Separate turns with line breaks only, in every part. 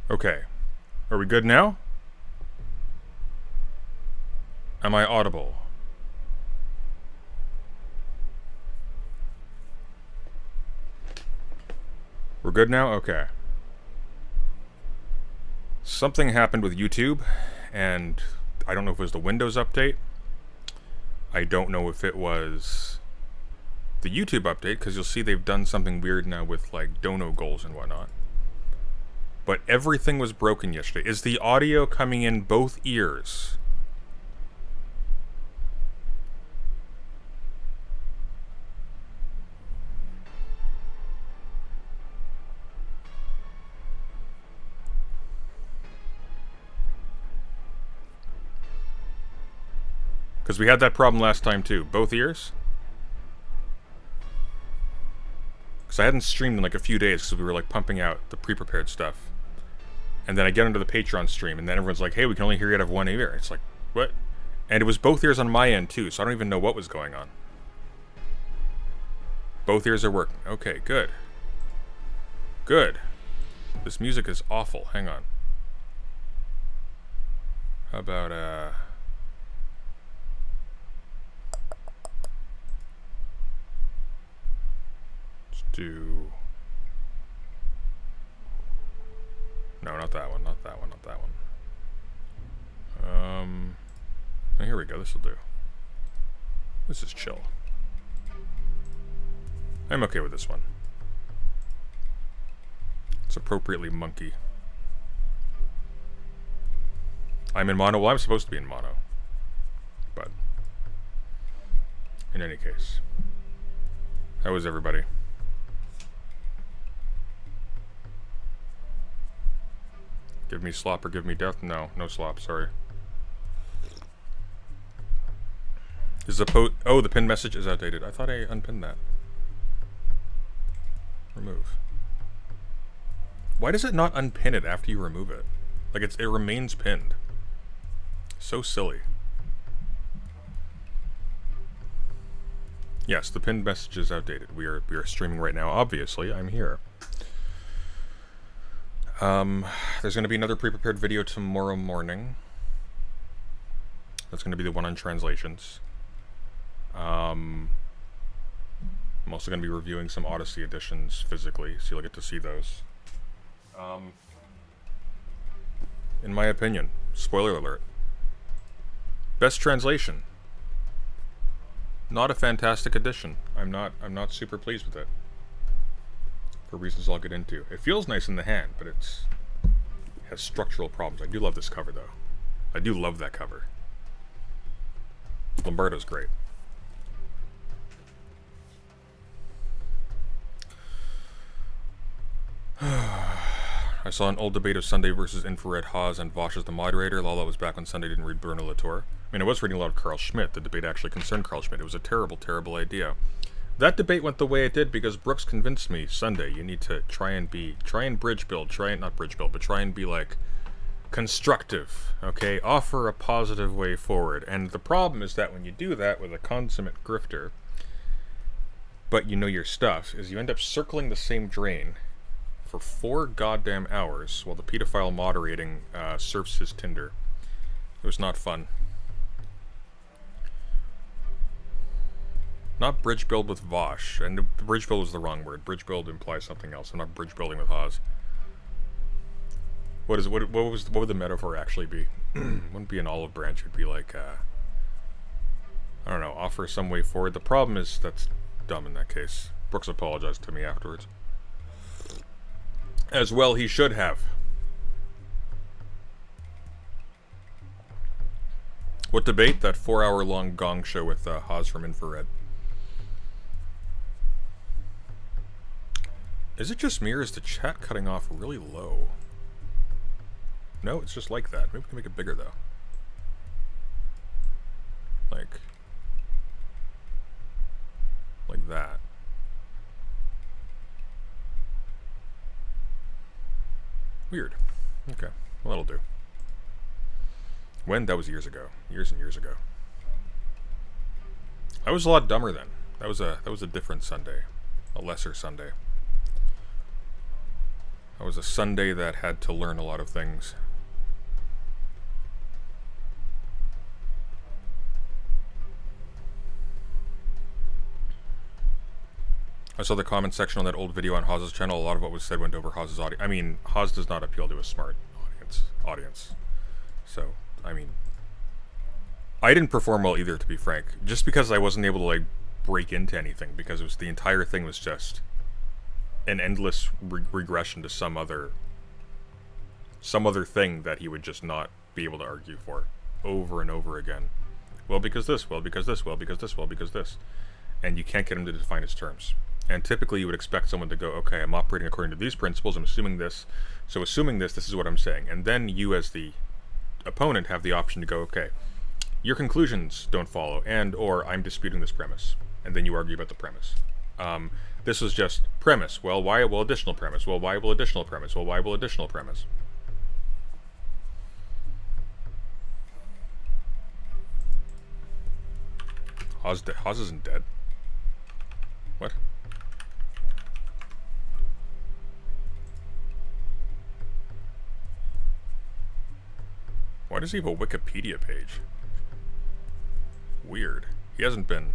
Okay. Are we good now? Am I audible? We're good now? Okay. Something happened with YouTube, and I don't know if it was the Windows update. I don't know if it was the YouTube update, because you'll see they've done something weird now with, like, dono goals and whatnot. But everything was broken yesterday. Is the audio coming in both ears? Because we had that problem last time too. Both ears? Because I hadn't streamed in like a few days because we were like pumping out the pre-prepared stuff. And then I get into the Patron stream and then everyone's like, hey, we can only hear you out of one ear. It's like, what? And it was both ears on my end too, so I don't even know what was going on. Both ears are working. Okay, good. Good. This music is awful. Hang on. How about, let's do... No, not that one, not that one, not that one. Oh, here we go, this'll do. This is chill. I'm okay with this one. It's appropriately monkey. I'm in mono. Well, I'm supposed to be in mono. But, in any case. How is everybody? Give me slop or give me death? No, no slop, sorry. Is the oh, the pinned message is outdated. I thought I unpinned that. Remove. Why does it not unpin it after you remove it? Like it remains pinned. So silly. Yes, the pinned message is outdated. We are streaming right now. Obviously, I'm here. There's going to be another pre-prepared video tomorrow morning. That's going to be the one on translations. I'm also going to be reviewing some Odyssey editions physically, so you'll get to see those. In my opinion, spoiler alert, best translation. Not a fantastic edition. I'm not super pleased with it. For reasons I'll get into. It feels nice in the hand, but it has structural problems. I do love this cover though. I do love that cover. Lombardo's great. I saw an old debate of Sunday versus Infrared Haas and Vosh as the moderator. Lala was back when Sunday didn't read Bruno Latour. I mean, I was reading a lot of Carl Schmitt. The debate actually concerned Carl Schmitt. It was a terrible, terrible idea. That debate went the way it did because Brooks convinced me, Sunday, you need to try and bridge build, not bridge build, but try and be like constructive, okay? Offer a positive way forward. And the problem is that when you do that with a consummate grifter, but you know your stuff, is you end up circling the same drain for 4 goddamn hours while the pedophile moderating surfs his Tinder. It was not fun. Not bridge build with Vosh, and bridge build was the wrong word. Bridge build implies something else. I'm not bridge building with Haas. What would the metaphor actually be? Wouldn't be an olive branch. It'd be like I don't know, offer some way forward. The problem is that's dumb in that case. Brooks apologized to me afterwards. As well he should have. What debate? That 4-hour-long gong show with Haas from Infrared. Is it just me or is the chat cutting off really low? No, it's just like that. Maybe we can make it bigger though. Like that. Weird. Okay. Well, that'll do. When? That was years ago. Years and years ago. I was a lot dumber then. That was a different Sunday. A lesser Sunday. That was a Sunday that had to learn a lot of things. I saw the comment section on that old video on Haas's channel. A lot of what was said went over Haas's audience. I mean, Haas does not appeal to a smart audience. So, I mean, I didn't perform well either, to be frank. Just because I wasn't able to, like, break into anything. Because it was, the entire thing was just an endless regression to some other thing that he would just not be able to argue for. Over and over again. Well, because this. Well, because this. Well, because this. Well, because this. And you can't get him to define his terms. And typically you would expect someone to go, okay, I'm operating according to these principles, I'm assuming this, so assuming this is what I'm saying. And then you as the opponent have the option to go, okay, your conclusions don't follow, and or I'm disputing this premise. And then you argue about the premise. This was just premise. Well, why? Well, additional premise. Well, why? Well, additional premise. Well, why? Well, additional premise. Haas isn't dead. What? Why does he have a Wikipedia page? Weird. He hasn't been.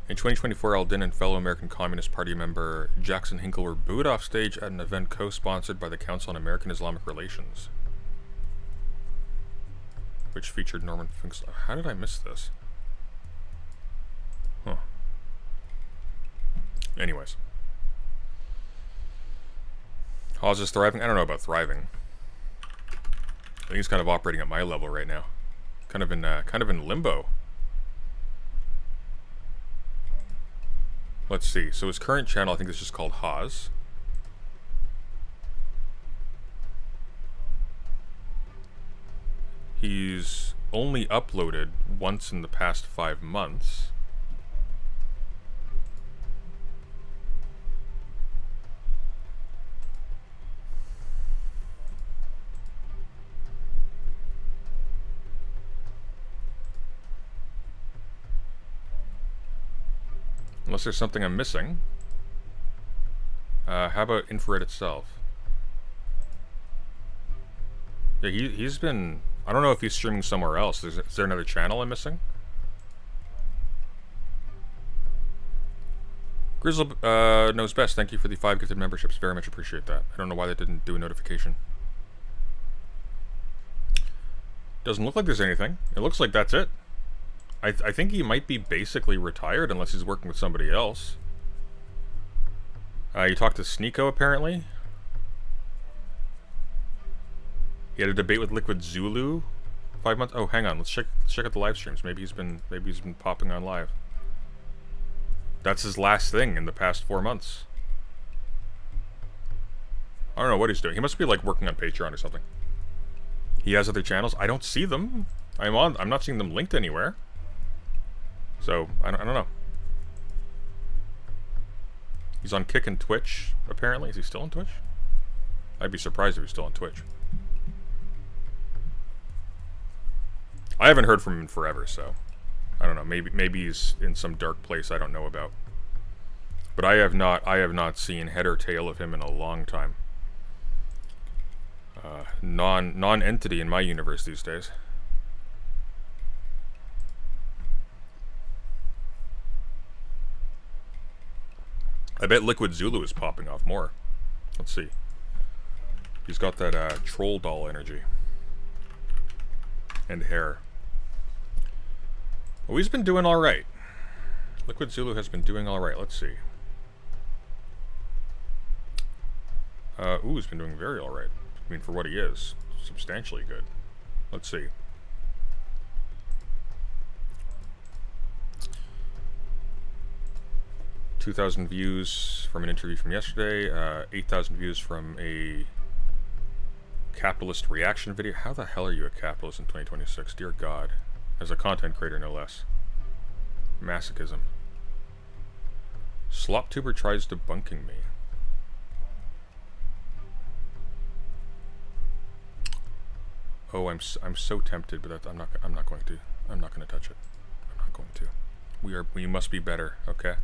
In 2024, Aldin and fellow American Communist Party member Jackson Hinkle were booed off stage at an event co-sponsored by the Council on American Islamic Relations, which featured Norman Finks. How did I miss this? Huh. Anyways. Haas is thriving? I don't know about thriving. I think he's kind of operating at my level right now. Kind of in limbo. Let's see. So his current channel, I think, is just called Haas. He's only uploaded once in the past 5 months. Unless there's something I'm missing. How about infrared itself? Yeah, he's been... I don't know if he's streaming somewhere else. Is there another channel I'm missing? Grizzle knows best. Thank you for the 5 gifted memberships. Very much appreciate that. I don't know why that didn't do a notification. Doesn't look like there's anything. It looks like that's it. I think he might be basically retired unless he's working with somebody else. You talked to Sneeko apparently. He had a debate with Liquid Zulu 5 months. Oh, hang on. Let's check out the live streams. Maybe he's been popping on live. That's his last thing in the past 4 months. I don't know what he's doing. He must be like working on Patreon or something. He has other channels. I don't see them. I'm not seeing them linked anywhere. So I don't know. He's on Kick and Twitch apparently. Is he still on Twitch? I'd be surprised if he's still on Twitch. I haven't heard from him in forever, so I don't know. Maybe he's in some dark place I don't know about. But I have not seen head or tail of him in a long time. Non-entity in my universe these days. I bet Liquid Zulu is popping off more. Let's see. He's got that troll doll energy. And hair. Well, he's been doing alright. Liquid Zulu has been doing alright. Let's see. Ooh, he's been doing very alright. I mean, for what he is. Substantially good. Let's see. 2,000 views from an interview from yesterday, 8,000 views from a capitalist reaction video. How the hell are you a capitalist in 2026? Dear God. As a content creator, no less. Masochism. SlopTuber tries debunking me. Oh, I'm so tempted, but I'm not going to. I'm not going to touch it. I'm not going to. We must be better, okay?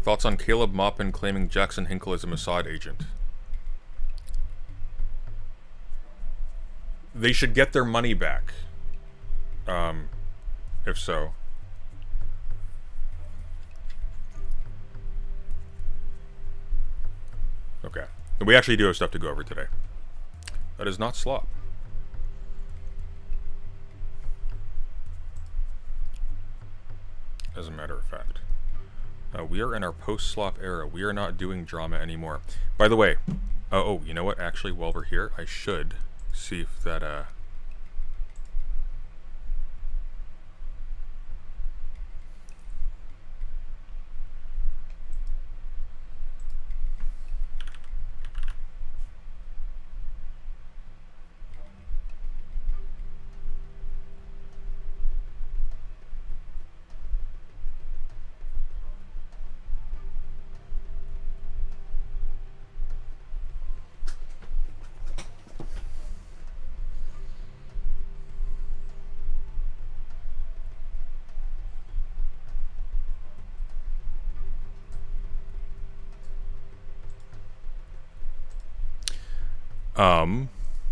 Thoughts on Caleb Maupin claiming Jackson Hinkle is a Mossad agent? They should get their money back. If so. Okay. And we actually do have stuff to go over today. That is not slop. As a matter of fact. We are in our post-slop era. We are not doing drama anymore. By the way, oh, you know what? Actually, while we're here, I should see if that,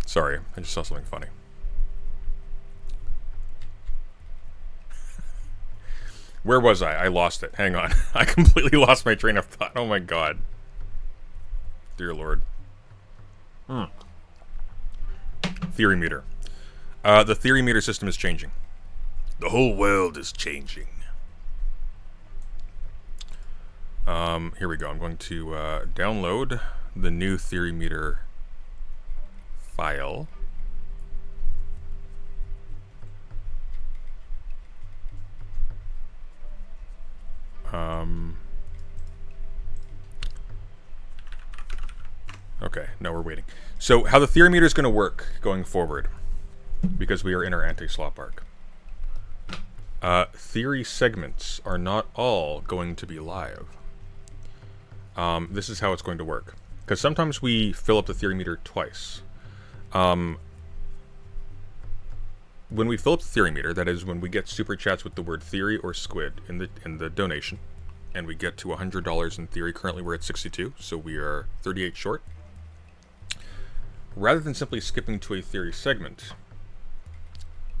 sorry, I just saw something funny. Where was I? I lost it. Hang on. I completely lost my train of thought. Oh my God. Dear Lord. Theory meter. The theory meter system is changing. The whole world is changing. Here we go. I'm going to download the new theory meter file. Okay, no, we're waiting. So how the theory meter is going to work going forward, because we are in our anti-slop arc. Theory segments are not all going to be live. This is how it's going to work. Because sometimes we fill up the theory meter twice. When we fill up the theory meter, that is when we get super chats with the word theory or squid in the donation, and we get to $100 in theory. Currently we're at 62, so we are 38 short. Rather than simply skipping to a theory segment,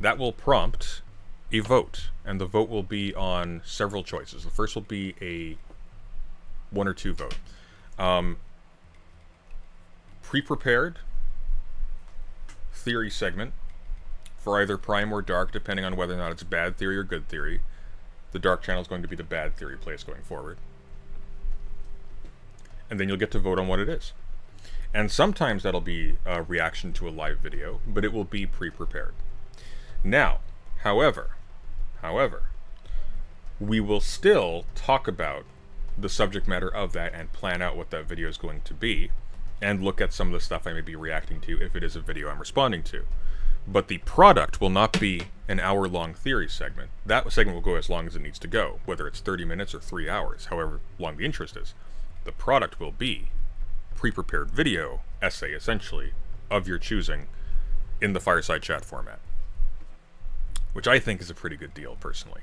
that will prompt a vote, and the vote will be on several choices. The first will be a 1 or 2 vote. Pre-prepared theory segment for either prime or dark, depending on whether or not it's bad theory or good theory. The dark channel is going to be the bad theory place going forward. And then you'll get to vote on what it is. And sometimes that'll be a reaction to a live video, but it will be pre-prepared. Now, however, we will still talk about the subject matter of that and plan out what that video is going to be, and look at some of the stuff I may be reacting to if it is a video I'm responding to. But the product will not be an hour-long theory segment. That segment will go as long as it needs to go, whether it's 30 minutes or 3 hours, however long the interest is. The product will be pre-prepared video essay, essentially, of your choosing in the fireside chat format, which I think is a pretty good deal, personally.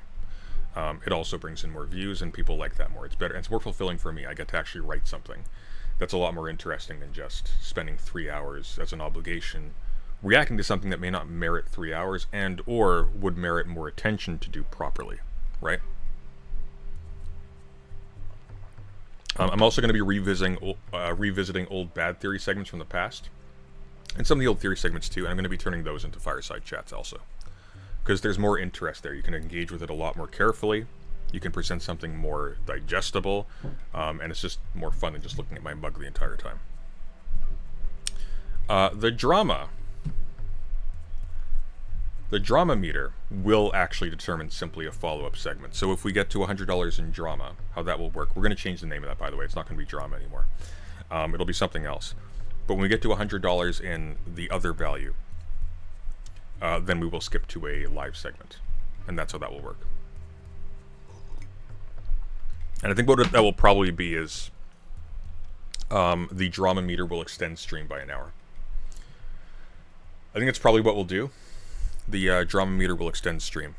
It also brings in more views, and people like that more. It's better, and it's more fulfilling for me. I get to actually write something that's a lot more interesting than just spending 3 hours as an obligation reacting to something that may not merit 3 hours and or would merit more attention to do properly, right? I'm also going to be revisiting old bad theory segments from the past, and some of the old theory segments too, and I'm going to be turning those into fireside chats also, because there's more interest there. You can engage with it a lot more carefully. You can present something more digestible, and it's just more fun than just looking at my mug the entire time. The drama meter will actually determine simply a follow-up segment. So if we get to $100 in drama, how that will work, we're going to change the name of that, by the way. It's not going to be drama anymore. It'll be something else. But when we get to $100 in the other value, then we will skip to a live segment. And that's how that will work. And I think what that will probably be is the drama meter will extend stream by an hour. I think that's probably what we'll do. The drama meter will extend stream.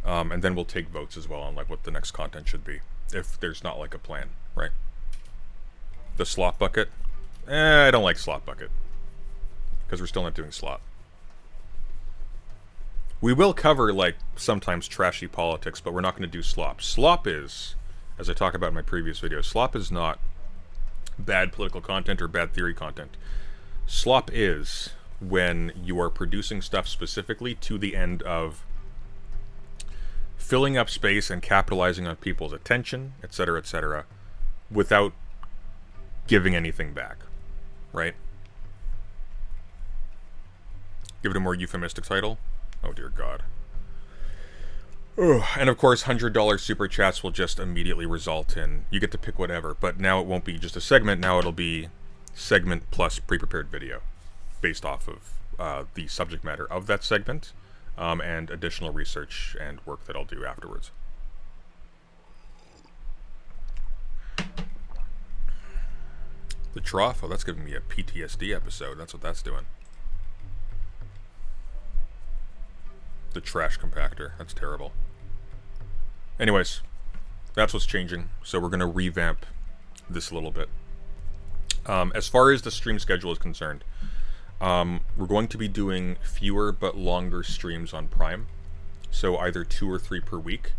And then we'll take votes as well on like what the next content should be, if there's not like a plan, right? The slop bucket? I don't like slop bucket, because we're still not doing slop. We will cover like sometimes trashy politics, but we're not going to do slop. Slop is, as I talk about in my previous video, slop is not bad political content or bad theory content. Slop is when you are producing stuff specifically to the end of filling up space and capitalizing on people's attention, etc., without giving anything back, right? Give it a more euphemistic title. Oh dear God. Ugh. And of course, $100 super chats will just immediately result in, you get to pick whatever, but now it won't be just a segment, now it'll be segment plus pre-prepared video, based off of the subject matter of that segment, and additional research and work that I'll do afterwards. The trough? Oh, that's giving me a PTSD episode. That's what that's doing. The trash compactor. That's terrible. Anyways, that's what's changing. So we're going to revamp this a little bit. As far as the stream schedule is concerned, we're going to be doing fewer but longer streams on Prime. So either 2 or 3 per week.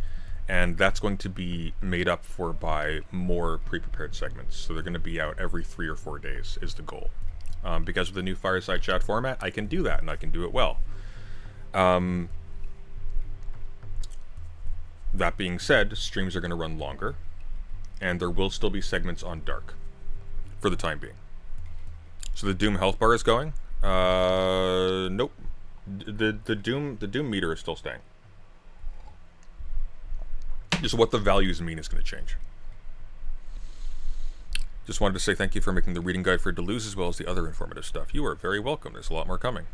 And that's going to be made up for by more pre-prepared segments. So they're going to be out every 3 or 4 days is the goal. Because of the new Fireside Chat format, I can do that, and I can do it well. That being said, streams are going to run longer, and there will still be segments on Dark, for the time being. So the Doom health bar is going. Nope. The Doom meter is still staying. Just what the values mean is going to change. Just wanted to say thank you for making the reading guide for Deleuze as well as the other informative stuff. You are very welcome. There's a lot more coming.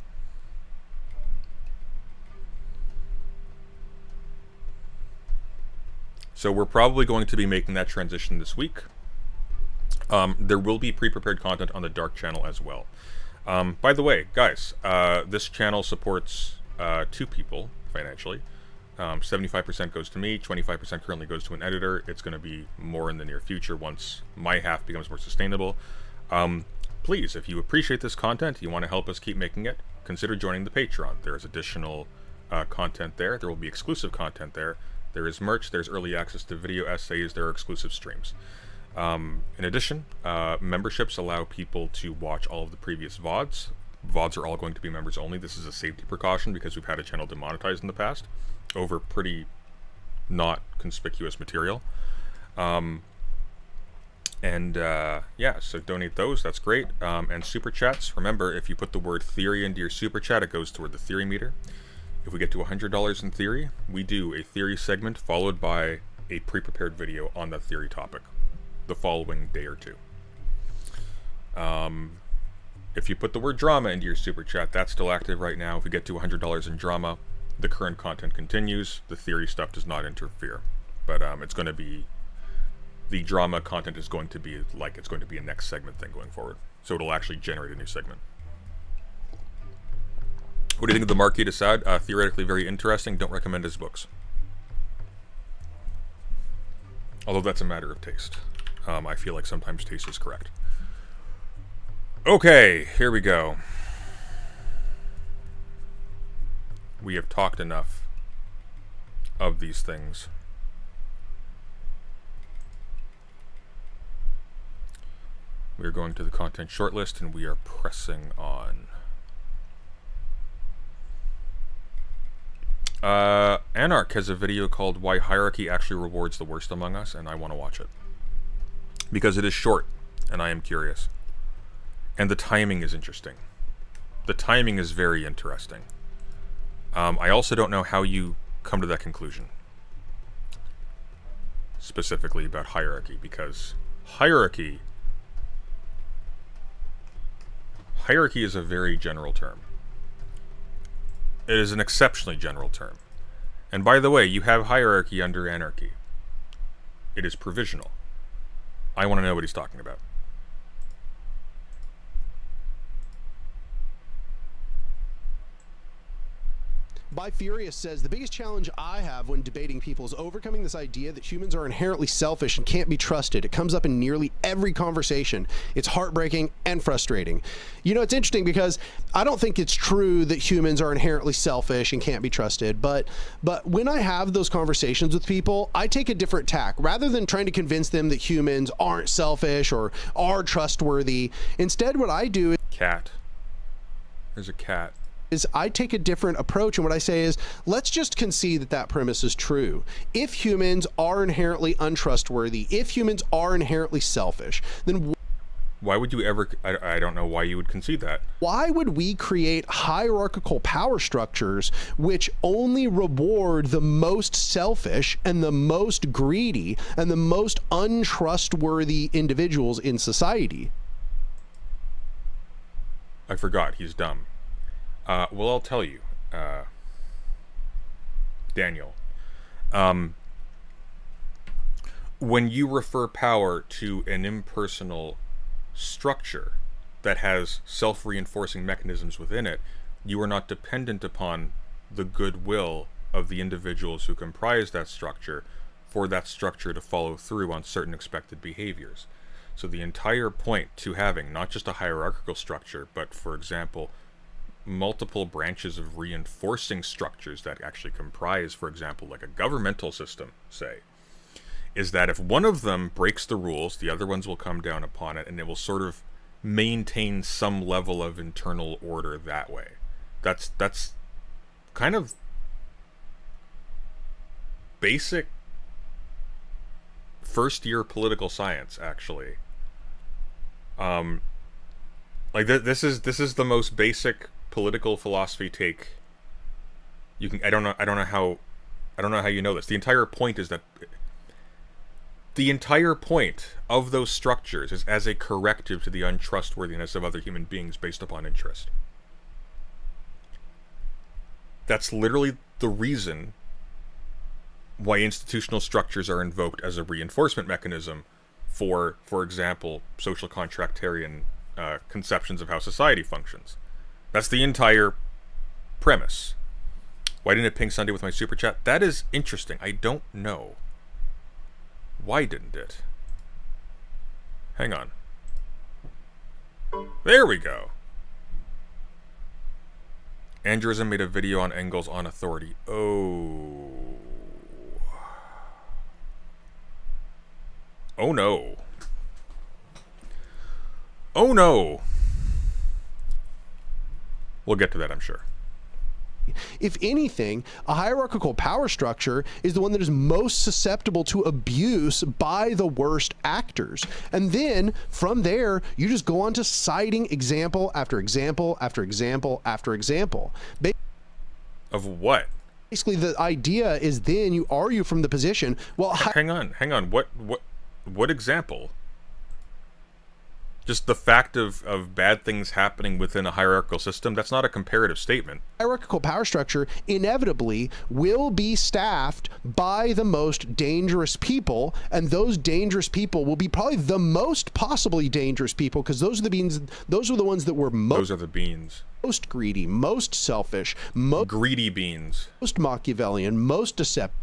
So we're probably going to be making that transition this week. There will be pre-prepared content on the Dark channel as well. By the way, guys, this channel supports 2 people financially. 75% goes to me, 25% currently goes to an editor. It's going to be more in the near future once my half becomes more sustainable. Please, if you appreciate this content, you want to help us keep making it, consider joining the Patreon. There's additional content there. There will be exclusive content there. There is merch, there's early access to video essays, there are exclusive streams. In addition, memberships allow people to watch all of the previous VODs. VODs are all going to be members only. This is a safety precaution because we've had a channel demonetized in the past over pretty not conspicuous material. Yeah, so donate those, that's great. And super chats, remember, if you put the word theory into your super chat, it goes toward the theory meter. If we get to $100 in theory, we do a theory segment followed by a pre-prepared video on that theory topic the following day or 2. If you put the word drama into your super chat, that's still active right now. If we get to $100 in drama, the current content continues. The theory stuff does not interfere. But it's going to be... The drama content is going to be like it's going to be a next segment thing going forward. So it'll actually generate a new segment. What do you think of the Marquis de Sade? Theoretically very interesting. Don't recommend his books. Although that's a matter of taste. I feel like sometimes taste is correct. Okay, here we go. We have talked enough of these things. We are going to the content shortlist and we are pressing on. Anarch has a video called Why Hierarchy Actually Rewards the Worst Among Us, and I want to watch it. Because it is short, and I am curious. And the timing is interesting. The timing is very interesting. I also don't know how you come to that conclusion. Specifically about hierarchy, because hierarchy is a very general term. It is an exceptionally general term. And by the way, you have hierarchy under anarchy. It is provisional. I want to know what he's talking about.
By Furious says, the biggest challenge I have when debating people is overcoming this idea that humans are inherently selfish and can't be trusted. It comes up in nearly every conversation. It's heartbreaking and frustrating. You know, it's interesting because I don't think it's true that humans are inherently selfish and can't be trusted. But when I have those conversations with people, I take a different tack. Rather than trying to convince them that humans aren't selfish or are trustworthy, instead what I do is...
Cat. There's a cat.
I take a different approach, and what I say is, let's just concede that that premise is true. If humans are inherently untrustworthy, if humans are inherently selfish, then
why would you ever... I don't know why you would concede that.
Why would we create hierarchical power structures which only reward the most selfish and the most greedy and the most untrustworthy individuals in society?
I forgot, he's dumb. Well, I'll tell you, Daniel. When you refer power to an impersonal structure that has self-reinforcing mechanisms within it, you are not dependent upon the goodwill of the individuals who comprise that structure for that structure to follow through on certain expected behaviors. So the entire point to having not just a hierarchical structure, but, for example, multiple branches of reinforcing structures that actually comprise, for example, like a governmental system, say, is that if one of them breaks the rules, the other ones will come down upon it, and it will sort of maintain some level of internal order that way. That's kind of basic first-year political science, actually. Like this is the most basic political philosophy take you can. I don't know how you know this. The entire point is that the entire point of those structures is as a corrective to the untrustworthiness of other human beings based upon interest. That's literally the reason why institutional structures are invoked as a reinforcement mechanism for example, social contractarian conceptions of how society functions. That's the entire premise. Why didn't it ping Sunday with my super chat? That is interesting. I don't know. Why didn't it? Hang on. There we go. Andrewism made a video on Engels on authority. Oh. Oh no. Oh no. We'll get to that, I'm sure.
If anything, a hierarchical power structure is the one that is most susceptible to abuse by the worst actors. And then from there, you just go on to citing example after example after example after example.
Of what?
Basically, the idea is then you argue from the position, well,
hang on. What example? Just the fact of bad things happening within a hierarchical system, that's not a comparative statement.
Hierarchical power structure inevitably will be staffed by the most dangerous people, and those dangerous people will be probably the most possibly dangerous people, because those are the ones that were
those are the beans.
Most greedy, most selfish,
greedy beans.
Most Machiavellian, most deceptive.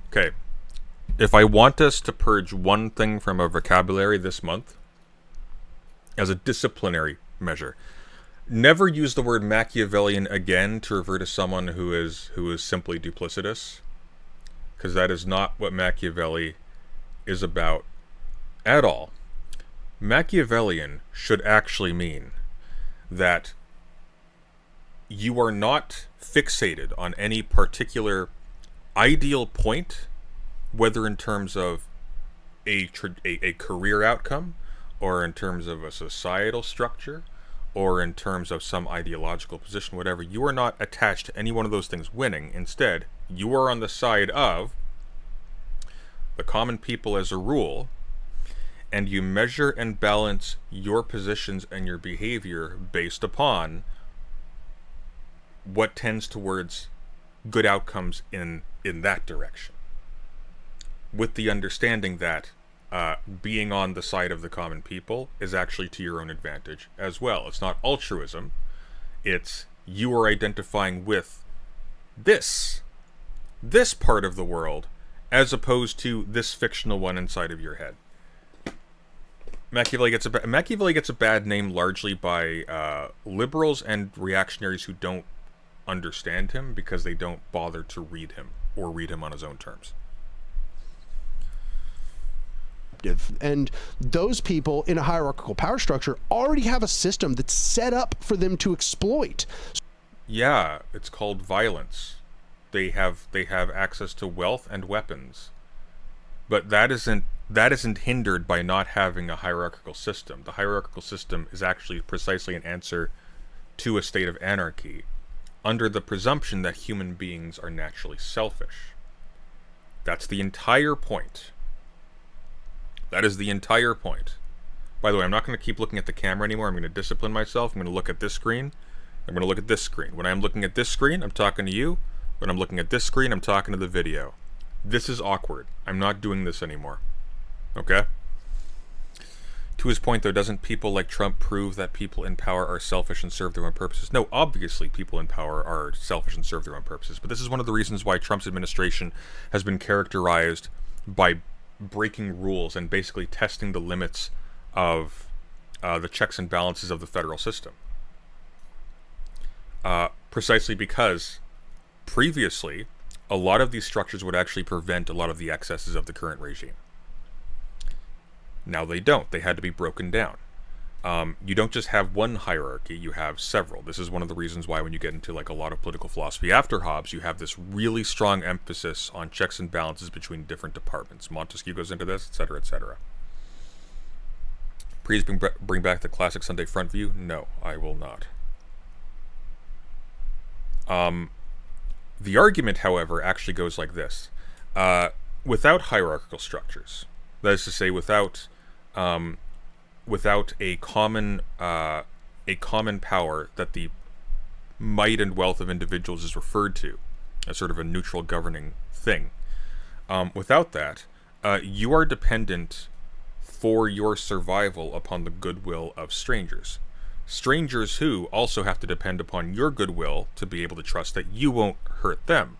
Okay. If I want us to purge one thing from our vocabulary this month, as a disciplinary measure, never use the word Machiavellian again to refer to someone who is simply duplicitous, because that is not what Machiavelli is about at all. Machiavellian should actually mean that you are not fixated on any particular ideal point, whether in terms of a career outcome, or in terms of a societal structure, or in terms of some ideological position, whatever. You are not attached to any one of those things winning. Instead, you are on the side of the common people as a rule, and you measure and balance your positions and your behavior based upon what tends towards good outcomes in that direction, with the understanding that being on the side of the common people is actually to your own advantage as well. It's not altruism. It's you are identifying with this part of the world as opposed to this fictional one inside of your head. Machiavelli gets a bad name largely by liberals and reactionaries who don't understand him because they don't bother to read him or read him on his own terms.
And those people in a hierarchical power structure already have a system that's set up for them to exploit.
Yeah, it's called violence. They have access to wealth and weapons. But that isn't hindered by not having a hierarchical system. The hierarchical system is actually precisely an answer to a state of anarchy, under the presumption that human beings are naturally selfish. That's the entire point. That is the entire point. By the way, I'm not going to keep looking at the camera anymore. I'm going to discipline myself. I'm going to look at this screen. I'm going to look at this screen. When I'm looking at this screen, I'm talking to you. When I'm looking at this screen, I'm talking to the video. This is awkward. I'm not doing this anymore. Okay? To his point, though, doesn't people like Trump prove that people in power are selfish and serve their own purposes? No, obviously people in power are selfish and serve their own purposes. But this is one of the reasons why Trump's administration has been characterized by breaking rules and basically testing the limits of the checks and balances of the federal system. Precisely because previously, a lot of these structures would actually prevent a lot of the excesses of the current regime. Now they don't. They had to be broken down. You don't just have one hierarchy, you have several. This is one of the reasons why when you get into like a lot of political philosophy after Hobbes, you have this really strong emphasis on checks and balances between different departments. Montesquieu goes into this, etc., etc. Please bring back the classic Sunday front view. No, I will not. The argument, however, actually goes like this. Without hierarchical structures, that is to say, without a common power that the might and wealth of individuals is referred to as sort of a neutral governing thing. Without that, you are dependent for your survival upon the goodwill of strangers. Strangers who also have to depend upon your goodwill to be able to trust that you won't hurt them.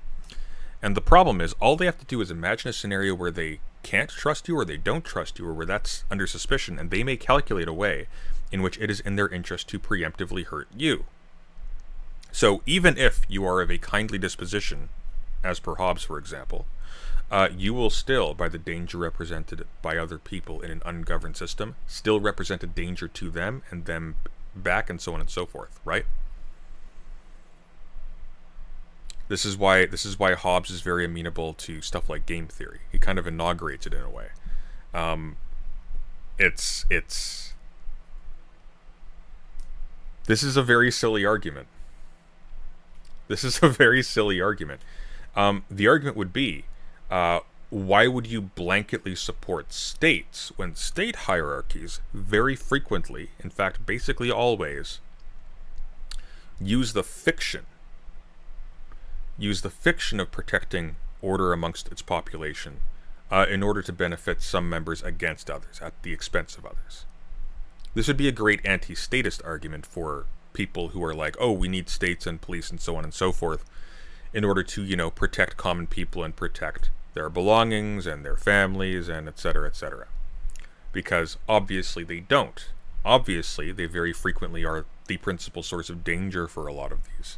And the problem is, all they have to do is imagine a scenario where they can't trust you, or they don't trust you, or where that's under suspicion, and they may calculate a way in which it is in their interest to preemptively hurt you. So even if you are of a kindly disposition, as per Hobbes, for example, you will still, by the danger represented by other people in an ungoverned system, still represent a danger to them and them back, and so on and so forth, right? This is why Hobbes is very amenable to stuff like game theory. He kind of inaugurates it in a way. This is a very silly argument. The argument would be, why would you blanketly support states when state hierarchies very frequently, in fact basically always, use the fiction of protecting order amongst its population in order to benefit some members against others, at the expense of others. This would be a great anti-statist argument for people who are like, oh, we need states and police and so on and so forth in order to, protect common people and protect their belongings and their families and etc., etc. Because obviously they don't. Obviously, they very frequently are the principal source of danger for a lot of these.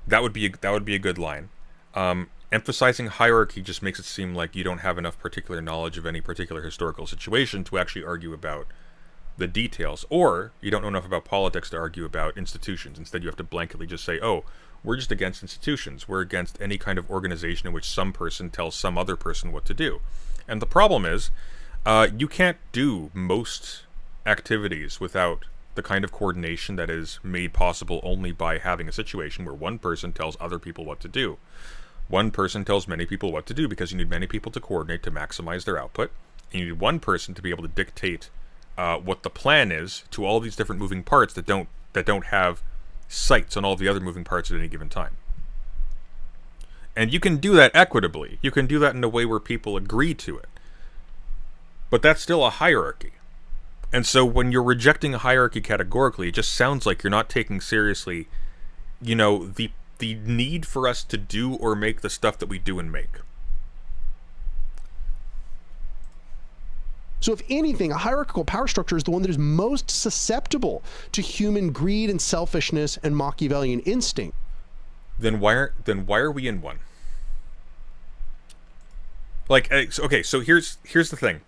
That would be a good line. Emphasizing hierarchy just makes it seem like you don't have enough particular knowledge of any particular historical situation to actually argue about the details, or you don't know enough about politics to argue about institutions. Instead, you have to blanketly just say, oh, we're just against institutions. We're against any kind of organization in which some person tells some other person what to do. And the problem is, you can't do most activities without the kind of coordination that is made possible only by having a situation where one person tells other people what to do. One person tells many people what to do because you need many people to coordinate to maximize their output. And you need one person to be able to dictate what the plan is to all these different moving parts that don't have sights on all the other moving parts at any given time. And you can do that equitably. You can do that in a way where people agree to it. But that's still a hierarchy. And so when you're rejecting a hierarchy categorically, it just sounds like you're not taking seriously, the need for us to do or make the stuff that we do and make.
So if anything, a hierarchical power structure is the one that is most susceptible to human greed and selfishness and Machiavellian instinct.
Then why are we in one? Like, okay, so here's the thing.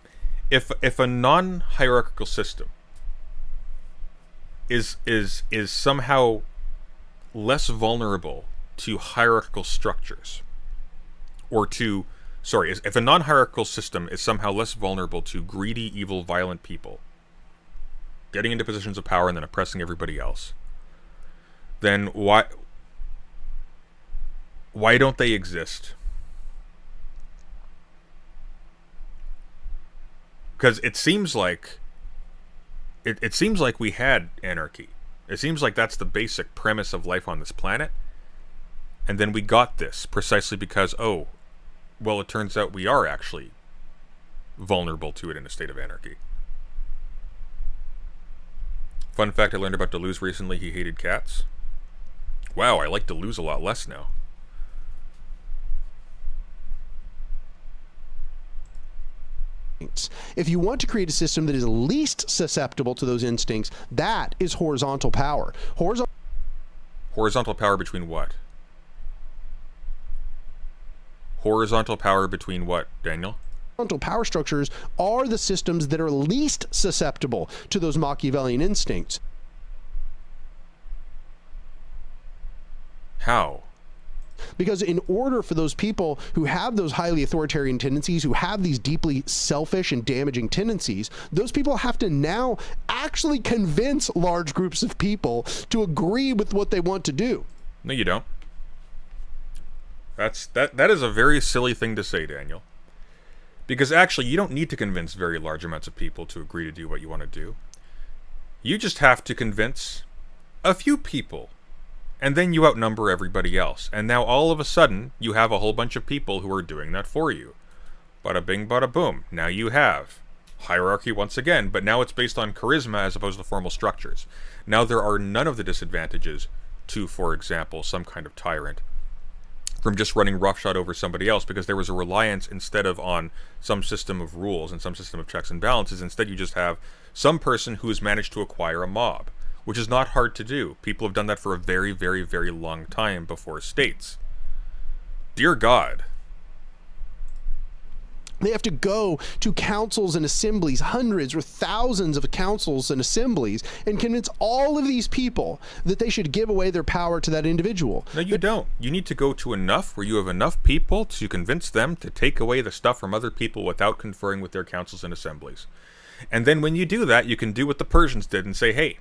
If a non-hierarchical system is somehow less vulnerable to hierarchical structures, if a non-hierarchical system is somehow less vulnerable to greedy, evil, violent people getting into positions of power and then oppressing everybody else, then why don't they exist? Because it seems like we had anarchy. It seems like that's the basic premise of life on this planet. And then we got this precisely because, it turns out we are actually vulnerable to it in a state of anarchy. Fun fact I learned about Deleuze recently, he hated cats. Wow, I like Deleuze a lot less now.
If you want to create a system that is least susceptible to those instincts, that is horizontal power.
Horizontal power between what? Horizontal power between what, Daniel?
Horizontal power structures are the systems that are least susceptible to those Machiavellian instincts.
How?
Because in order for those people who have those highly authoritarian tendencies, who have these deeply selfish and damaging tendencies, those people have to now actually convince large groups of people to agree with what they want to do.
No, you don't. That is a very silly thing to say, Daniel. Because actually, you don't need to convince very large amounts of people to agree to do what you want to do. You just have to convince a few people. And then you outnumber everybody else. And now all of a sudden, you have a whole bunch of people who are doing that for you. Bada bing, bada boom. Now you have hierarchy once again, but now it's based on charisma as opposed to formal structures. Now there are none of the disadvantages to, for example, some kind of tyrant from just running roughshod over somebody else, because there was a reliance instead of on some system of rules and some system of checks and balances. Instead, you just have some person who has managed to acquire a mob, which is not hard to do. People have done that for a very, very, very long time before states. Dear God.
They have to go to councils and assemblies, hundreds or thousands of councils and assemblies, and convince all of these people that they should give away their power to that individual.
No, you don't. You need to go to enough where you have enough people to convince them to take away the stuff from other people without conferring with their councils and assemblies. And then when you do that, you can do what the Persians did and say, hey,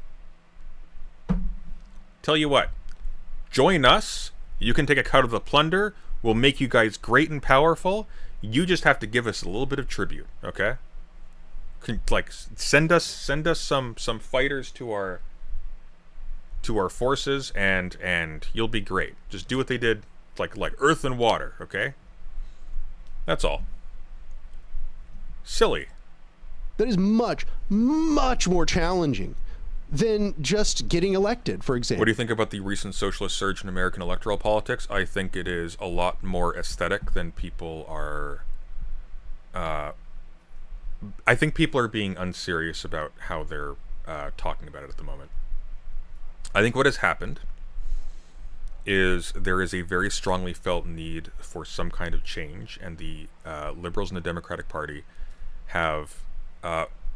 tell you what, join us, you can take a cut of the plunder, we'll make you guys great and powerful, you just have to give us a little bit of tribute, okay? Like, send us some fighters to our forces, and you'll be great. Just do what they did, like earth and water, okay? That's all. Silly.
That is much, much more challenging than just getting elected, for example.
What do you think about the recent socialist surge in American electoral politics? I think it is a lot more aesthetic than people are... I think people are being unserious about how they're talking about it at the moment. I think what has happened is there is a very strongly felt need for some kind of change, and the liberals in the Democratic Party have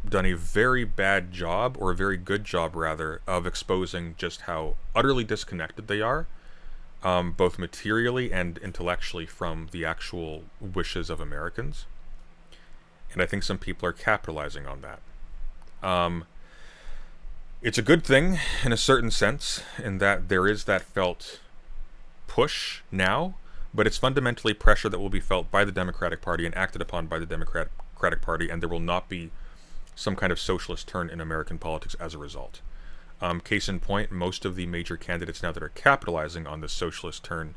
done a very bad job, or a very good job rather, of exposing just how utterly disconnected they are, both materially and intellectually, from the actual wishes of Americans. And I think some people are capitalizing on that. It's a good thing in a certain sense, in that there is that felt push now, but it's fundamentally pressure that will be felt by the Democratic Party and acted upon by the Democratic Party, and there will not be some kind of socialist turn in American politics as a result. Case in point, most of the major candidates now that are capitalizing on this socialist turn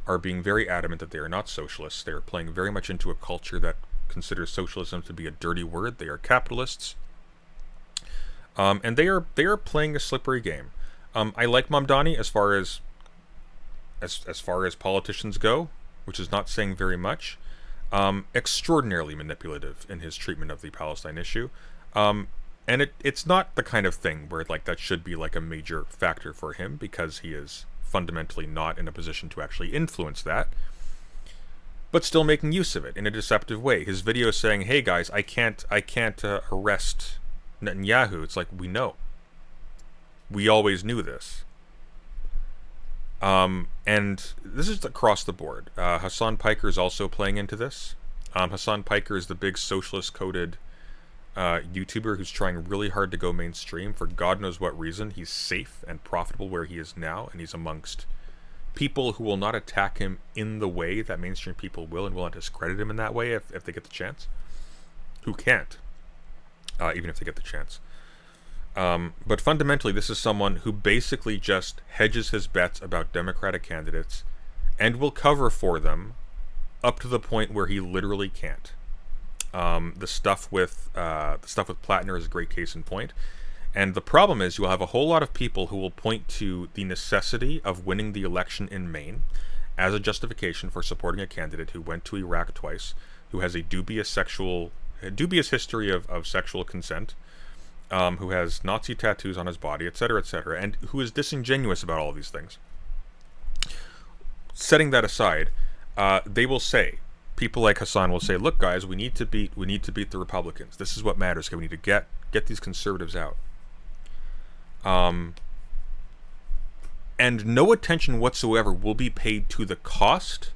are being very adamant that they are not socialists. They are playing very much into a culture that considers socialism to be a dirty word. They are capitalists. And they are playing a slippery game. I like Mamdani as far as politicians go, which is not saying very much. Extraordinarily manipulative in his treatment of the Palestine issue. And it's not the kind of thing where like that should be like a major factor for him, because he is fundamentally not in a position to actually influence that, but still making use of it in a deceptive way. His video saying, hey guys, I can't arrest Netanyahu. It's like, we know. We always knew this. And this is across the board. Hassan Piker is also playing into this. Hassan Piker is the big socialist-coded YouTuber who's trying really hard to go mainstream for God knows what reason. He's safe and profitable where he is now, and he's amongst people who will not attack him in the way that mainstream people will, and will not discredit him in that way if they get the chance. Who can't, even if they get the chance. But fundamentally, this is someone who basically just hedges his bets about Democratic candidates and will cover for them up to the point where he literally can't. The stuff with Plattner is a great case in point. And the problem is, you'll have a whole lot of people who will point to the necessity of winning the election in Maine as a justification for supporting a candidate who went to Iraq twice, who has a dubious history of sexual consent, who has Nazi tattoos on his body, etc., and who is disingenuous about all of these things. Setting that aside, they will say, people like Hassan will say, look guys, we need to beat the Republicans. This is what matters. We need to get these conservatives out. And And no attention whatsoever will be paid to the cost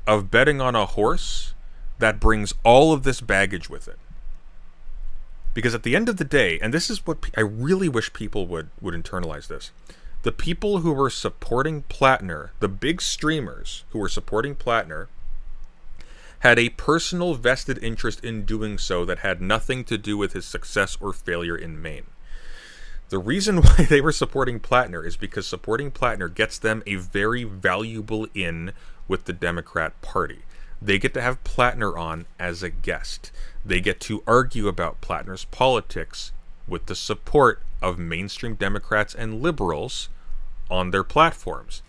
of betting on a horse that brings all of this baggage with it. Because at the end of the day, and this is what I really wish people would internalize this, the people who were supporting Plattner, the big streamers who were supporting Plattner, had a personal vested interest in doing so that had nothing to do with his success or failure in Maine. The reason why they were supporting Plattner is because supporting Plattner gets them a very valuable in with the Democrat Party. They get to have Plattner on as a guest. They get to argue about Plattner's politics with the support of mainstream Democrats and liberals on their platforms.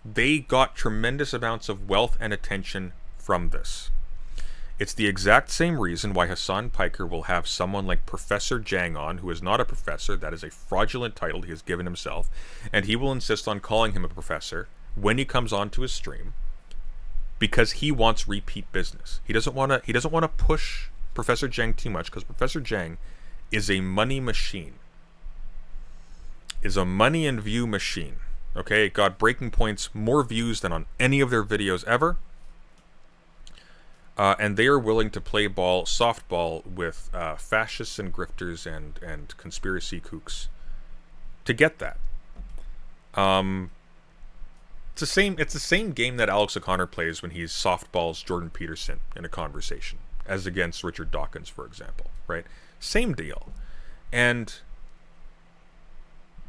They got tremendous amounts of wealth and attention from this. It's the exact same reason why Hassan Piker will have someone like Professor Jang on, who is not a professor. That is a fraudulent title he has given himself, and he will insist on calling him a professor when he comes onto his stream, because he wants repeat business. He doesn't want to push Professor Jang too much, because Professor Jang is a money machine. Is a money and view machine. Okay, it got breaking points, more views than on any of their videos ever. And they are willing to play softball with fascists and grifters and conspiracy kooks to get that. It's the same game that Alex O'Connor plays when he softballs Jordan Peterson in a conversation, as against Richard Dawkins, for example, right? Same deal. And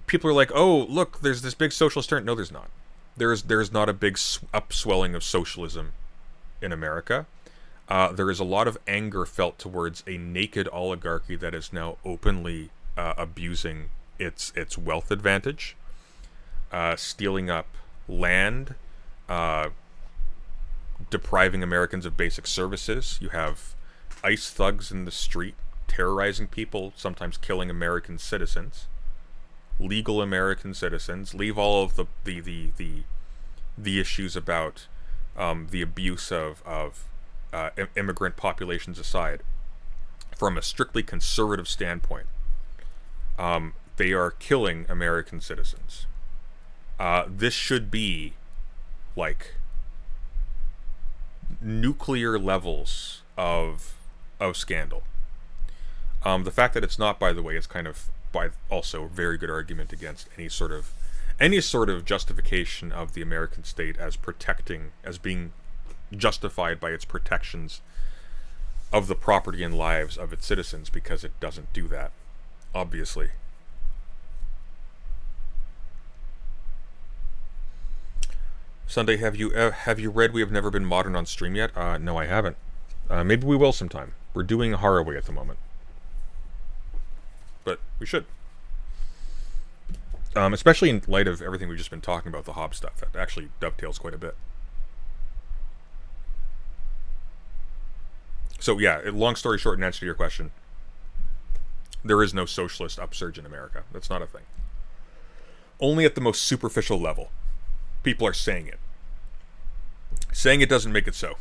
people are like, oh, look, there's this big socialist turn. No, there's not. There's not a big upswelling of socialism in America. There is a lot of anger felt towards a naked oligarchy that is now openly abusing its wealth advantage, stealing up land, depriving Americans of basic services. You have ICE thugs in the street terrorizing people, sometimes killing American citizens, legal American citizens. Leave all of the issues about the abuse of immigrant populations aside. From a strictly conservative standpoint, they are killing American citizens. This should be like nuclear levels of scandal. The fact that it's not, by the way, is kind of also a very good argument against any sort of justification of the American state as being justified by its protections of the property and lives of its citizens, because it doesn't do that, obviously. Sunday, have you read We Have Never Been Modern on stream yet? No, I haven't. Maybe we will sometime. We're doing Haraway at the moment, but we should. Especially in light of everything we've just been talking about, the Hobbes stuff. That actually dovetails quite a bit. So yeah, long story short, in answer to your question, there is no socialist upsurge in America. That's not a thing. Only at the most superficial level. People are saying it. Saying it doesn't make it so.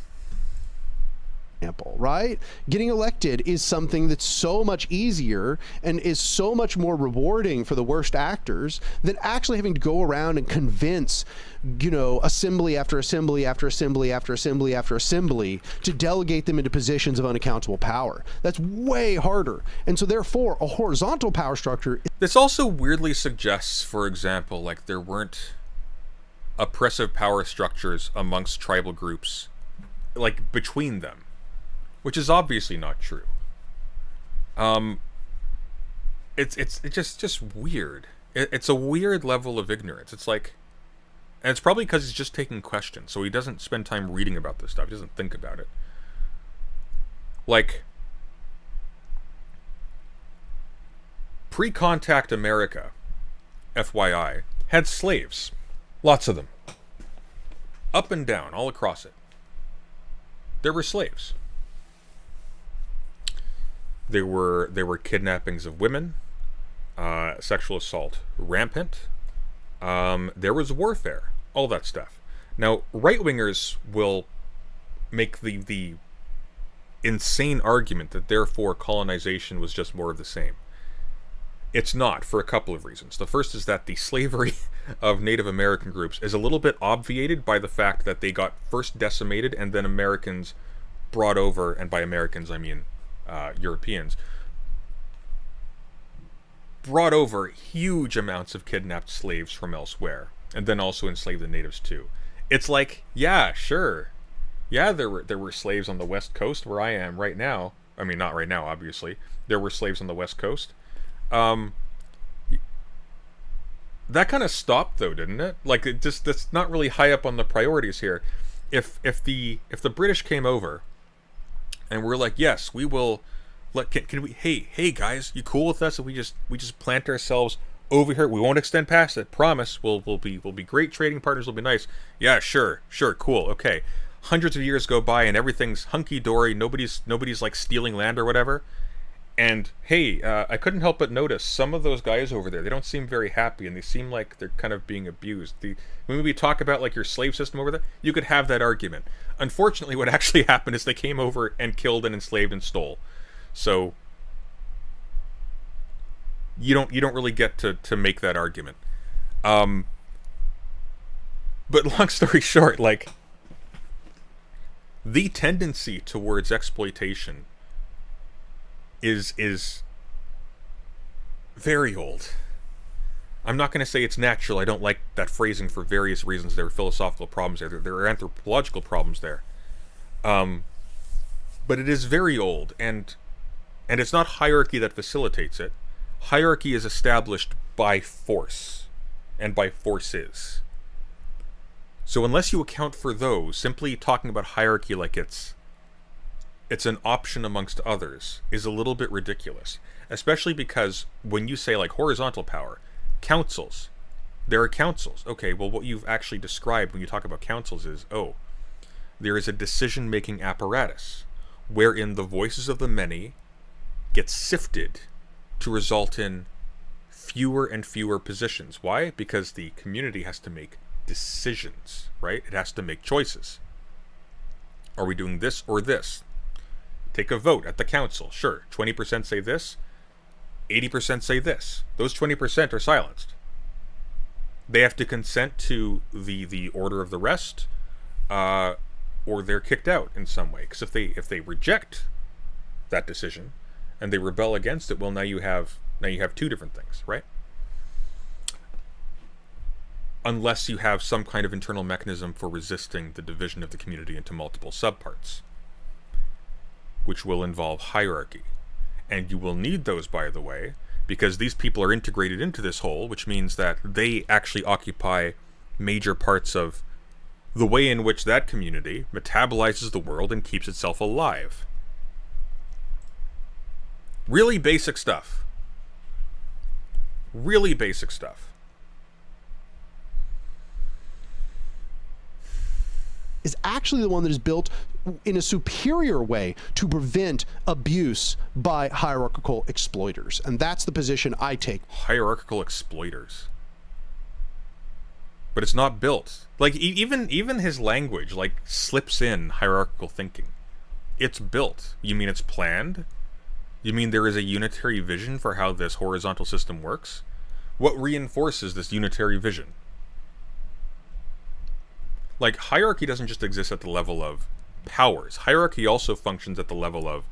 Right? Getting elected is something that's so much easier and is so much more rewarding for the worst actors than actually having to go around and convince, assembly after assembly after assembly after assembly after assembly to delegate them into positions of unaccountable power. That's way harder. And so therefore, a horizontal power structure.
This also weirdly suggests, for example, like there weren't oppressive power structures amongst tribal groups, like between them. Which is obviously not true. It's just weird. It's a weird level of ignorance. It's like, and it's probably because he's just taking questions, so he doesn't spend time reading about this stuff. He doesn't think about it. Like, pre-contact America, FYI, had slaves, lots of them, up and down, all across it. There were slaves. There were kidnappings of women, sexual assault rampant. There was warfare, all that stuff. Now, right-wingers will make the insane argument that therefore colonization was just more of the same. It's not, for a couple of reasons. The first is that the slavery of Native American groups is a little bit obviated by the fact that they got first decimated and then Americans brought over, and by Americans I mean Europeans, brought over huge amounts of kidnapped slaves from elsewhere, and then also enslaved the natives too. It's like, yeah, sure. Yeah, there were slaves on the West Coast where I am right now. I mean, not right now, obviously. There were slaves on the West Coast. That kind of stopped, though, didn't it? Like, that's not really high up on the priorities here. If the British came over, and we're like, yes, we will. Can we? Hey guys, you cool with us if we just plant ourselves over here? We won't extend past it. Promise. We'll be great trading partners. We'll be nice. Yeah, sure, cool, okay. Hundreds of years go by and everything's hunky dory. Nobody's like stealing land or whatever. And hey, I couldn't help but notice some of those guys over there. They don't seem very happy, and they seem like they're kind of being abused. When we talk about like your slave system over there, you could have that argument. Unfortunately, what actually happened is they came over and killed and enslaved and stole. So you don't really get to make that argument. But long story short, like, the tendency towards exploitation is very old. I'm not going to say it's natural. I don't like that phrasing for various reasons. There are philosophical problems there. There are anthropological problems there. But it is very old, and it's not hierarchy that facilitates it. Hierarchy is established by force, and by forces. So unless you account for those, simply talking about hierarchy like it's an option amongst others is a little bit ridiculous. Especially because when you say like horizontal power, councils, there are councils. Okay, well what you've actually described when you talk about councils is, there is a decision-making apparatus wherein the voices of the many get sifted to result in fewer and fewer positions. Why? Because the community has to make decisions, right? It has to make choices. Are we doing this or this? Take a vote at the council. Sure, 20% say this, 80% say this. Those 20% are silenced. They have to consent to the order of the rest, or they're kicked out in some way. Because if they reject that decision and they rebel against it, well, now you have two different things, right? Unless you have some kind of internal mechanism for resisting the division of the community into multiple subparts, which will involve hierarchy. And you will need those, by the way, because these people are integrated into this whole, which means that they actually occupy major parts of the way in which that community metabolizes the world and keeps itself alive. Really basic stuff. Really basic stuff.
Is actually the one that is built in a superior way to prevent abuse by hierarchical exploiters. And that's the position I take.
Hierarchical exploiters. But it's not built. Like, even his language, like, slips in hierarchical thinking. It's built. You mean it's planned? You mean there is a unitary vision for how this horizontal system works? What reinforces this unitary vision? Like, hierarchy doesn't just exist at the level of powers. Hierarchy also functions at the level of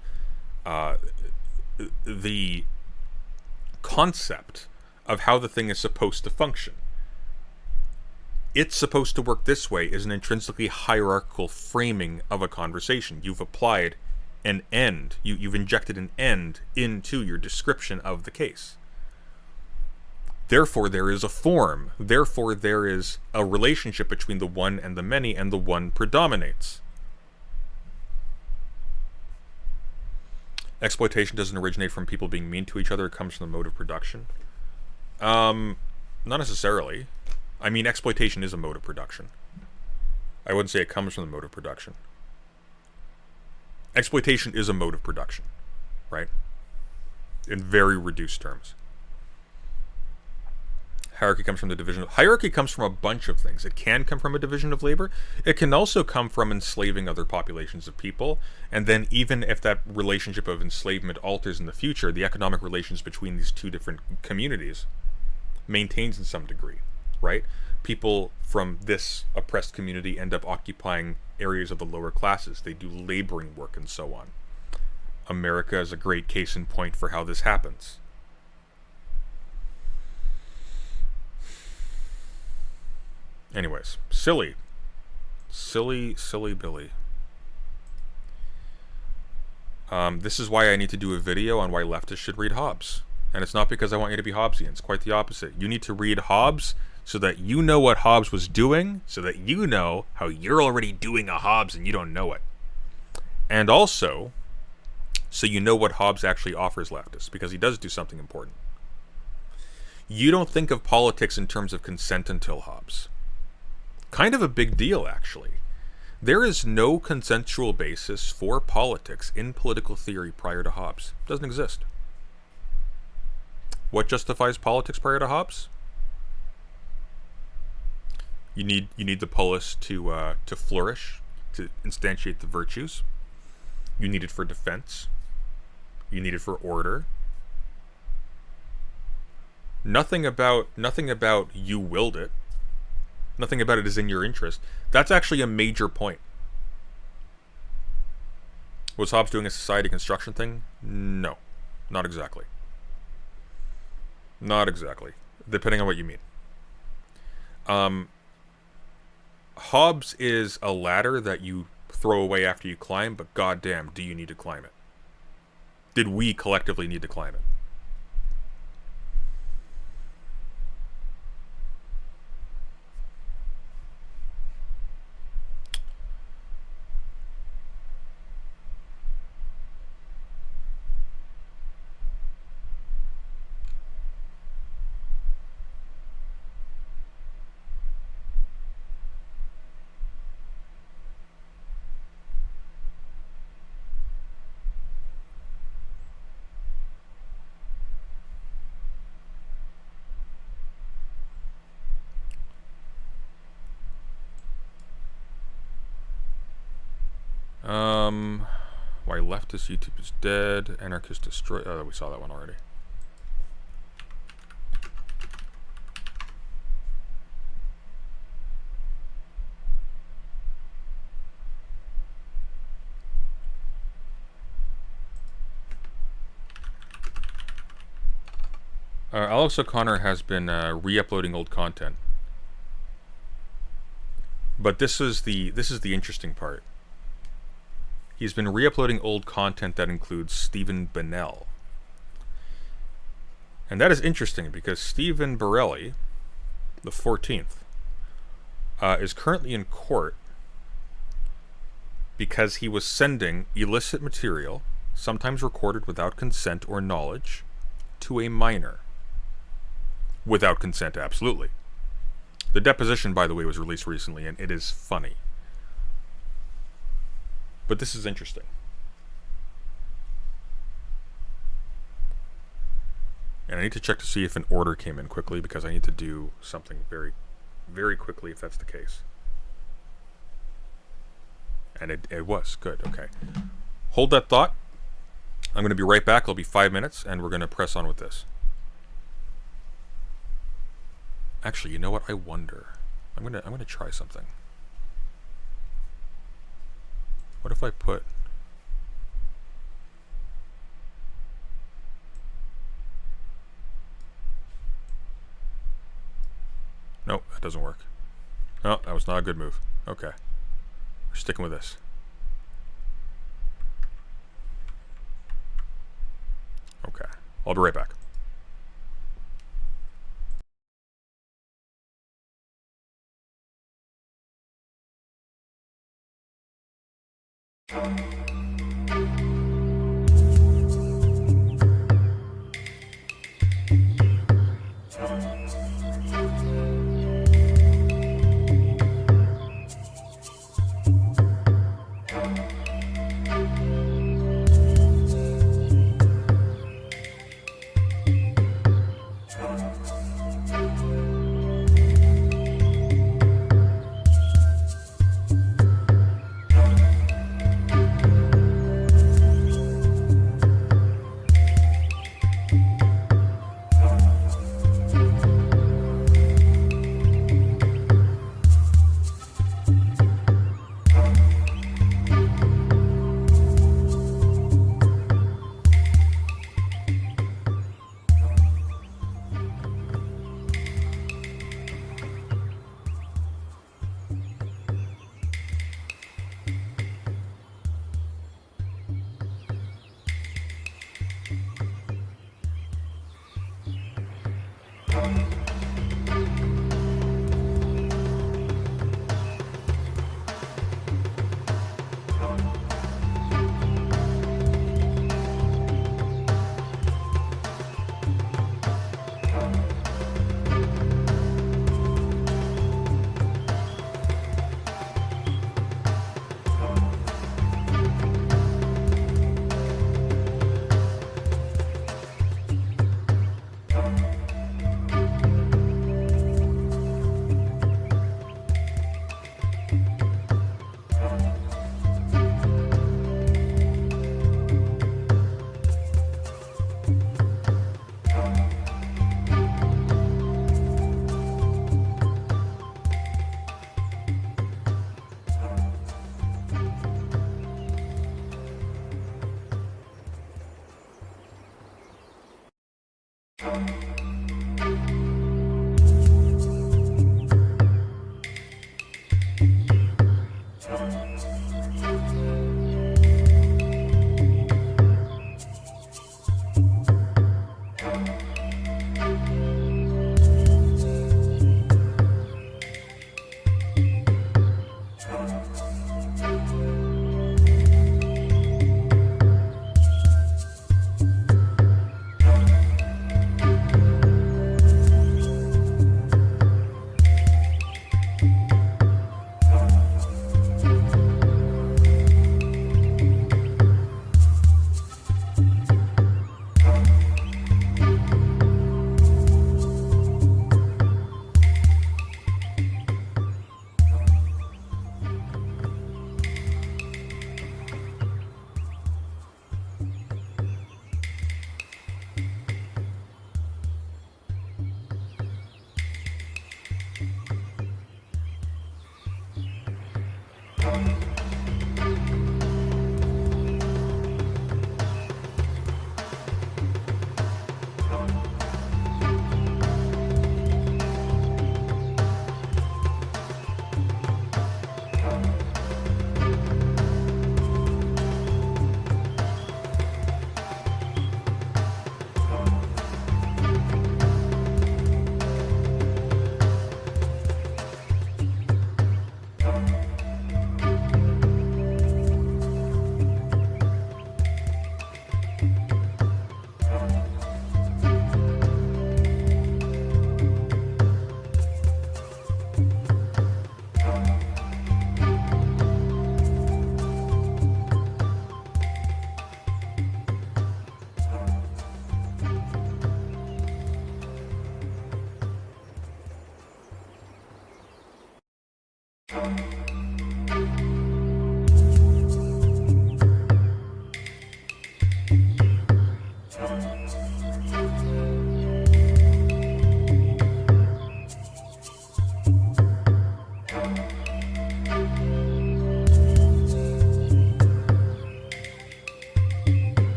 the concept of how the thing is supposed to function. It's supposed to work this way is an intrinsically hierarchical framing of a conversation. You've applied an end. You've injected an end into your description of the case. Therefore, there is a form. Therefore, there is a relationship between the one and the many, and the one predominates. Exploitation doesn't originate from people being mean to each other. It comes from the mode of production. Not necessarily. I mean, exploitation is a mode of production. I wouldn't say it comes from the mode of production. Exploitation is a mode of production, right? In very reduced terms. hierarchy comes from the division of... Hierarchy comes from a bunch of things. It can come from a division of labor. It can also come from enslaving other populations of people. And then even if that relationship of enslavement alters in the future, the economic relations between these two different communities maintains in some degree, right? People from this oppressed community end up occupying areas of the lower classes. They do laboring work and so on. America is a great case in point for how this happens. Anyways, silly Billy. This is why I need to do a video on why leftists should read Hobbes. And it's not because I want you to be Hobbesian. It's quite the opposite. You need to read Hobbes so that you know what Hobbes was doing, so that you know how you're already doing a Hobbes and you don't know it. And also, so you know what Hobbes actually offers leftists, because he does do something important. You don't think of politics in terms of consent until Hobbes. Kind of a big deal, actually. There is no consensual basis for politics in political theory prior to Hobbes. It doesn't exist. What justifies politics prior to Hobbes? You need the polis to flourish, to instantiate the virtues. You need it for defense. You need it for order. Nothing about you willed it. Nothing about it is in your interest. That's actually a major point. Was Hobbes doing a society construction thing? No, not exactly. Not exactly, depending on what you mean. Hobbes is a ladder that you throw away after you climb, but goddamn, do you need to climb it? Did we collectively need to climb it? Why leftist YouTube is dead, anarchist destroy... Oh, we saw that one already. Alex O'Connor has been re-uploading old content, but this is the interesting part. He's been re-uploading old content that includes Stephen Bennell. And that is interesting because Stephen Borelli, the 14th, is currently in court because he was sending illicit material, sometimes recorded without consent or knowledge, to a minor. Without consent, absolutely. The deposition, by the way, was released recently, and it is funny. But this is interesting. And I need to check to see if an order came in quickly, because I need to do something very, very quickly if that's the case. And it was. Good, okay. Hold that thought. I'm going to be right back. It'll be 5 minutes, and we're going to press on with this. Actually, you know what? I wonder. I'm gonna try something. What if I put... Nope, that doesn't work. No, that was not a good move. Okay. We're sticking with this. Okay. I'll be right back.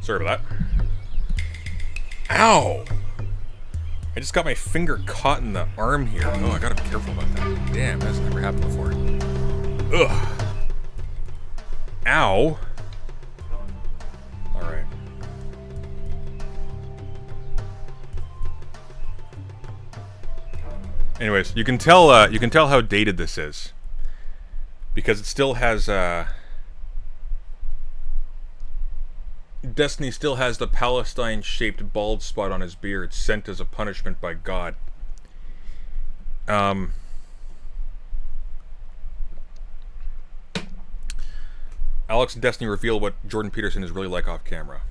Sorry about that. Ow! I just got my finger caught in the arm here. Oh, I gotta be careful about that. Damn, that's never happened before. Ugh. Ow. Alright. Anyways, you can tell how dated this is. Because it still has Destiny still has the Palestine-shaped bald spot on his beard, sent as a punishment by God. Alex and Destiny reveal what Jordan Peterson is really like off camera.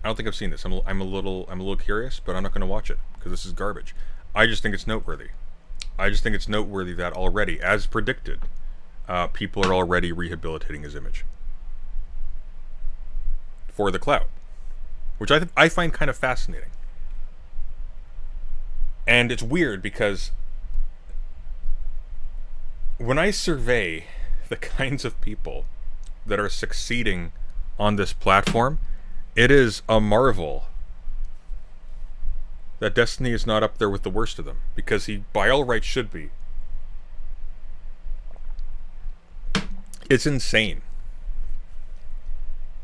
I don't think I've seen this. I'm a little curious, but I'm not going to watch it because this is garbage. I just think it's noteworthy. I just think it's noteworthy that already, as predicted, people are already rehabilitating his image for the clout, which I find kind of fascinating. And it's weird because when I survey the kinds of people that are succeeding on this platform, it is a marvel that Destiny is not up there with the worst of them, because he, by all rights, should be. It's insane.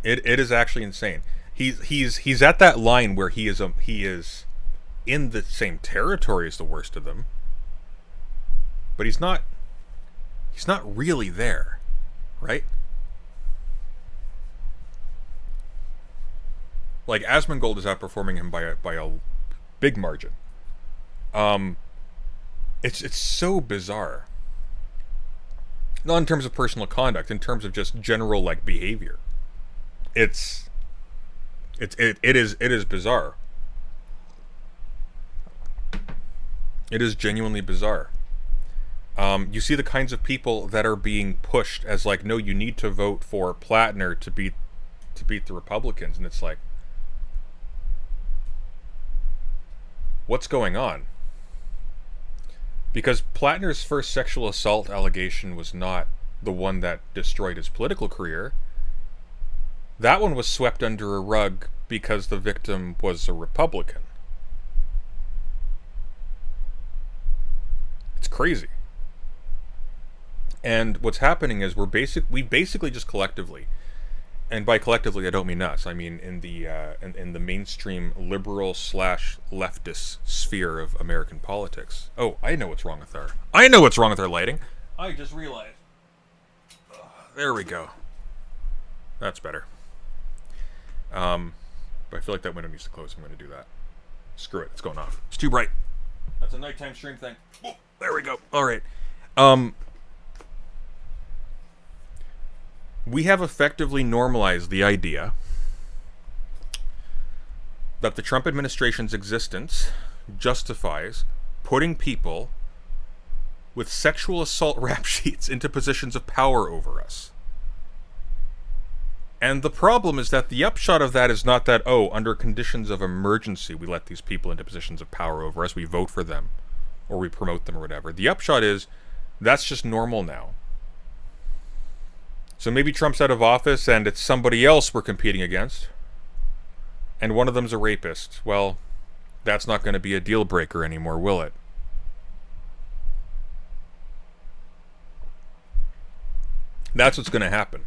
It is actually insane. He's at that line where he is in the same territory as the worst of them, but he's not really there, right? Like, Asmongold is outperforming him by a big margin. It's so bizarre. Not in terms of personal conduct, in terms of just general like behavior. It is bizarre. It is genuinely bizarre. You see the kinds of people that are being pushed as like, no, you need to vote for Plattner to beat the Republicans, and it's like, what's going on? Because Plattner's first sexual assault allegation was not the one that destroyed his political career. That one was swept under a rug because the victim was a Republican. It's crazy. And what's happening is we basically just collectively, and by collectively I don't mean us, I mean in the mainstream liberal / leftist sphere of American politics. Oh, I know what's wrong with our lighting. I just realized. There we go. That's better. But I feel like that window needs to close. I'm going to do that. Screw it. It's going off. It's too bright. That's a nighttime stream thing. Oh, there we go. All right. We have effectively normalized the idea that the Trump administration's existence justifies putting people with sexual assault rap sheets into positions of power over us. And the problem is that the upshot of that is not that, oh, under conditions of emergency, we let these people into positions of power over us, we vote for them, or we promote them or whatever. The upshot is, that's just normal now. So maybe Trump's out of office and it's somebody else we're competing against, and one of them's a rapist. Well, that's not going to be a deal breaker anymore, will it? That's what's going to happen.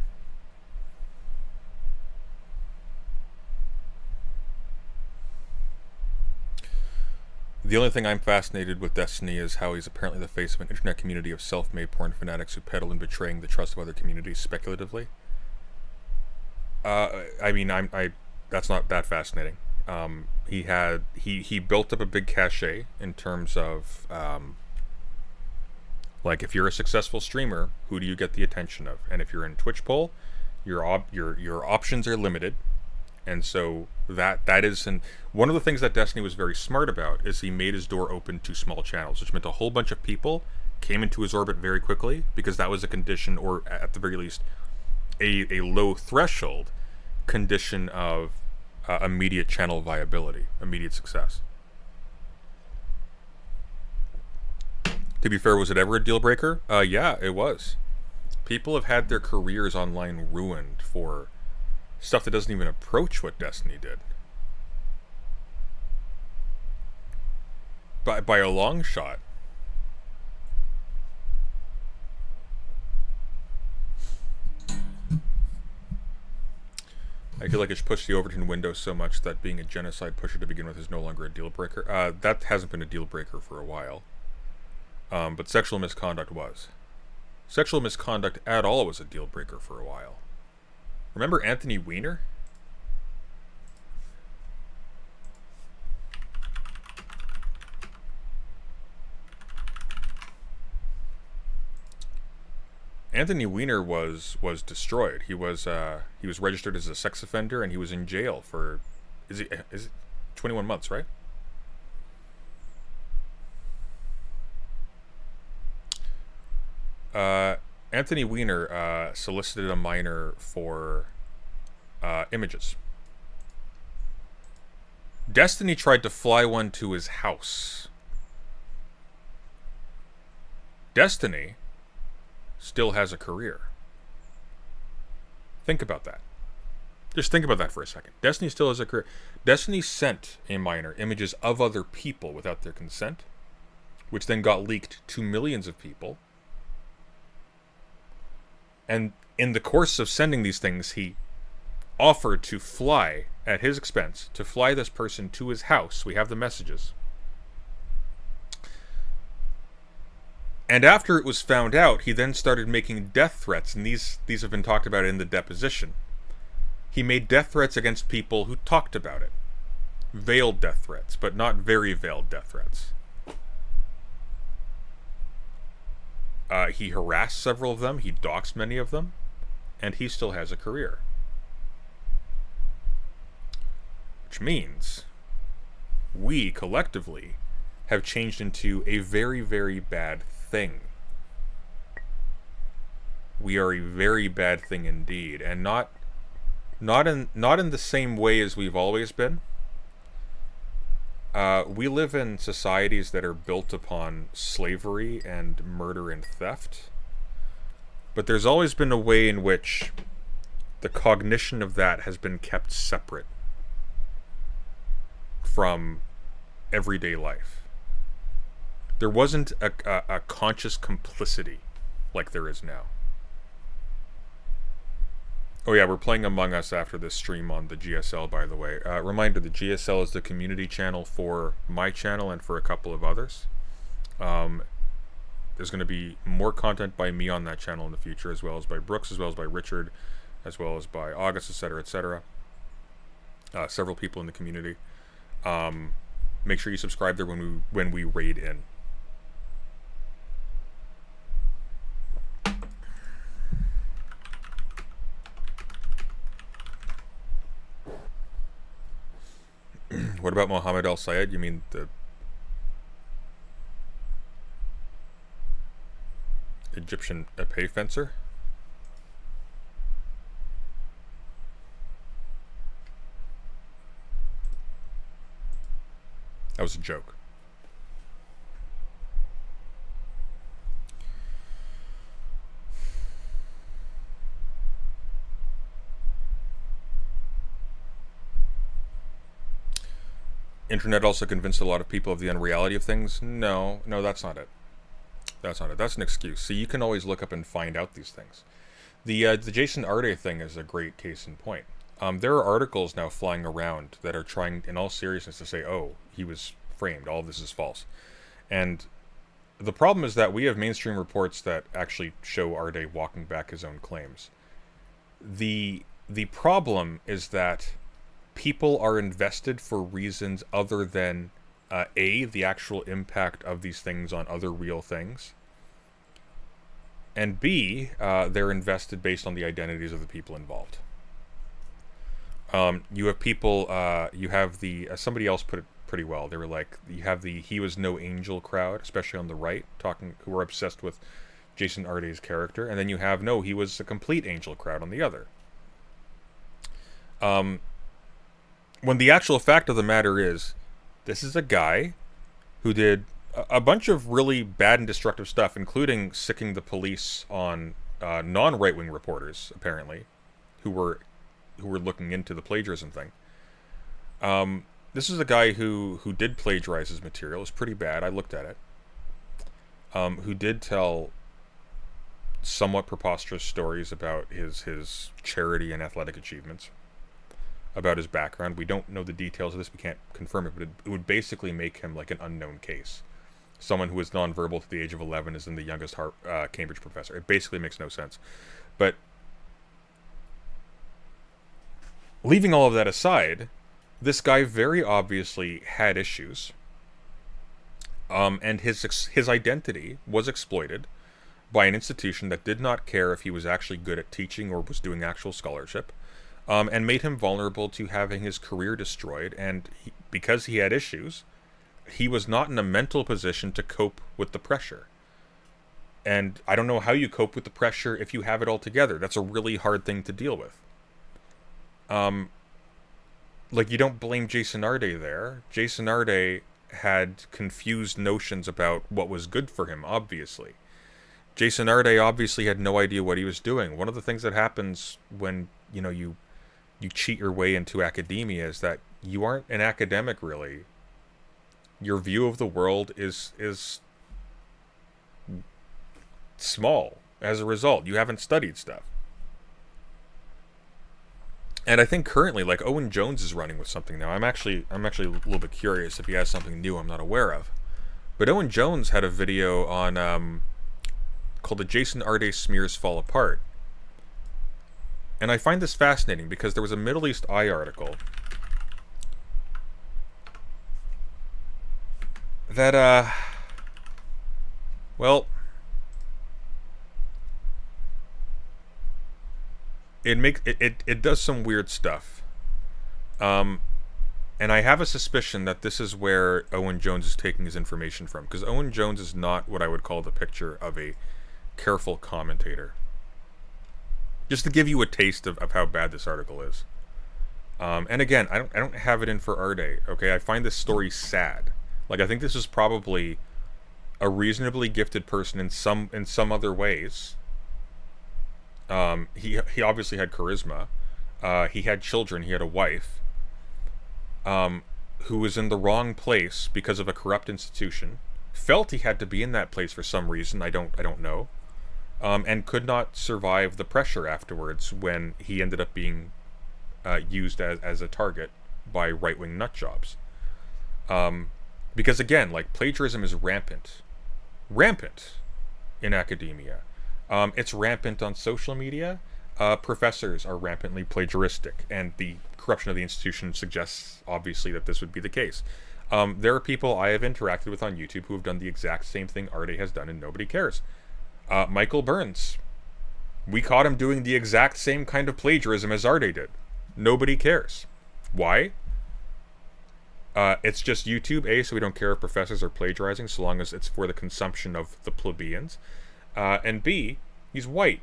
The only thing I'm fascinated with Destiny is how he's apparently the face of an internet community of self-made porn fanatics who peddle in betraying the trust of other communities speculatively. I mean, that's not that fascinating. He built up a big cachet in terms of, like, if you're a successful streamer, who do you get the attention of? And if you're in Twitch poll, your options are limited. And so that is, and one of the things that Destiny was very smart about is he made his door open to small channels, which meant a whole bunch of people came into his orbit very quickly, because that was a condition, or at the very least, a low threshold condition of immediate channel viability, immediate success. To be fair, was it ever a deal breaker? Yeah, it was. People have had their careers online ruined for stuff that doesn't even approach what Destiny did. By a long shot. I feel like it's pushed the Overton window so much that being a genocide pusher to begin with is no longer a deal breaker. That hasn't been a deal breaker for a while. But sexual misconduct was. Sexual misconduct at all was a deal breaker for a while. Remember Anthony Weiner? Anthony Weiner was destroyed. He was registered as a sex offender, and he was in jail for is it 21 months, right? Anthony Weiner solicited a minor for images. Destiny tried to fly one to his house. Destiny still has a career. Think about that. Just think about that for a second. Destiny still has a career. Destiny sent a minor images of other people without their consent, which then got leaked to millions of people. And in the course of sending these things, he offered to fly, at his expense, to fly this person to his house. We have the messages. And after it was found out, he then started making death threats, and these have been talked about in the deposition. He made death threats against people who talked about it. Veiled death threats, but not very veiled death threats. He harassed several of them. He doxed many of them. And he still has a career. Which means we, collectively, have changed into a very, very bad thing. We are a very bad thing indeed. And not in the same way as we've always been. We live in societies that are built upon slavery and murder and theft. But there's always been a way in which the cognition of that has been kept separate from everyday life. There wasn't a conscious complicity like there is now. Oh yeah, we're playing Among Us after this stream on the GSL, by the way. Reminder, the GSL is the community channel for my channel and for a couple of others. There's going to be more content by me on that channel in the future, as well as by Brooks, as well as by Richard, as well as by August, etc., etc. Several people in the community. Make sure you subscribe there when we raid in. What about Mohammed Al Sayed? You mean the Egyptian épée fencer? That was a joke. Internet also convinced a lot of people of the unreality of things. No, that's not it. That's not it. That's an excuse. So you can always look up and find out these things. The Jason Arde thing is a great case in point. There are articles now flying around that are trying, in all seriousness, to say, oh, he was framed. All of this is false. And the problem is that we have mainstream reports that actually show Arde walking back his own claims. The problem is that people are invested for reasons other than A, the actual impact of these things on other real things, and B, they're invested based on the identities of the people involved. You have people, you have the, somebody else put it pretty well, they were like, you have the he was no angel crowd, especially on the right, who are obsessed with Jason Arde's character, and then you have, no, he was a complete angel crowd on the other. When the actual fact of the matter is, this is a guy who did a bunch of really bad and destructive stuff, including sicking the police on non-right-wing reporters, apparently, who were looking into the plagiarism thing. This is a guy who did plagiarize his material. It's pretty bad. I looked at it. Who did tell somewhat preposterous stories about his charity and athletic achievements, about his background. We don't know the details of this. We can't confirm it, but it would basically make him like an unknown case. Someone who is nonverbal to the age of 11 is then the youngest Cambridge professor. It basically makes no sense. But leaving all of that aside, this guy very obviously had issues. And his identity was exploited by an institution that did not care if he was actually good at teaching or was doing actual scholarship. And made him vulnerable to having his career destroyed. And because he had issues, he was not in a mental position to cope with the pressure. And I don't know how you cope with the pressure if you have it all together. That's a really hard thing to deal with. Like, you don't blame Jason Arde there. Jason Arde had confused notions about what was good for him, obviously. Jason Arde obviously had no idea what he was doing. One of the things that happens when, you cheat your way into academia is that you aren't an academic, really. Your view of the world is small as a result. You haven't studied stuff. And I think currently, like, Owen Jones is running with something now. I'm actually a little bit curious if he has something new I'm not aware of. But Owen Jones had a video on called "The Jason Arde Smears Fall Apart." And I find this fascinating because there was a Middle East Eye article that, well, it does some weird stuff. And I have a suspicion that this is where Owen Jones is taking his information from, because Owen Jones is not what I would call the picture of a careful commentator. Just to give you a taste of how bad this article is. And again, I don't have it in for our day. Okay, I find this story sad. Like, I think this is probably a reasonably gifted person in some other ways. He obviously had charisma. He had children. He had a wife. Who was in the wrong place because of a corrupt institution. Felt he had to be in that place for some reason. I don't know. And could not survive the pressure afterwards when he ended up being used as a target by right-wing nutjobs. Because again, like, plagiarism is rampant in academia. It's rampant on social media. Professors are rampantly plagiaristic, and the corruption of the institution suggests, obviously, that this would be the case. There are people I have interacted with on YouTube who have done the exact same thing Arde has done, and nobody cares. Michael Burns. We caught him doing the exact same kind of plagiarism as Arde did. Nobody cares. Why? It's just YouTube, so we don't care if professors are plagiarizing, so long as it's for the consumption of the plebeians. And B, he's white.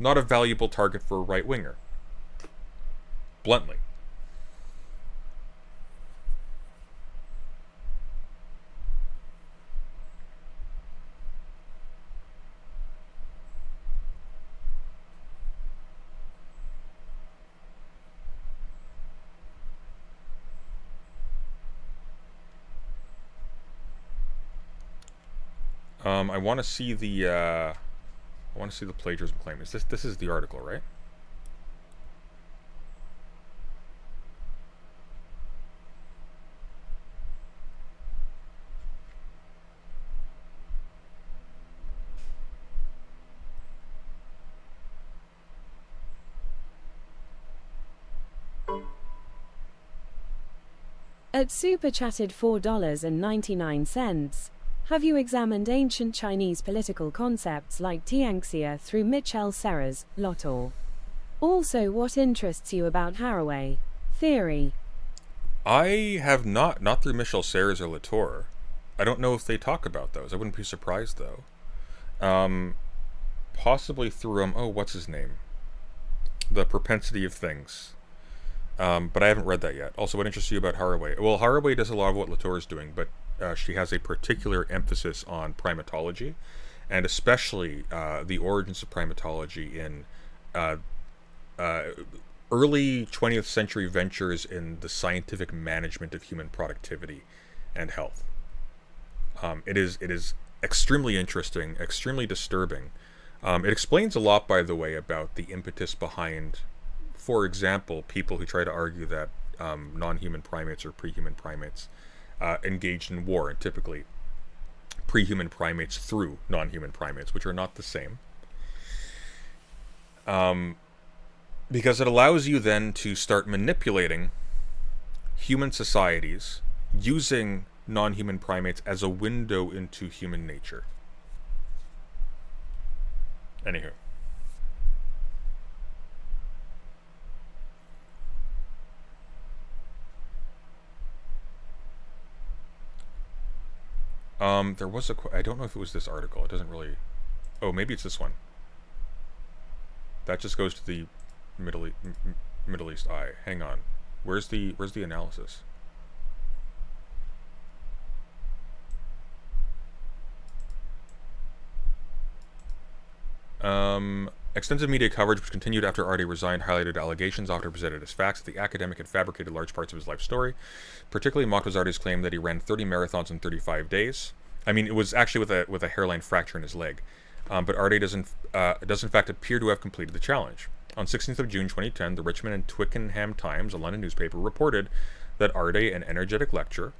Not a valuable target for a right-winger. Bluntly. I want to see the plagiarism claim. This is the article, right?
At Super Chatted $4.99. Have you examined ancient Chinese political concepts like Tianxia through Michel Serres, Lotor? Also, what interests you about Haraway theory?
I have not through Michel Serres or Latour. I don't know if they talk about those. I wouldn't be surprised, though. Possibly through, what's his name? The Propensity of Things. But I haven't read that yet. Also, what interests you about Haraway? Well, Haraway does a lot of what Latour is doing, but she has a particular emphasis on primatology, and especially the origins of primatology in early 20th century ventures in the scientific management of human productivity and health. It is extremely interesting, extremely disturbing. It explains a lot, by the way, about the impetus behind, for example, people who try to argue that non-human primates or pre-human primates engaged in war, and typically pre-human primates through non-human primates, which are not the same. Because it allows you then to start manipulating human societies using non-human primates as a window into human nature. Anywho. There was I don't know if it was this article. It doesn't really... Oh, maybe it's this one. That just goes to the Middle East Eye. Hang on. Where's the analysis? Extensive media coverage, which continued after Arde resigned, highlighted allegations often presented as facts that the academic had fabricated large parts of his life story. Particularly mocked was Arde's claim that he ran 30 marathons in 35 days. I mean, it was actually with a hairline fracture in his leg. But Arde does in fact appear to have completed the challenge. On 16th of June 2010, the Richmond and Twickenham Times, a London newspaper, reported that Arde, an energetic lecturer,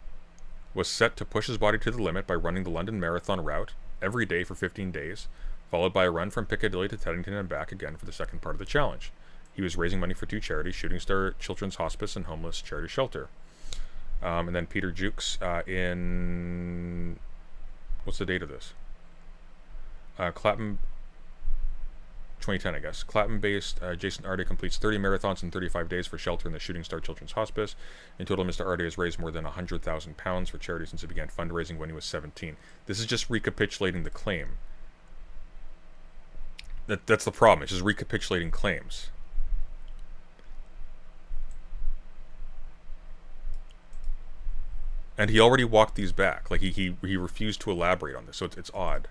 was set to push his body to the limit by running the London Marathon route every day for 15 days, followed by a run from Piccadilly to Teddington and back again for the second part of the challenge. He was raising money for two charities, Shooting Star Children's Hospice and Homeless Charity Shelter. And then Peter Jukes in... What's the date of this? Clapham 2010, I guess. Clapham-based Jason Arde completes 30 marathons in 35 days for shelter in the Shooting Star Children's Hospice. In total, Mr. Arde has raised more than £100,000 for charity since he began fundraising when he was 17. This is just recapitulating the claim. That's the problem. It's just recapitulating claims. And he already walked these back. Like, he refused to elaborate on this, so it's odd.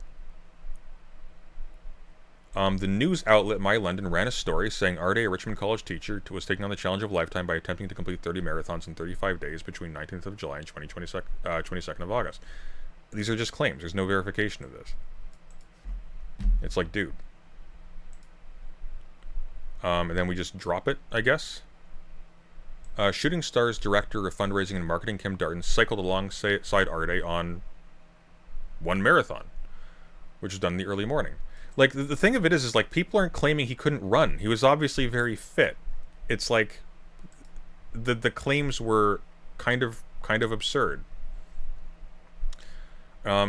The news outlet My London ran a story saying Arde, a Richmond College teacher, was taking on the challenge of a lifetime by attempting to complete 30 marathons in 35 days between 19th of July and 22nd of August. These are just claims. There's no verification of this. It's like, dude. And then we just drop it, I guess. Shooting Star's director of fundraising and marketing, Kim Darton, cycled alongside Arde on one marathon, which was done in the early morning. Like, the thing of it is like, people aren't claiming he couldn't run. He was obviously very fit. It's like, the claims were kind of absurd.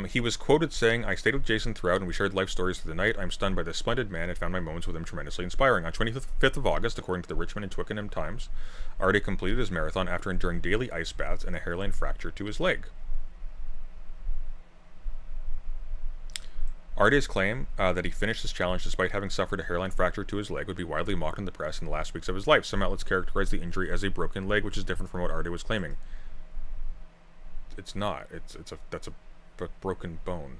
He was quoted saying, "I stayed with Jason throughout and we shared life stories through the night. I'm stunned by this splendid man and found my moments with him tremendously inspiring." On 25th of August, according to the Richmond and Twickenham Times, Arde completed his marathon after enduring daily ice baths and a hairline fracture to his leg. Arde's claim that he finished his challenge despite having suffered a hairline fracture to his leg would be widely mocked in the press in the last weeks of his life. Some outlets characterized the injury as a broken leg, which is different from what Arde was claiming. It's not. That's a broken bone.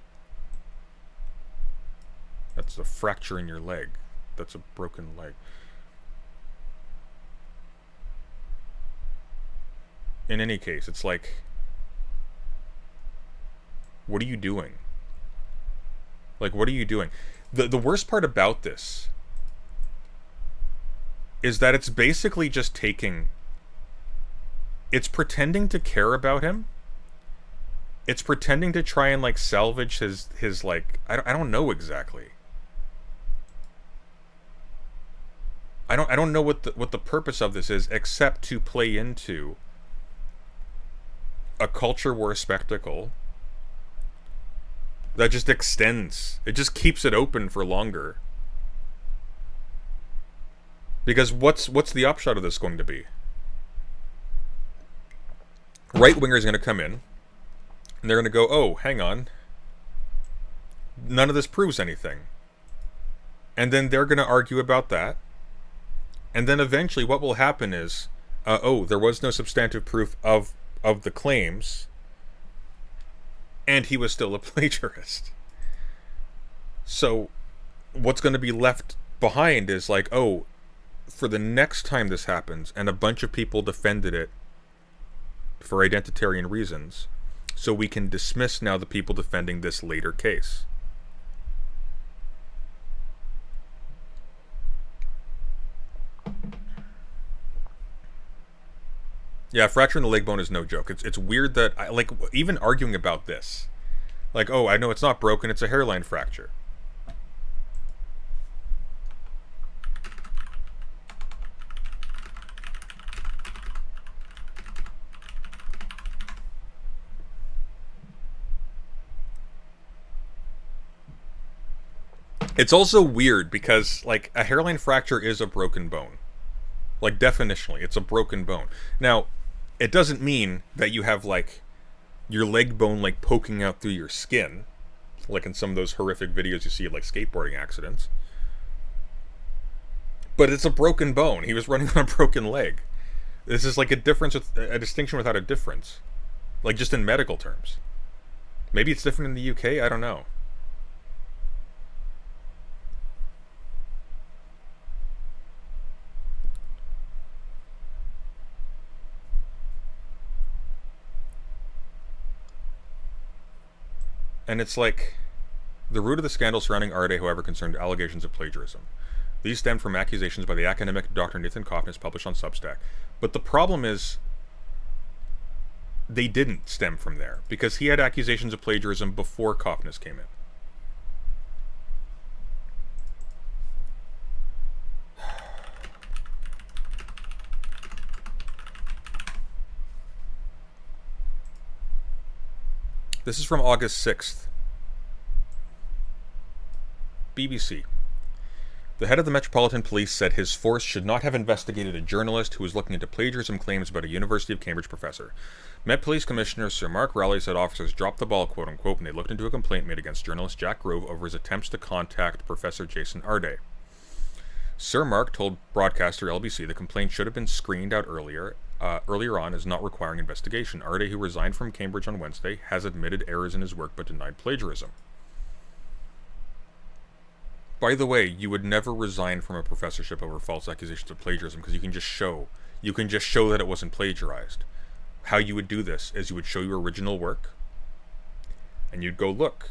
That's a fracture in your leg. That's a broken leg. In any case, it's like, what are you doing? Like, what are you doing? The worst part about this is that it's basically just taking... It's pretending to care about him. It's pretending to try and, like, salvage his like... I don't know exactly. I don't know what the purpose of this is, except to play into a culture war spectacle that just extends. It just keeps it open for longer. Because what's the upshot of this going to be? Right-wingers are going to come in, and they're going to go, "Oh, hang on. None of this proves anything." And then they're going to argue about that. And then eventually what will happen is, oh, there was no substantive proof of the claims, and he was still a plagiarist. So what's going to be left behind is like, oh, for the next time this happens, and a bunch of people defended it for identitarian reasons, so we can dismiss now the people defending this later case. Yeah, fracturing the leg bone is no joke. It's weird that, like, even arguing about this, like, oh, I know it's not broken, it's a hairline fracture. It's also weird because, like, a hairline fracture is a broken bone. Like, definitionally, it's a broken bone. Now, it doesn't mean that you have, like, your leg bone, like, poking out through your skin, like in some of those horrific videos you see of, like, skateboarding accidents. But it's a broken bone. He was running on a broken leg. This is like a distinction without a difference. Like, just in medical terms. Maybe it's different in the UK, I don't know. And it's like, the root of the scandal surrounding Arde, however, concerned allegations of plagiarism. These stemmed from accusations by the academic Dr. Nathan Coffness published on Substack. But the problem is, they didn't stem from there, because he had accusations of plagiarism before Coffness came in. This is from August 6th. BBC. The head of the Metropolitan Police said his force should not have investigated a journalist who was looking into plagiarism claims about a University of Cambridge professor. Met Police Commissioner Sir Mark Rowley said officers dropped the ball, quote-unquote, when they looked into a complaint made against journalist Jack Grove over his attempts to contact Professor Jason Arde. Sir Mark told broadcaster LBC the complaint should have been screened out earlier on as not requiring investigation. Arde, who resigned from Cambridge on Wednesday, has admitted errors in his work but denied plagiarism. By the way, you would never resign from a professorship over false accusations of plagiarism because you can just show that it wasn't plagiarized. How you would do this is you would show your original work and you'd go, look,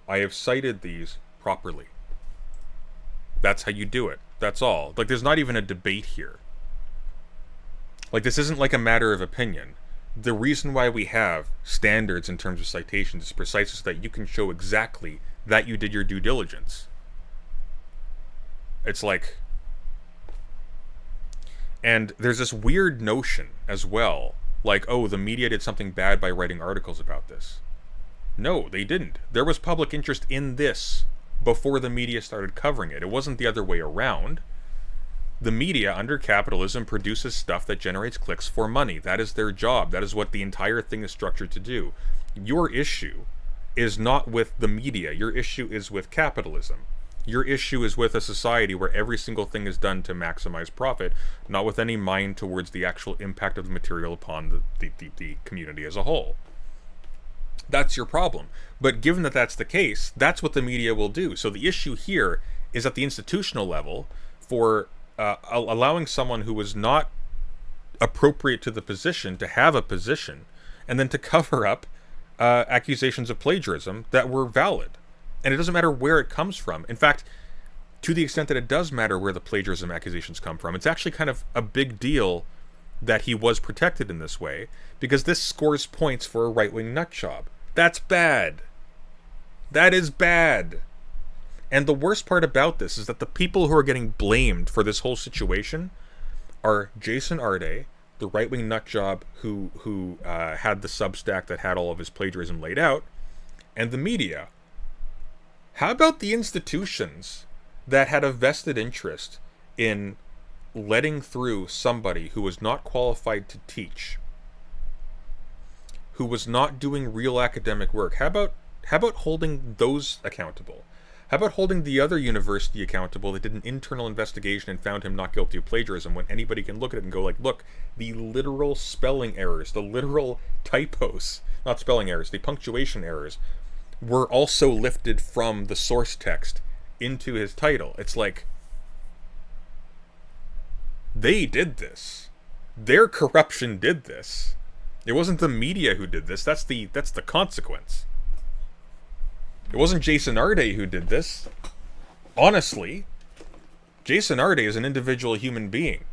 I have cited these properly. That's how you do it. That's all. Like, there's not even a debate here. Like, this isn't like a matter of opinion. The reason why we have standards in terms of citations is precisely so that you can show exactly that you did your due diligence. It's like... And there's this weird notion as well, like, oh, the media did something bad by writing articles about this. No, they didn't. There was public interest in this before the media started covering it. It wasn't the other way around. The media, under capitalism, produces stuff that generates clicks for money. That is their job. That is what the entire thing is structured to do. Your issue is not with the media. Your issue is with capitalism. Your issue is with a society where every single thing is done to maximize profit, not with any mind towards the actual impact of the material upon the community as a whole. That's your problem. But given that that's the case, that's what the media will do. So the issue here is at the institutional level for allowing someone who was not appropriate to the position to have a position, and then to cover up accusations of plagiarism that were valid. And it doesn't matter where it comes from. In fact, to the extent that it does matter where the plagiarism accusations come from, it's actually kind of a big deal that he was protected in this way, because this scores points for a right-wing nutjob. That's bad. That is bad. And the worst part about this is that the people who are getting blamed for this whole situation are Jason Arde, the right-wing nutjob who had the Substack that had all of his plagiarism laid out, and the media. How about the institutions that had a vested interest in letting through somebody who was not qualified to teach, who was not doing real academic work? How about holding those accountable? How about holding the other university accountable that did an internal investigation and found him not guilty of plagiarism, when anybody can look at it and go like, look, the literal spelling errors, the literal typos, not spelling errors, the punctuation errors, were also lifted from the source text into his title. It's like, they did this. Their corruption did this. It wasn't the media who did this. That's the consequence. It wasn't Jason Arde who did this. Honestly, Jason Arde is an individual human being.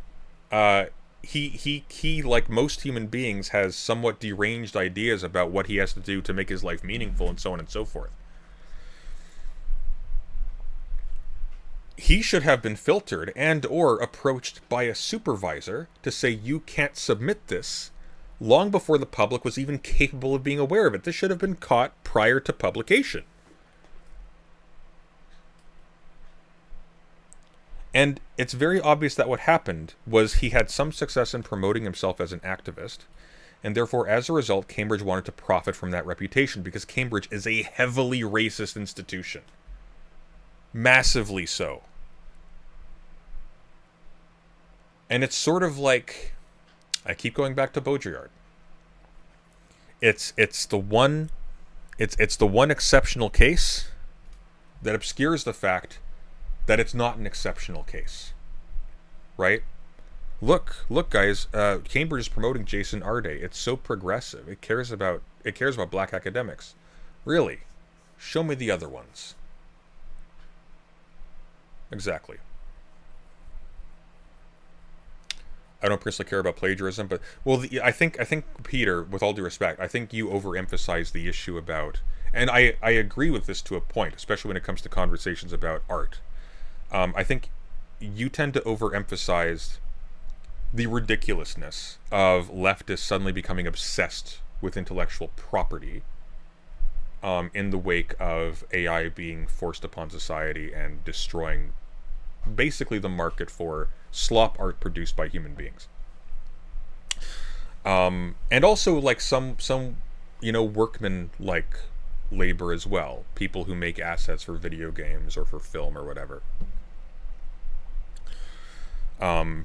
He, like most human beings, has somewhat deranged ideas about what he has to do to make his life meaningful, and so on and so forth. He should have been filtered and or approached by a supervisor to say, you can't submit this, long before the public was even capable of being aware of it. This should have been caught prior to publication. And it's very obvious that what happened was he had some success in promoting himself as an activist, and therefore, as a result, Cambridge wanted to profit from that reputation, because Cambridge is a heavily racist institution. Massively so. And it's sort of like, I keep going back to Baudrillard. It's the one exceptional case that obscures the fact that it's not an exceptional case, right? Look, guys. Cambridge is promoting Jason Arde. It's so progressive. It cares about black academics. Really, show me the other ones. Exactly. I don't personally care about plagiarism, but I think Peter, with all due respect, I think you overemphasize the issue about, and I agree with this to a point, especially when it comes to conversations about art. I think you tend to overemphasize the ridiculousness of leftists suddenly becoming obsessed with intellectual property in the wake of AI being forced upon society and destroying basically the market for slop art produced by human beings. And also like some workman like labor as well, people who make assets for video games or for film or whatever.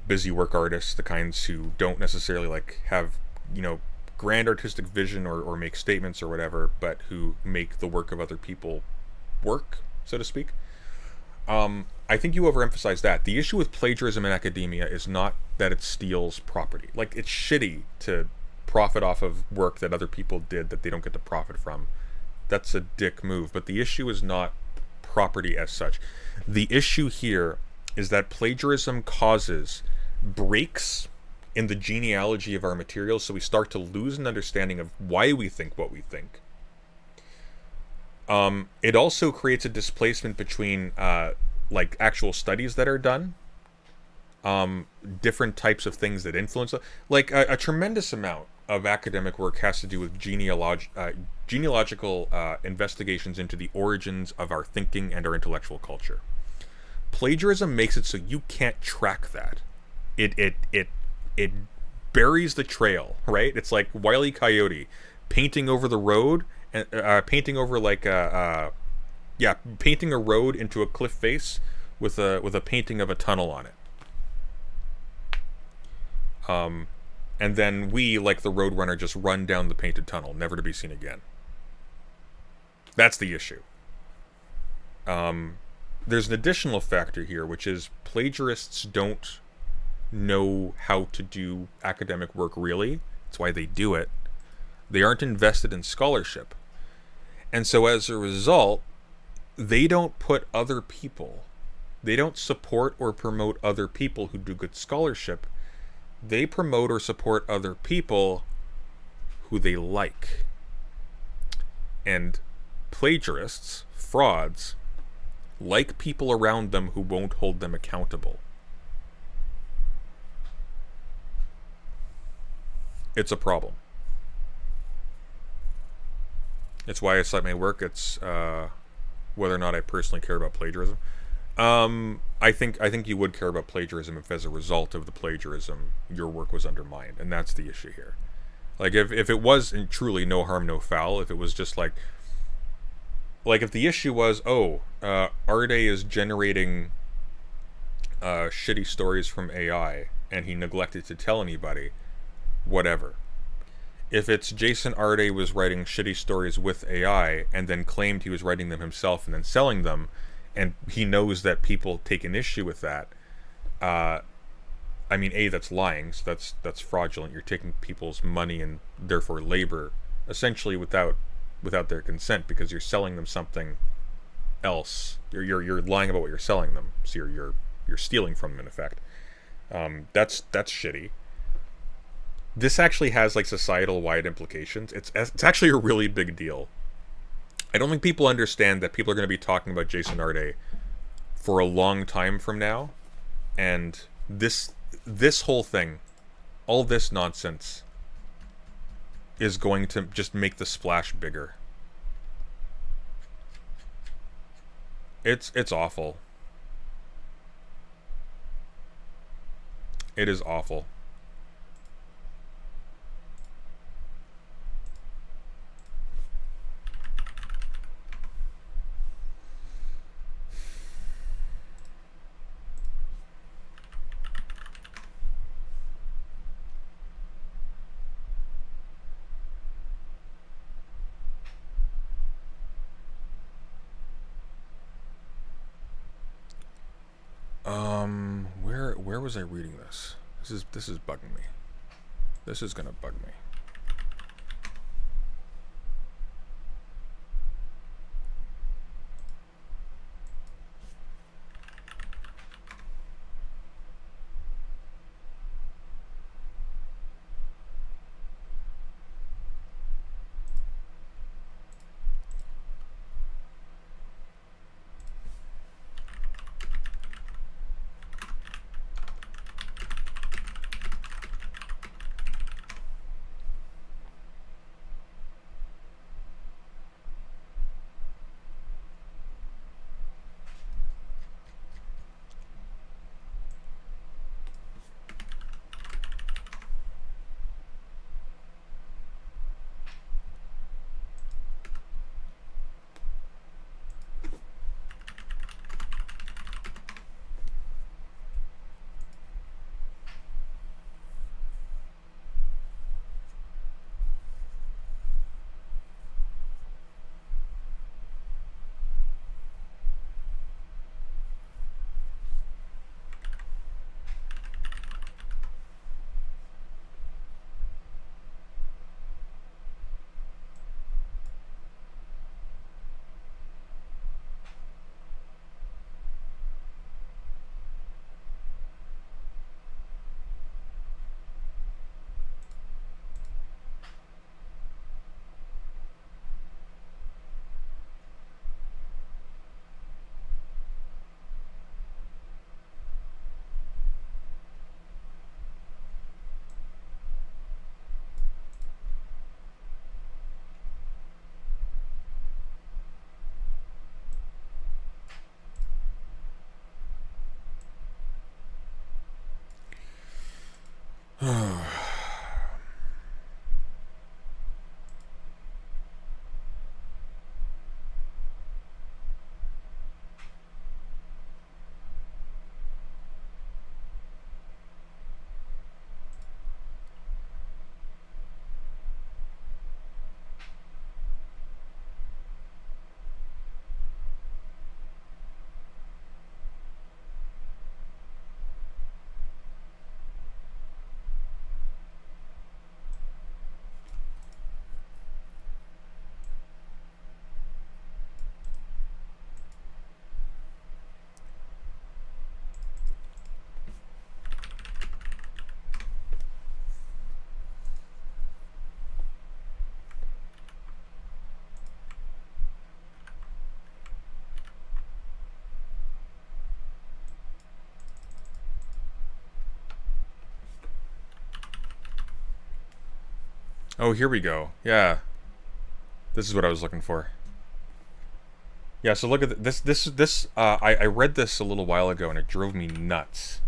Busy work artists, the kinds who don't necessarily like have grand artistic vision or make statements or whatever, but who make the work of other people work, so to speak. I think you overemphasize that. The issue with plagiarism in academia is not that it steals property. Like, it's shitty to profit off of work that other people did that they don't get to profit from. That's a dick move. But the issue is not property as such. The issue here is that plagiarism causes breaks in the genealogy of our materials, so we start to lose an understanding of why we think what we think. It also creates a displacement between like actual studies that are done, different types of things that influence it. Like a tremendous amount of academic work has to do with genealogical investigations into the origins of our thinking and our intellectual culture. Plagiarism makes it so you can't track that. It buries the trail, right? It's like Wile E. Coyote painting over the road and painting over like painting a road into a cliff face with a painting of a tunnel on it. And then we, like the Roadrunner, just run down the painted tunnel, never to be seen again. That's the issue. There's an additional factor here, which is plagiarists don't know how to do academic work really. That's why they do it. They aren't invested in scholarship. And so as a result, they don't put other people, they don't support or promote other people who do good scholarship. They promote or support other people who they like. And plagiarists, frauds, like people around them who won't hold them accountable. It's a problem. It's why I cite my work. It's whether or not I personally care about plagiarism. I think you would care about plagiarism if, as a result of the plagiarism, your work was undermined, and that's the issue here. Like, if it was truly no harm, no foul, if it was just like if the issue was, Arde is generating shitty stories from AI, and he neglected to tell anybody, whatever. If it's Jason Arde was writing shitty stories with AI, and then claimed he was writing them himself and then selling them, and he knows that people take an issue with that, I mean, that's lying, so that's fraudulent. You're taking people's money and therefore labor, essentially without their consent, because you're selling them something else. You're lying about what you're selling them, so you're stealing from them in effect. That's shitty. This actually has like societal wide implications. It's actually a really big deal. I don't think people understand that people are going to be talking about Jason Arde for a long time from now, and this whole thing, all this nonsense, is going to just make the splash bigger. It's awful. It is awful. Where was I reading this? This is bugging me. This is gonna bug me. Oh, here we go. Yeah. This is what I was looking for. Yeah, so look at this. I read this a little while ago and it drove me nuts.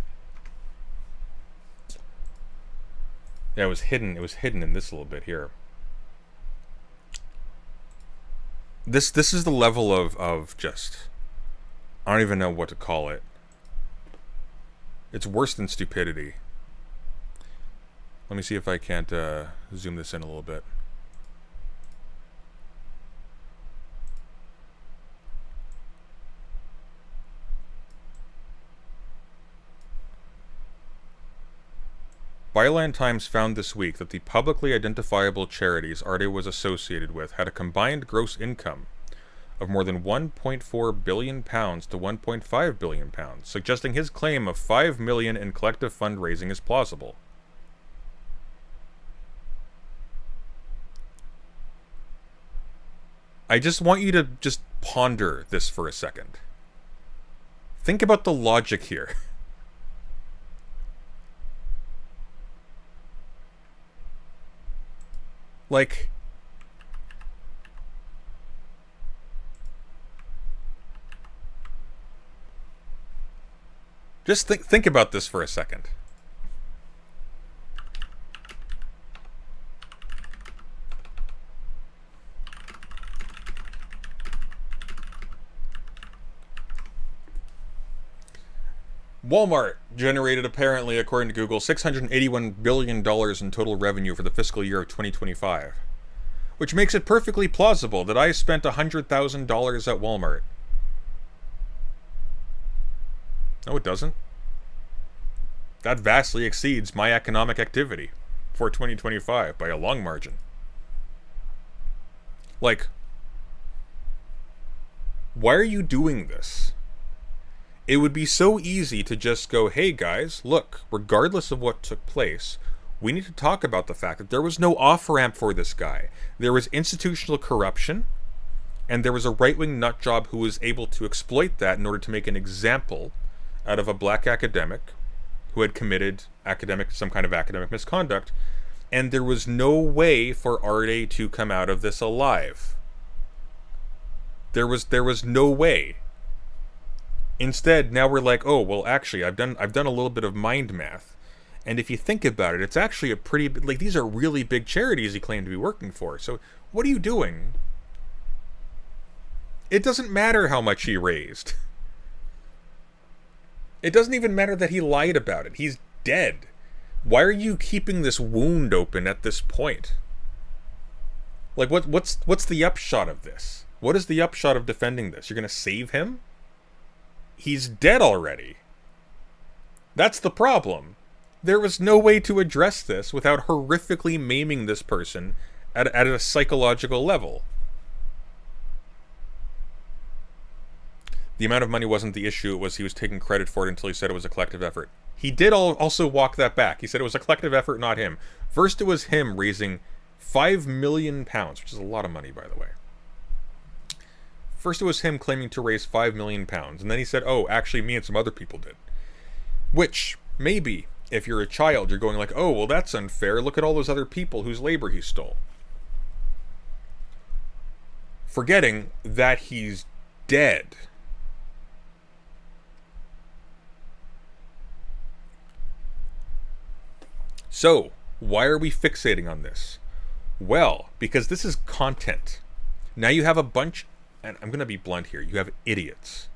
Yeah, it was hidden in this little bit here. This is the level of just, I don't even know what to call it. It's worse than stupidity. Let me see if I can't zoom this in a little bit. Byline Times found this week that the publicly identifiable charities Arde was associated with had a combined gross income of more than £1.4 billion to £1.5 billion, suggesting his claim of $5 million in collective fundraising is plausible. I just want you to just ponder this for a second. Think about the logic here. Like, just think about this for a second. Walmart generated, apparently, according to Google, $681 billion in total revenue for the fiscal year of 2025. Which makes it perfectly plausible that I spent $100,000 at Walmart. No, it doesn't. That vastly exceeds my economic activity for 2025 by a long margin. Like, why are you doing this? It would be so easy to just go, hey guys, look, regardless of what took place, we need to talk about the fact that there was no off-ramp for this guy. There was institutional corruption, and there was a right-wing nutjob who was able to exploit that in order to make an example out of a black academic who had committed some kind of academic misconduct, and there was no way for Arde to come out of this alive. There was no way. Instead, now we're like, oh, well, actually, I've done a little bit of mind math. And if you think about it, it's actually a pretty, like, these are really big charities he claimed to be working for. So what are you doing? It doesn't matter how much he raised. It doesn't even matter that he lied about it. He's dead. Why are you keeping this wound open at this point? Like, what's the upshot of this? What is the upshot of defending this? You're going to save him? He's dead already. That's the problem. There was no way to address this without horrifically maiming this person at a psychological level. The amount of money wasn't the issue, it was he was taking credit for it until he said it was a collective effort. He did also walk that back. He said it was a collective effort, not him. First it was him raising £5 million, which is a lot of money, by the way. First it was him claiming to raise £5 million, and then he said, oh, actually me and some other people did. Which, maybe, if you're a child, you're going like, oh, well, that's unfair. Look at all those other people whose labor he stole. Forgetting that he's dead. So, why are we fixating on this? Well, because this is content. Now you have a bunch, and I'm going to be blunt here, you have idiots.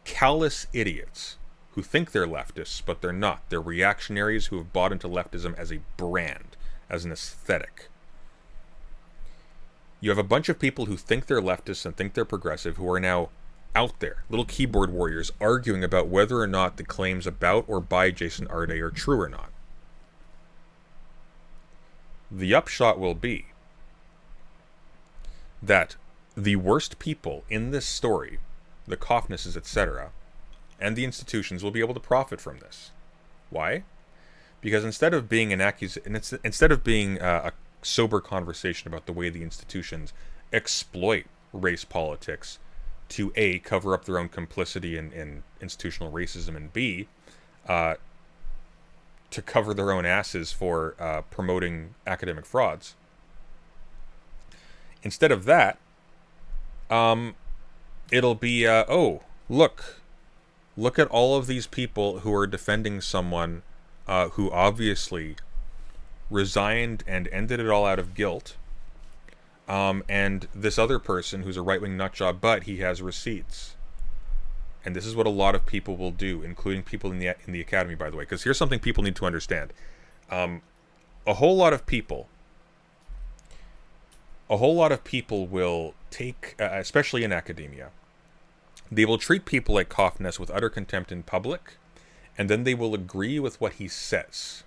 Callous idiots who think they're leftists, but they're not. They're reactionaries who have bought into leftism as a brand, as an aesthetic. You have a bunch of people who think they're leftists and think they're progressive who are now out there, little keyboard warriors, arguing about whether or not the claims about or by Jason Arde are true or not. The upshot will be that the worst people in this story, the Coffnesses, etc., and the institutions will be able to profit from this. Why? Because instead of being a sober conversation about the way the institutions exploit race politics to A, cover up their own complicity in institutional racism, and B, to cover their own asses for promoting academic frauds, Instead of that, it'll be, oh, look at all of these people who are defending someone who obviously resigned and ended it all out of guilt. And this other person who's a right-wing nutjob, but he has receipts. And this is what a lot of people will do, including people in the academy, by the way. Because here's something people need to understand. A whole lot of people will take, especially in academia, they will treat people like Kaufness with utter contempt in public, and then they will agree with what he says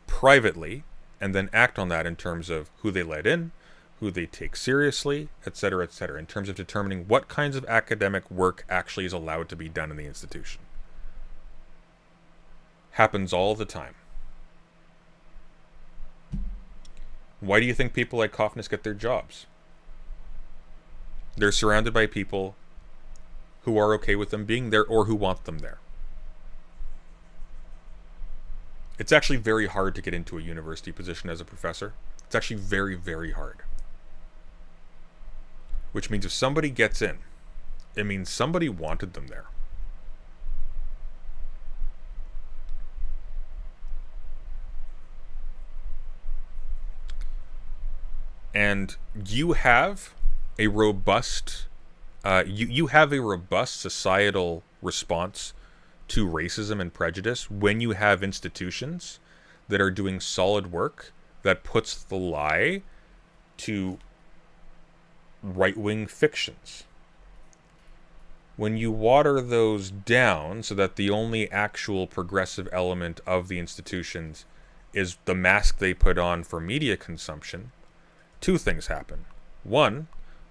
privately, and then act on that in terms of who they let in, who they take seriously, etc., in terms of determining what kinds of academic work actually is allowed to be done in the institution. Happens all the time. Why do you think people like Kaufness get their jobs? They're surrounded by people who are okay with them being there or who want them there. It's actually very hard to get into a university position as a professor. It's actually very, very hard. Which means if somebody gets in, it means somebody wanted them there. And you have a robust, you have a robust societal response to racism and prejudice when you have institutions that are doing solid work that puts the lie to right-wing fictions. When you water those down so that the only actual progressive element of the institutions is the mask they put on for media consumption, two things happen. One,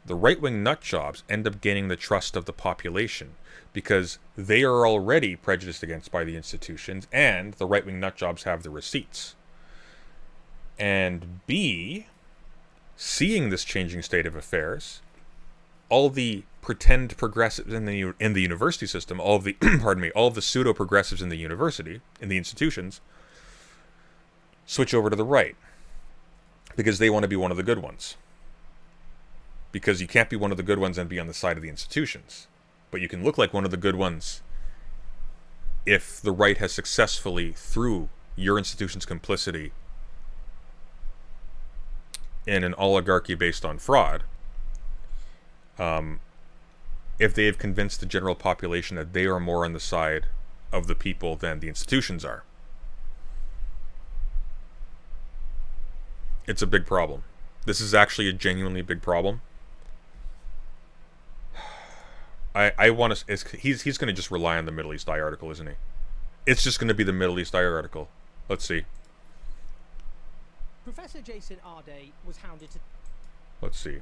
the right-wing nutjobs end up gaining the trust of the population because they are already prejudiced against by the institutions, and the right-wing nutjobs have the receipts. And B, seeing this changing state of affairs, all the pretend progressives in the university system, all of the all of the pseudo progressives in the institutions, switch over to the right because they want to be one of the good ones. Because you can't be one of the good ones and be on the side of the institutions, but you can look like one of the good ones if the right has successfully, through your institution's complicity in an oligarchy based on fraud, if they have convinced the general population that they are more on the side of the people than the institutions are. It's a big problem. This is actually a genuinely big problem. I want to... He's going to just rely on the Middle East Eye article, isn't he? It's just going to be the Middle East Eye article. Let's see.
Professor Jason Arday was hounded to...
Let's see.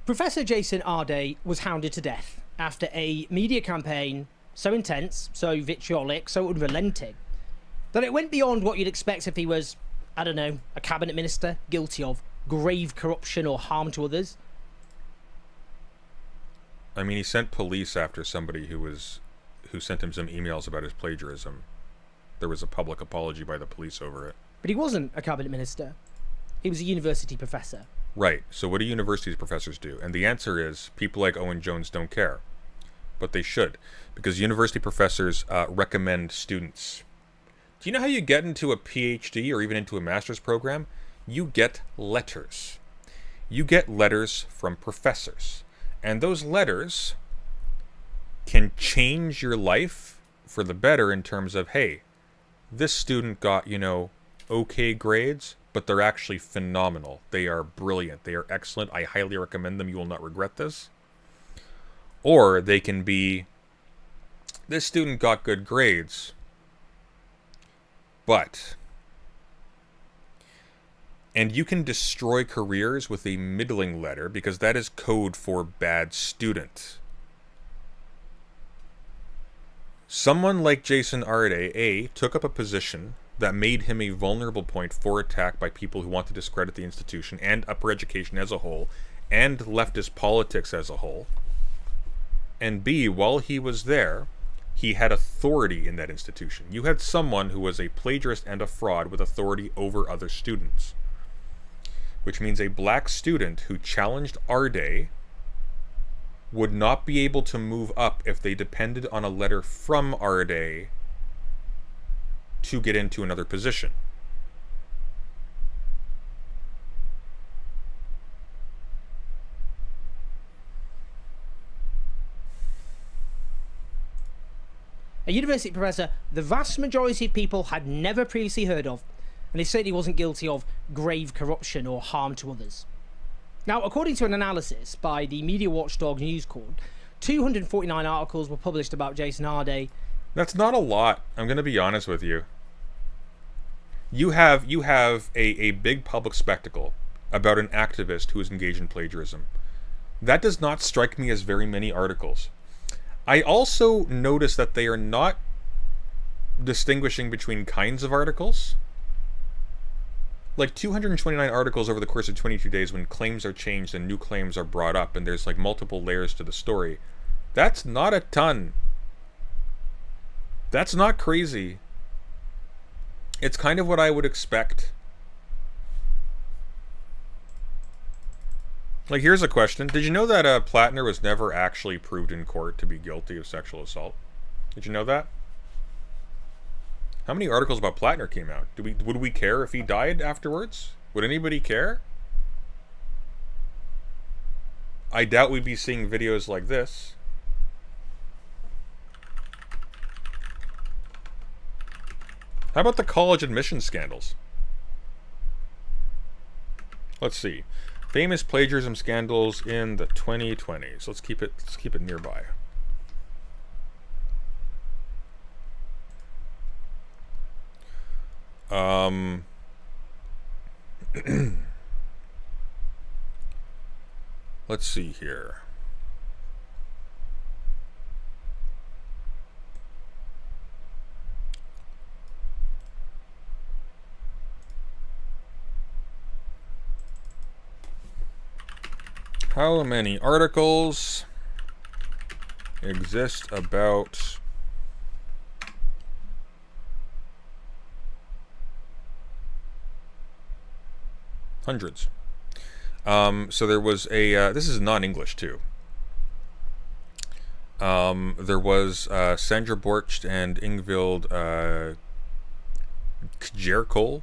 Professor Jason Arday was hounded to death after a media campaign so intense, so vitriolic, so unrelenting, that it went beyond what you'd expect if he was, I don't know, a cabinet minister guilty of grave corruption or harm to others.
I mean, he sent police after somebody who sent him some emails about his plagiarism. There was a public apology by the police over it.
But he wasn't a cabinet minister. He was a university professor.
Right. So what do university professors do? And the answer is people like Owen Jones don't care. But they should. Because university professors recommend students. Do you know how you get into a PhD or even into a master's program? You get letters. You get letters from professors. And those letters can change your life for the better in terms of, hey, this student got, okay grades, but they're actually phenomenal. They are brilliant. They are excellent. I highly recommend them. You will not regret this. Or they can be, this student got good grades, but... And you can destroy careers with a middling letter because that is code for bad student. Someone like Jason Arday, took up a position that made him a vulnerable point for attack by people who want to discredit the institution and upper education as a whole, and leftist politics as a whole. And B, while he was there, he had authority in that institution. You had someone who was a plagiarist and a fraud with authority over other students. which means a black student who challenged Arde would not be able to move up if they depended on a letter from Arde to get into another position.
A university professor the vast majority of people had never previously heard of, and he certainly wasn't guilty of grave corruption or harm to others. Now, according to an analysis by the media watchdog News Corp, 249 articles were published about Jason Arde.
That's not a lot. I'm going to be honest with you. You have a big public spectacle about an activist who is engaged in plagiarism. That does not strike me as very many articles. I also notice that they are not distinguishing between kinds of articles. Like 229 articles over the course of 22 days when claims are changed and new claims are brought up and there's like multiple layers to the story. That's not a ton. That's not crazy. It's kind of what I would expect. Like, here's a question. Did you know that Plattner was never actually proved in court to be guilty of sexual assault? Did you know that? How many articles about Plattner came out? Would we care if he died afterwards? Would anybody care? I doubt we'd be seeing videos like this. How about the college admission scandals? Let's see. Famous plagiarism scandals in the 2020s. Let's keep it nearby. Let's see here. How many articles exist about hundreds? So there was a this is non-English too. There was Sandra Borcht and Ingvild Kjerkol.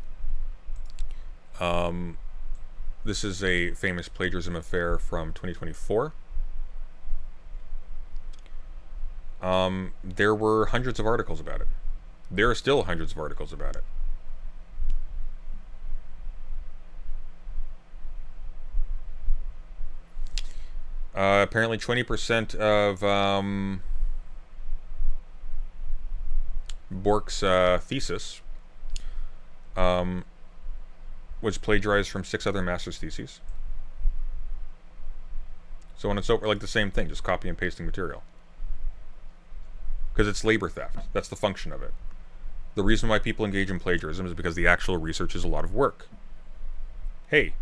This is a famous plagiarism affair from 2024. There were hundreds of articles about it. There are still hundreds of articles about it. Apparently 20% of Bork's thesis was plagiarized from 6 other master's theses. So on and so forth, like the same thing, just copy and pasting material. Because it's labor theft. That's the function of it. The reason why people engage in plagiarism is because the actual research is a lot of work. Hey,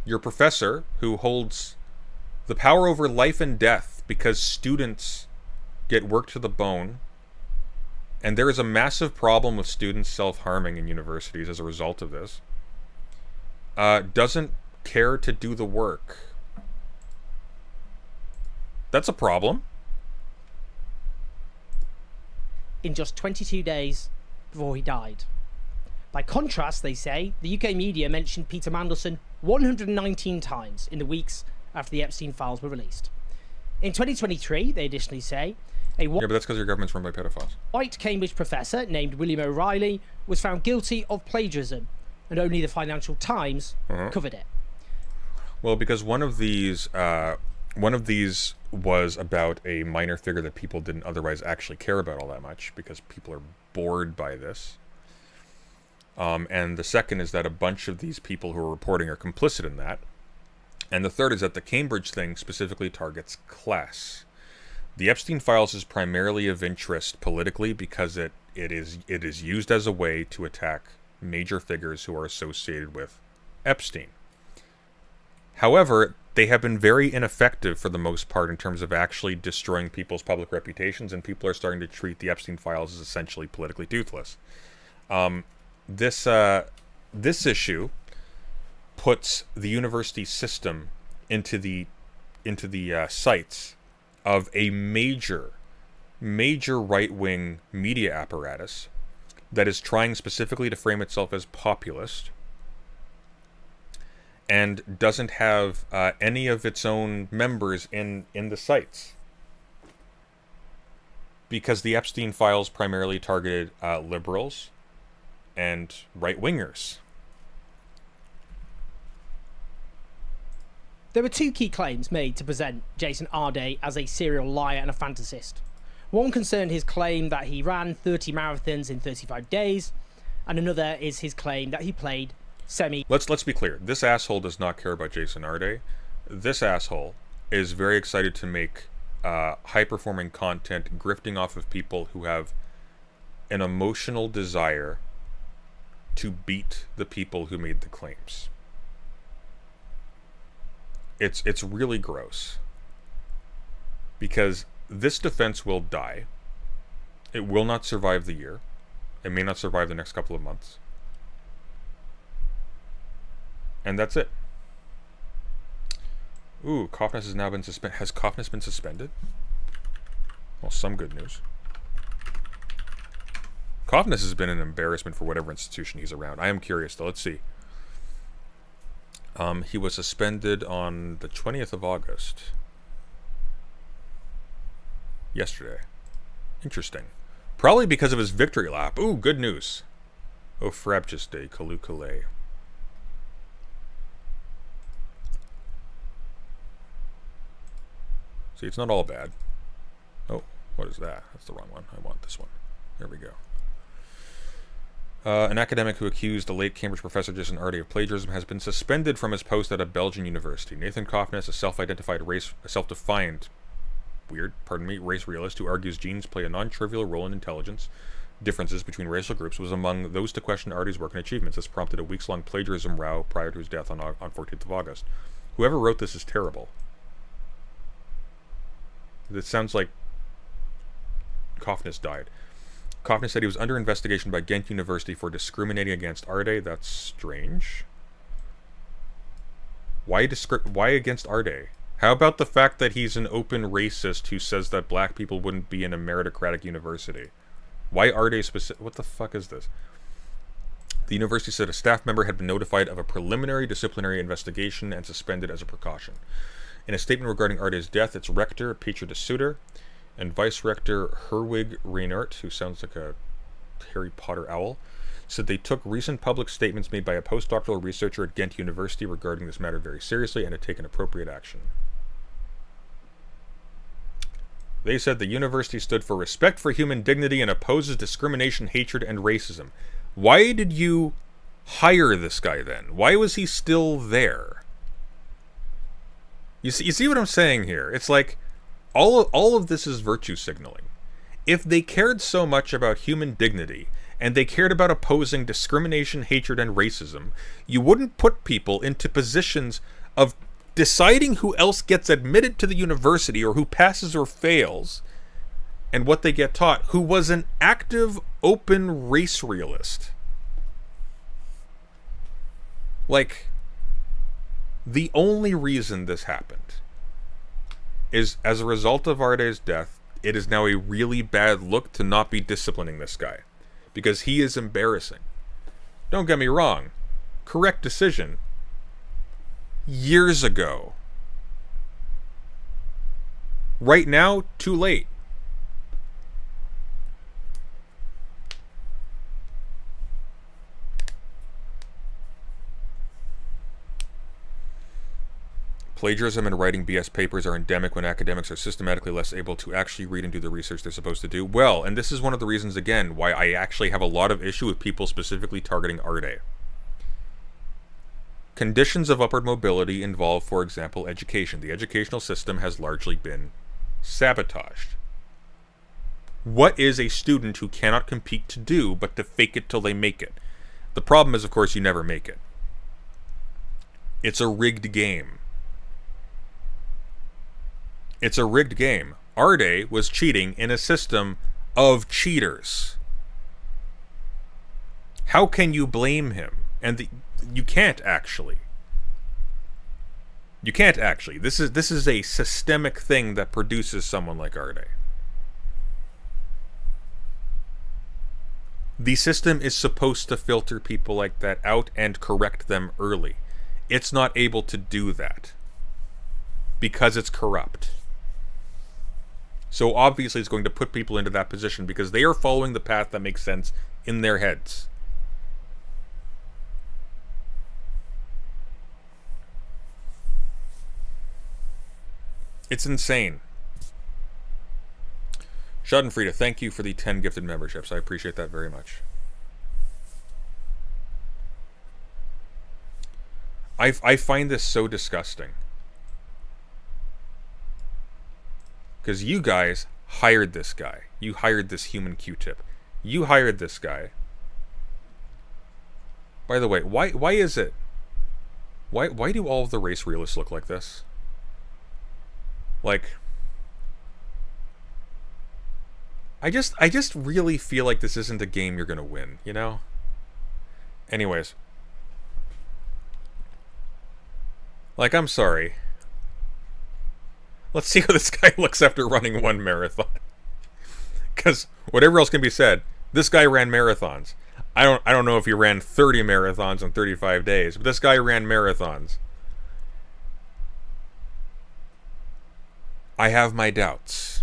your professor who holds the power over life and death because students get worked to the bone, and there is a massive problem with students self-harming in universities as a result of this, doesn't care to do the work. That's a problem.
In just 22 days before he died. By contrast, they say, the UK media mentioned Peter Mandelson 119 times in the weeks after the Epstein files were released. In 2023, they additionally say,
Yeah, but that's because your government's run by pedophiles.
white Cambridge professor named William O'Reilly was found guilty of plagiarism, and only the Financial Times covered it.
Well, because one of these was about a minor figure that people didn't otherwise actually care about all that much, because people are bored by this. And the second is that a bunch of these people who are reporting are complicit in that. And the third is that the Cambridge thing specifically targets class. The Epstein files is primarily of interest politically because it is used as a way to attack major figures who are associated with Epstein. However, they have been very ineffective for the most part in terms of actually destroying people's public reputations, and people are starting to treat the Epstein files as essentially politically toothless. This this issue puts the university system into the sights of a major right-wing media apparatus that is trying specifically to frame itself as populist and doesn't have any of its own members in the sites. Because the Epstein files primarily targeted liberals and right-wingers.
There were two key claims made to present Jason Arday as a serial liar and a fantasist. One concerned his claim that he ran 30 marathons in 35 days, and another is his claim that he played semi...
Let's be clear. This asshole does not care about Jason Arday. This asshole is very excited to make high-performing content grifting off of people who have an emotional desire to beat the people who made the claims. It's really gross. Because this defense will die. It will not survive the year. It may not survive the next couple of months. And that's it. Ooh, Coughness has now been suspended. Has Coughness been suspended? Well, some good news. Coughness has been an embarrassment for whatever institution he's around. I am curious, though. Let's see. He was suspended on the 20th of August. Yesterday. Interesting. Probably because of his victory lap. Ooh, good news. Oh, Frabjus Day, Kalukale. See, it's not all bad. Oh, what is that? That's the wrong one. I want this one. There we go. An academic who accused the late Cambridge professor Jason Arday of plagiarism has been suspended from his post at a Belgian university. Nathan Coughness, a self-identified self-defined race realist who argues genes play a non-trivial role in intelligence differences between racial groups, was among those to question Arday's work and achievements. This prompted a weeks-long plagiarism row prior to his death on 14th of August. Whoever wrote this is terrible. This sounds like Coughness died. Coughness said he was under investigation by Ghent University for discriminating against Arday. That's strange. Why against Arday? How about the fact that he's an open racist who says that black people wouldn't be in a meritocratic university? Why Arday specific? What the fuck is this? The university said a staff member had been notified of a preliminary disciplinary investigation and suspended as a precaution. In a statement regarding Arday's death, its rector, Peter de Sutter, and vice-rector Herwig Reinert, who sounds like a Harry Potter owl, said they took recent public statements made by a postdoctoral researcher at Ghent University regarding this matter very seriously and had taken appropriate action. They said the university stood for respect for human dignity and opposes discrimination, hatred, and racism. Why did you hire this guy then? Why was he still there? You see what I'm saying here? It's like all of this is virtue signaling. If they cared so much about human dignity and they cared about opposing discrimination, hatred, and racism, you wouldn't put people into positions of deciding who else gets admitted to the university or who passes or fails and what they get taught, who was an active, open race realist. Like, the only reason this happened is as a result of Arday's death, it is now a really bad look to not be disciplining this guy. Because he is embarrassing. Don't get me wrong. Correct decision. Years ago. Right now, too late. Plagiarism and writing BS papers are endemic when academics are systematically less able to actually read and do the research they're supposed to do. Well, and this is one of the reasons, again, why I actually have a lot of issue with people specifically targeting Arday. Conditions of upward mobility involve, for example, education. The educational system has largely been sabotaged. What is a student who cannot compete to do but to fake it till they make it? The problem is, of course, you never make it. It's a rigged game. It's a rigged game. Arday was cheating in a system of cheaters. How can you blame him? And you can't actually. You can't actually. This is a systemic thing that produces someone like Arde. The system is supposed to filter people like that out and correct them early. It's not able to do that because it's corrupt. So obviously it's going to put people into that position because they are following the path that makes sense in their heads. It's insane. Schadenfrieda, thank you for the 10 gifted memberships. I appreciate that very much. I find this so disgusting. Because you guys hired this guy. You hired this human Q-tip. You hired this guy. By the way, why is it? Why do all of the race realists look like this? Like, I just really feel like this isn't a game you're gonna win, you know? Anyways. Like, I'm sorry. Let's see how this guy looks after running one marathon. Because whatever else can be said, this guy ran marathons. I don't know if he ran 30 marathons in 35 days, but this guy ran marathons. I have my doubts.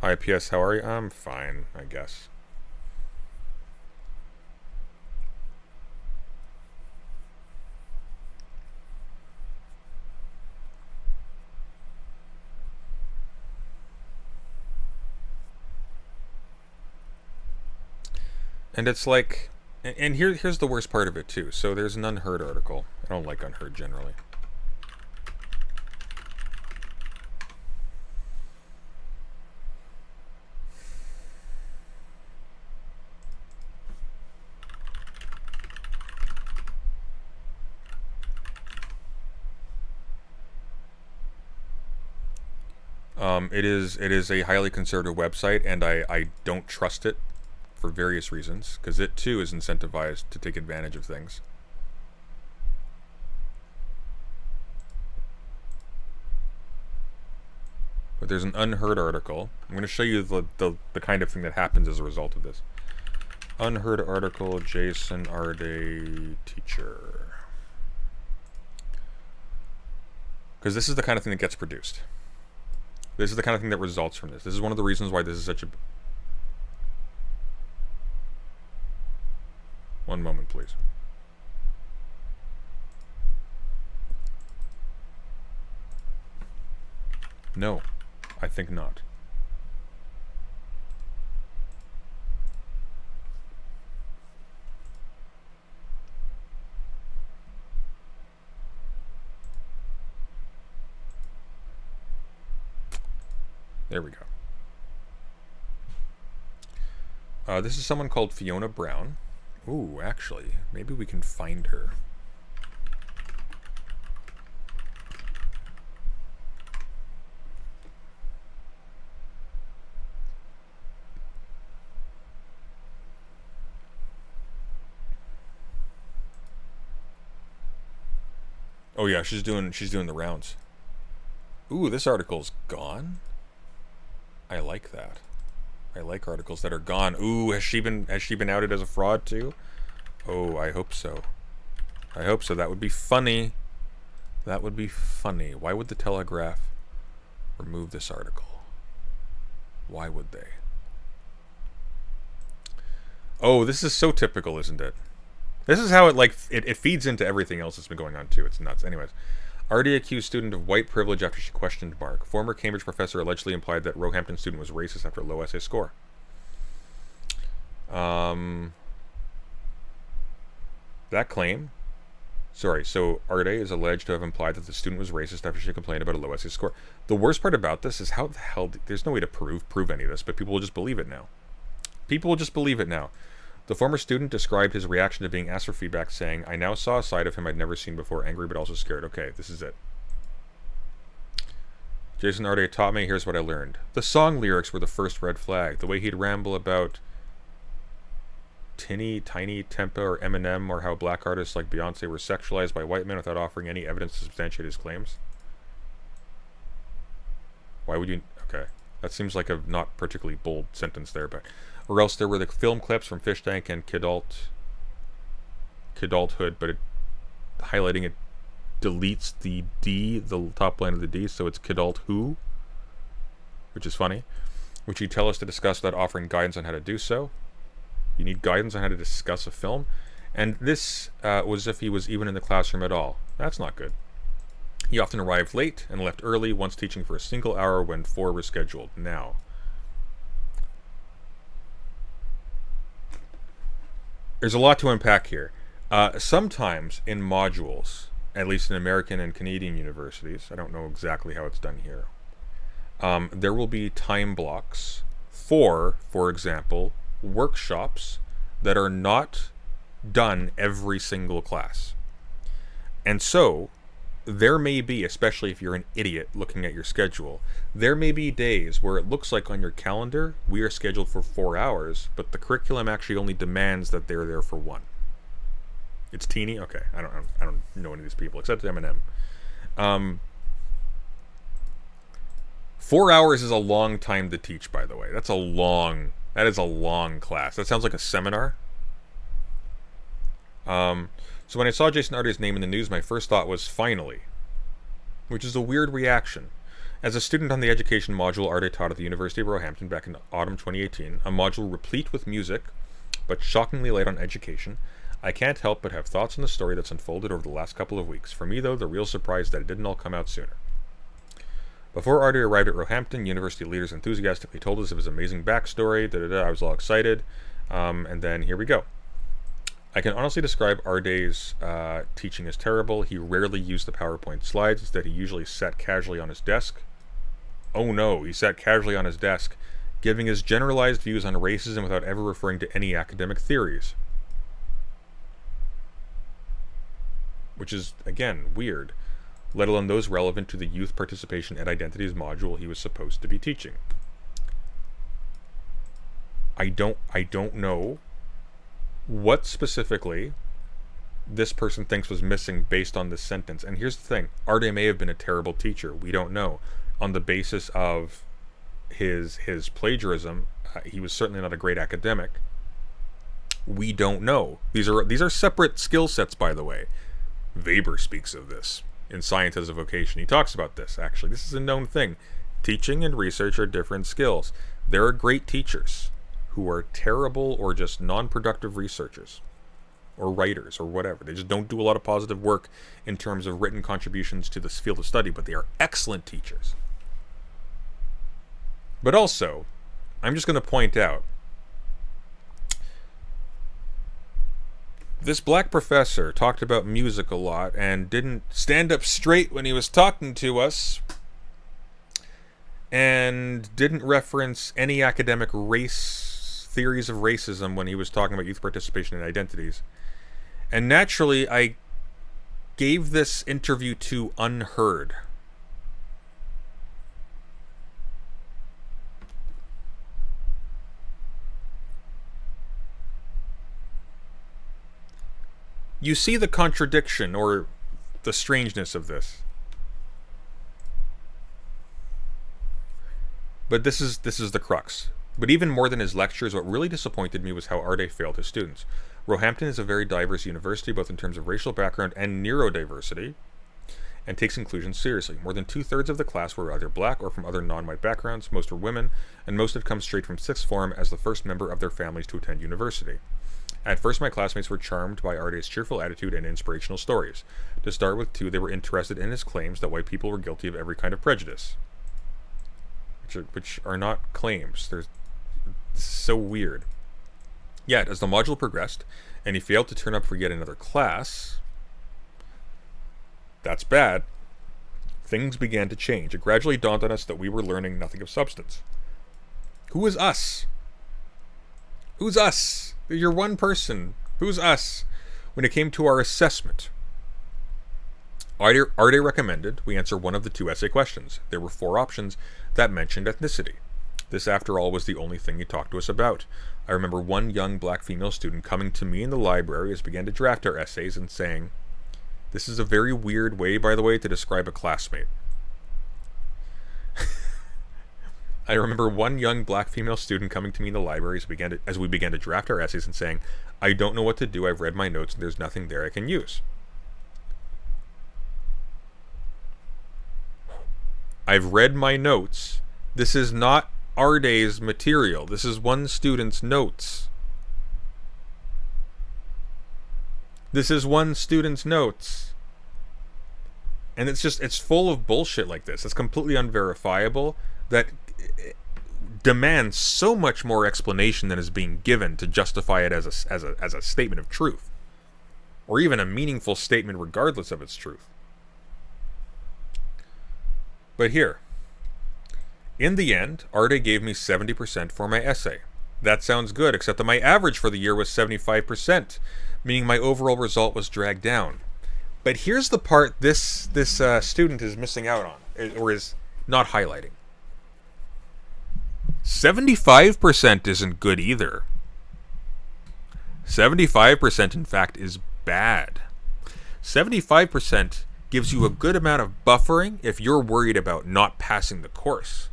IPS, how are you? I'm fine, I guess. And it's like, and here's the worst part of it too. So there's an Unheard article. I don't like Unheard generally. It is a highly conservative website, and I don't trust it for various reasons, because it too is incentivized to take advantage of things. But there's an Unheard article. I'm going to show you the kind of thing that happens as a result of this. Unheard article, Jason Arde teacher. Because this is the kind of thing that gets produced. This is the kind of thing that results from this. This is one of the reasons why this is such a... One moment, please. No, I think not. There we go. This is someone called Fiona Brown. Ooh, actually, maybe we can find her. Oh yeah, she's doing the rounds. Ooh, this article's gone. I like that. I like articles that are gone. Ooh, has she been outed as a fraud too? Oh, I hope so. I hope so. That would be funny. That would be funny. Why would the Telegraph remove this article? Why would they? Oh, this is so typical, isn't it? This is how it feeds into everything else that's been going on too. It's nuts. Anyways. Already accused student of white privilege after she questioned Mark. Former Cambridge professor allegedly implied that Roehampton student was racist after a low essay score. That claim... Sorry, so Arde is alleged to have implied that the student was racist after she complained about a low essay score. The worst part about this is how the hell... There's no way to prove any of this, but people will just believe it now. People will just believe it now. The former student described his reaction to being asked for feedback, saying, "I now saw a side of him I'd never seen before, angry but also scared." Okay, this is it. Jason Arde taught me, here's what I learned. The song lyrics were the first red flag. The way he'd ramble about Tiny Tempa or Eminem, or how black artists like Beyonce were sexualized by white men without offering any evidence to substantiate his claims. Why would you... Okay. That seems like a not particularly bold sentence there, but... Or else there were the film clips from Fish Tank and Kidulthood, but highlighting it deletes the D, the top line of the D, so it's Kidult Who, which is funny. Which you tell us to discuss without offering guidance on how to do so. You need guidance on how to discuss a film. And this was if he was even in the classroom at all. That's not good. He often arrived late and left early, once teaching for a single hour when 4 were scheduled. Now, there's a lot to unpack here. Sometimes in modules, at least in American and Canadian universities, I don't know exactly how it's done here, there will be time blocks for example, workshops that are not done every single class. And so, there may be, especially if you're an idiot looking at your schedule, there may be days where it looks like on your calendar, we are scheduled for 4 hours, but the curriculum actually only demands that they're there for 1. It's teeny? Okay, I don't know any of these people, except Eminem. 4 hours is a long time to teach, by the way. That is a long class. That sounds like a seminar. So when I saw Jason Arday's name in the news, my first thought was, finally. Which is a weird reaction. As a student on the education module Arday taught at the University of Roehampton back in autumn 2018, a module replete with music, but shockingly light on education, I can't help but have thoughts on the story that's unfolded over the last couple of weeks. For me, though, the real surprise is that it didn't all come out sooner. Before Arday arrived at Roehampton, university leaders enthusiastically told us of his amazing backstory. I was all excited. And then here we go. I can honestly describe Arday's teaching as terrible. He rarely used the PowerPoint slides. Instead, he usually sat casually on his desk. Oh no, he sat casually on his desk, giving his generalized views on racism without ever referring to any academic theories. Which is, again, weird, let alone those relevant to the Youth Participation and Identities module he was supposed to be teaching. I don't know what specifically this person thinks was missing based on this sentence. And here's the thing, Arday may have been a terrible teacher. We don't know. On the basis of his plagiarism, he was certainly not a great academic. We don't know. These are separate skill sets, by the way. Weber speaks of this in Science as a Vocation. He talks about this, actually. This is a known thing. Teaching and research are different skills. There are great teachers who are terrible or just non-productive researchers or writers or whatever. They just don't do a lot of positive work in terms of written contributions to this field of study, but they are excellent teachers. But also, I'm just going to point out, this black professor talked about music a lot and didn't stand up straight when he was talking to us, and didn't reference any academic race theories of racism when he was talking about youth participation and identities. And naturally, I gave this interview to unheard. You see the contradiction or the strangeness of this. But this is the crux. But even more than his lectures, what really disappointed me was how Arday failed his students. Roehampton is a very diverse university, both in terms of racial background and neurodiversity, and takes inclusion seriously. More than 2/3 of the class were either black or from other non-white backgrounds, most were women, and most had come straight from sixth form as the first member of their families to attend university. At first, my classmates were charmed by Arday's cheerful attitude and inspirational stories. To start with, too, they were interested in his claims that white people were guilty of every kind of prejudice. Which are not claims. This is so weird. Yet, as the module progressed, and he failed to turn up for yet another class, that's bad, things began to change. It gradually dawned on us that we were learning nothing of substance. Who is us? Who's us? You're one person. Who's us? When it came to our assessment, Arday recommended we answer one of the 2 essay questions. There were 4 options that mentioned ethnicity. This, after all, was the only thing he talked to us about. I remember one young black female student coming to me in the library as we began to draft our essays and saying, "This is a very weird way, by the way, to describe a classmate." I remember one young black female student coming to me in the library as we began to draft our essays and saying, "I don't know what to do. I've read my notes and there's nothing there I can use." I've read my notes. This is not Arday's material. This is one student's notes. This is one student's notes. And it's full of bullshit like this. It's completely unverifiable that demands so much more explanation than is being given to justify it as a statement of truth, or even a meaningful statement regardless of its truth. But here, in the end, Arde gave me 70% for my essay. That sounds good, except that my average for the year was 75%, meaning my overall result was dragged down. But here's the part this student is missing out on, or is not highlighting. 75% isn't good either. 75%, in fact, is bad. 75% gives you a good amount of buffering if you're worried about not passing the course.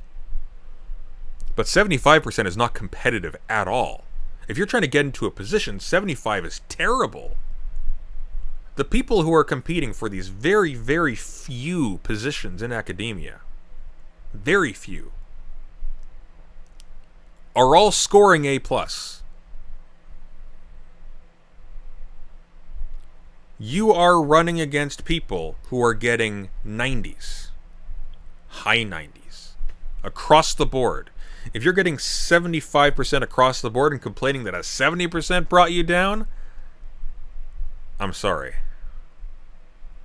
But 75% is not competitive at all. If you're trying to get into a position, 75 is terrible. The people who are competing for these very, very few positions in academia, very few, are all scoring A+. You are running against people who are getting 90s, high 90s, across the board. If you're getting 75% across the board and complaining that a 70% brought you down, I'm sorry.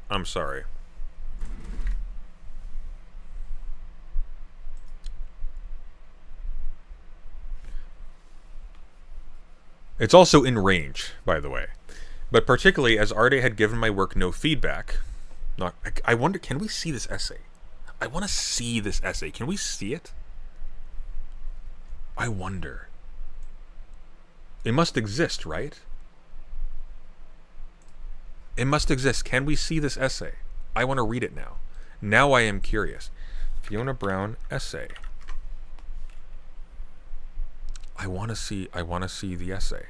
I'm sorry. It's also in range, by the way. But particularly as Arde had given my work no feedback. I wonder, can we see this essay? I want to see this essay. Can we see it? I wonder. It must exist, right? It must exist. Can we see this essay? I want to read it now. Now I am curious. Fiona Brown essay. I want to see the essay.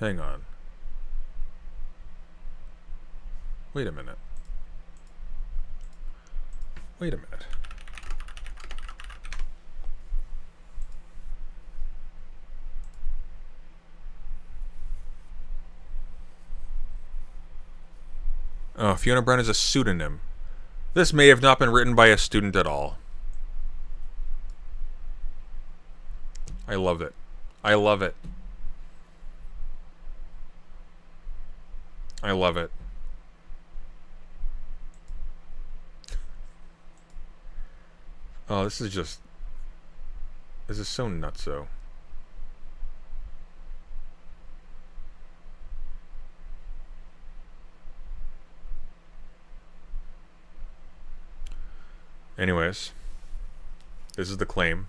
Hang on. Wait a minute. Wait a minute. Oh, Fiona Brown is a pseudonym. This may have not been written by a student at all. I love it. I love it. I love it. Oh, this is so nutso. Anyways, this is the claim.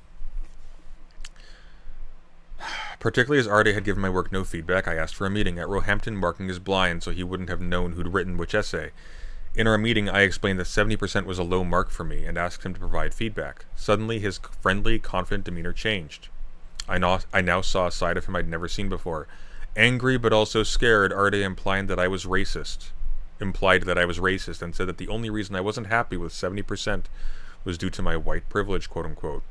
Particularly as Arde had given my work no feedback, I asked for a meeting at Roehampton, marking as blind so he wouldn't have known who'd written which essay. In our meeting, I explained that 70% was a low mark for me and asked him to provide feedback. Suddenly, his friendly, confident demeanor changed. I now saw a side of him I'd never seen before. Angry but also scared, Arde implied that I was racist, and said that the only reason I wasn't happy with 70% was due to my white privilege, quote-unquote.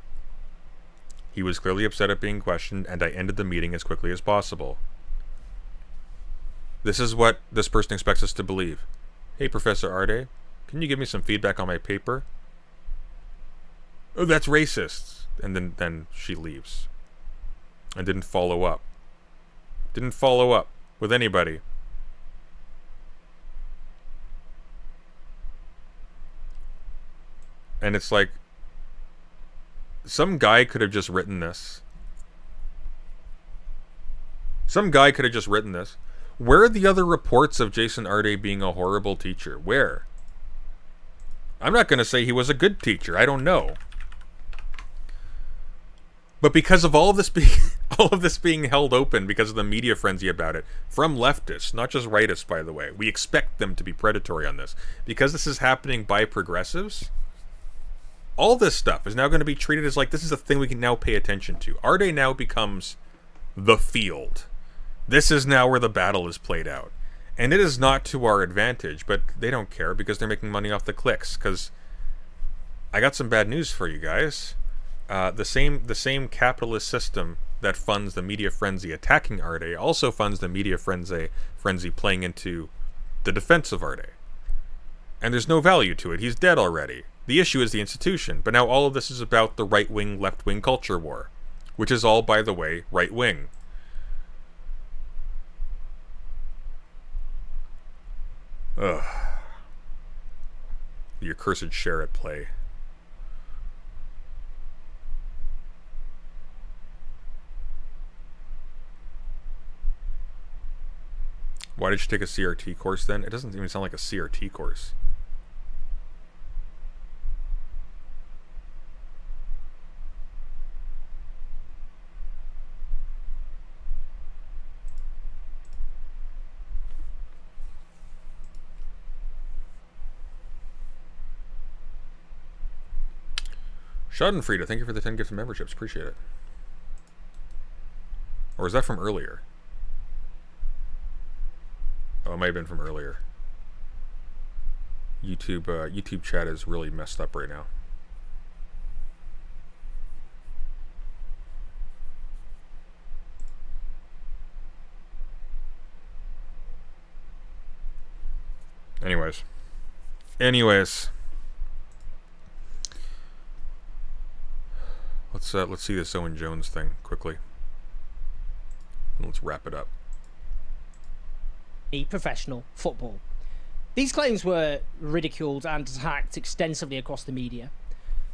He was clearly upset at being questioned, and I ended the meeting as quickly as possible. This is what this person expects us to believe. Hey, Professor Arde, can you give me some feedback on my paper? Oh, that's racist. And then she leaves. and didn't follow up. Didn't follow up with anybody. And it's like, some guy could have just written this. Some guy could have just written this. Where are the other reports of Jason Arde being a horrible teacher? Where? I'm not going to say he was a good teacher. I don't know. But because of all of this being held open, because of the media frenzy about it, from leftists, not just rightists, by the way, we expect them to be predatory on this. Because this is happening by progressives, all this stuff is now going to be treated as like, this is a thing we can now pay attention to. Arde now becomes the field. This is now where the battle is played out. And it is not to our advantage, but they don't care because they're making money off the clicks. Because I got some bad news for you guys. The same capitalist system that funds the media frenzy attacking Arde also funds the media frenzy playing into the defense of Arde. And there's no value to it. He's dead already. The issue is the institution. But now all of this is about the right-wing, left-wing culture war. Which is all, by the way, right-wing. Ugh. The accursed share at play. Why did you take a CRT course then? It doesn't even sound like a CRT course. Schadenfrieda, thank you for the 10 gifted memberships. Appreciate it. Or is that from earlier? Oh, it might have been from earlier. YouTube chat is really messed up right now. Anyways. Let's see this Owen Jones thing quickly. And let's wrap it up.
Professional football. These claims were ridiculed and attacked extensively across the media.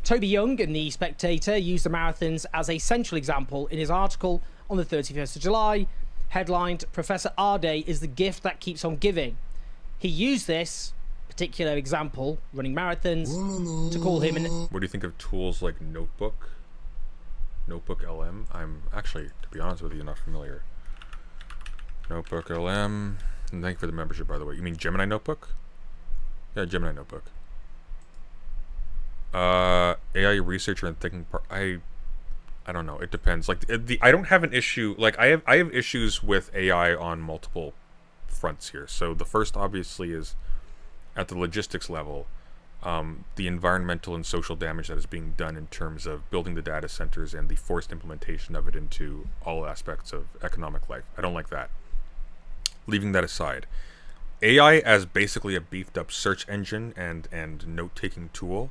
Toby Young in The Spectator used the marathons as a central example in his article on the 31st of July, headlined, "Professor Arde is the gift that keeps on giving." He used this particular example, running marathons, to call him an...
What do you think of tools like Notebook LM? I'm actually, to be honest with you, not familiar. Notebook LM. And thank you for the membership, by the way. You mean Gemini Notebook? Yeah, Gemini Notebook. AI researcher and thinking part. I don't know. It depends. Like I don't have an issue. Like I have issues with AI on multiple fronts here. So the first, obviously, is at the logistics level. The environmental and social damage that is being done in terms of building the data centers and the forced implementation of it into all aspects of economic life. I don't like that. Leaving that aside, AI as basically a beefed up search engine and note-taking tool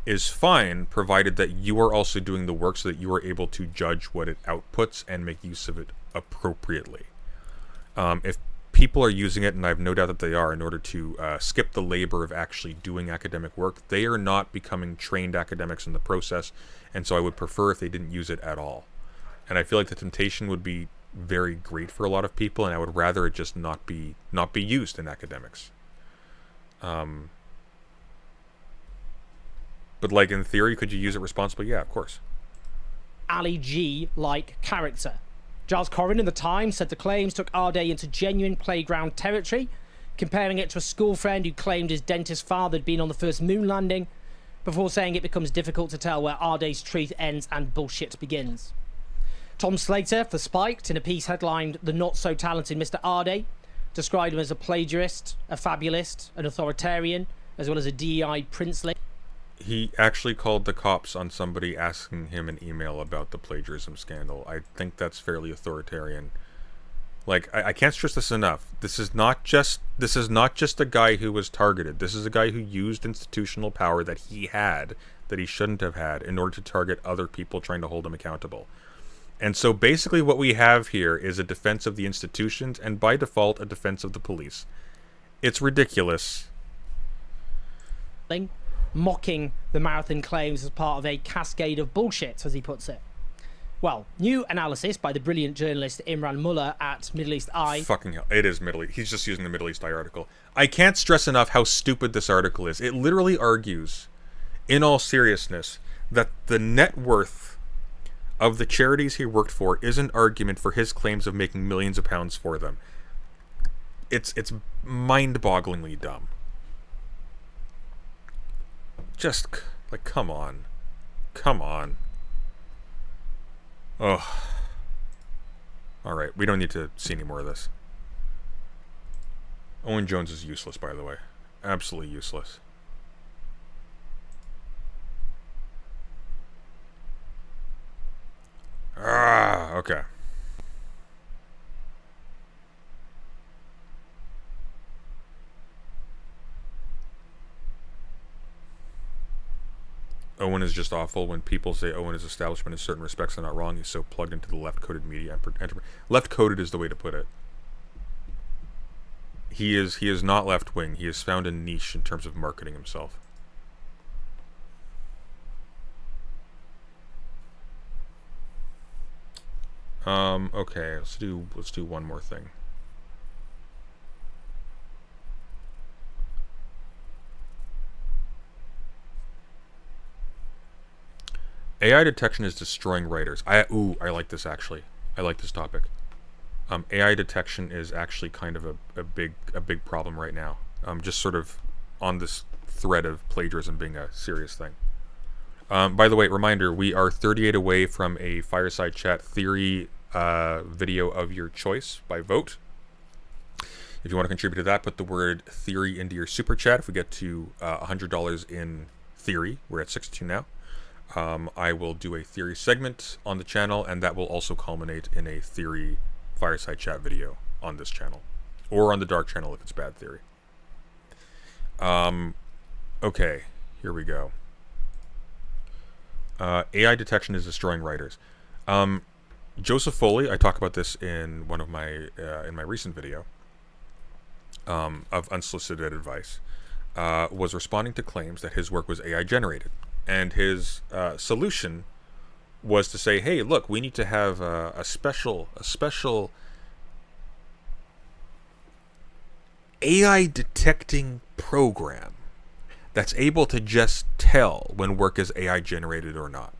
is fine, provided that you are also doing the work so that you are able to judge what it outputs and make use of it appropriately. If people are using it, and I have no doubt that they are, in order to skip the labor of actually doing academic work, they are not becoming trained academics in the process, and so I would prefer if they didn't use it at all. And I feel like the temptation would be very great for a lot of people, and I would rather it just not be used in academics. But like in theory, could you use it responsibly? Yeah, of course.
Ali G-like character. Giles Corrin in The Times said the claims took Arde into genuine playground territory, comparing it to a school friend who claimed his dentist father had been on the first moon landing, before saying it becomes difficult to tell where Arde's truth ends and bullshit begins. Tom Slater for Spiked, in a piece headlined "The Not-So-Talented Mr. Arde," described him as a plagiarist, a fabulist, an authoritarian, as well as a DEI princeling.
He actually called the cops on somebody asking him an email about the plagiarism scandal. I think that's fairly authoritarian. Like, I can't stress this enough. This is not just a guy who was targeted. This is a guy who used institutional power that he had, that he shouldn't have had, in order to target other people trying to hold him accountable. And so basically what we have here is a defense of the institutions, and by default, a defense of the police. It's ridiculous.
Mocking the marathon claims as part of a cascade of bullshit, as he puts it. Well, new analysis by the brilliant journalist Imran Mullah at Middle East Eye.
Fucking hell. It is Middle East. He's just using the Middle East Eye article. I can't stress enough how stupid this article is. It literally argues, in all seriousness, that the net worth of the charities he worked for is an argument for his claims of making millions of pounds for them. It's mind-bogglingly dumb. Just, like, come on. Come on. Ugh. Alright, we don't need to see any more of this. Owen Jones is useless, by the way. Absolutely useless. Okay. Owen is just awful. When people say Owen is establishment in certain respects, they're not wrong. He's so plugged into the left-coded media. Left-coded is the way to put it. He is not left-wing. He has found a niche in terms of marketing himself. Okay, let's do one more thing. AI detection is destroying writers. I like this actually. I like this topic. AI detection is actually kind of a big problem right now. Just sort of on this thread of plagiarism being a serious thing. By the way, reminder, we are 38 away from a Fireside Chat theory video of your choice by vote. If you want to contribute to that, put the word theory into your super chat. If we get to $100 in theory, we're at 62 now. I will do a theory segment on the channel, and that will also culminate in a theory Fireside Chat video on this channel. Or on the Dark channel if it's bad theory. Okay, here we go. AI detection is destroying writers. Joseph Foley, I talk about this in one of my in my recent video of unsolicited advice, was responding to claims that his work was AI generated, and his solution was to say, "Hey, look, we need to have a special AI detecting program that's able to just tell when work is AI generated or not."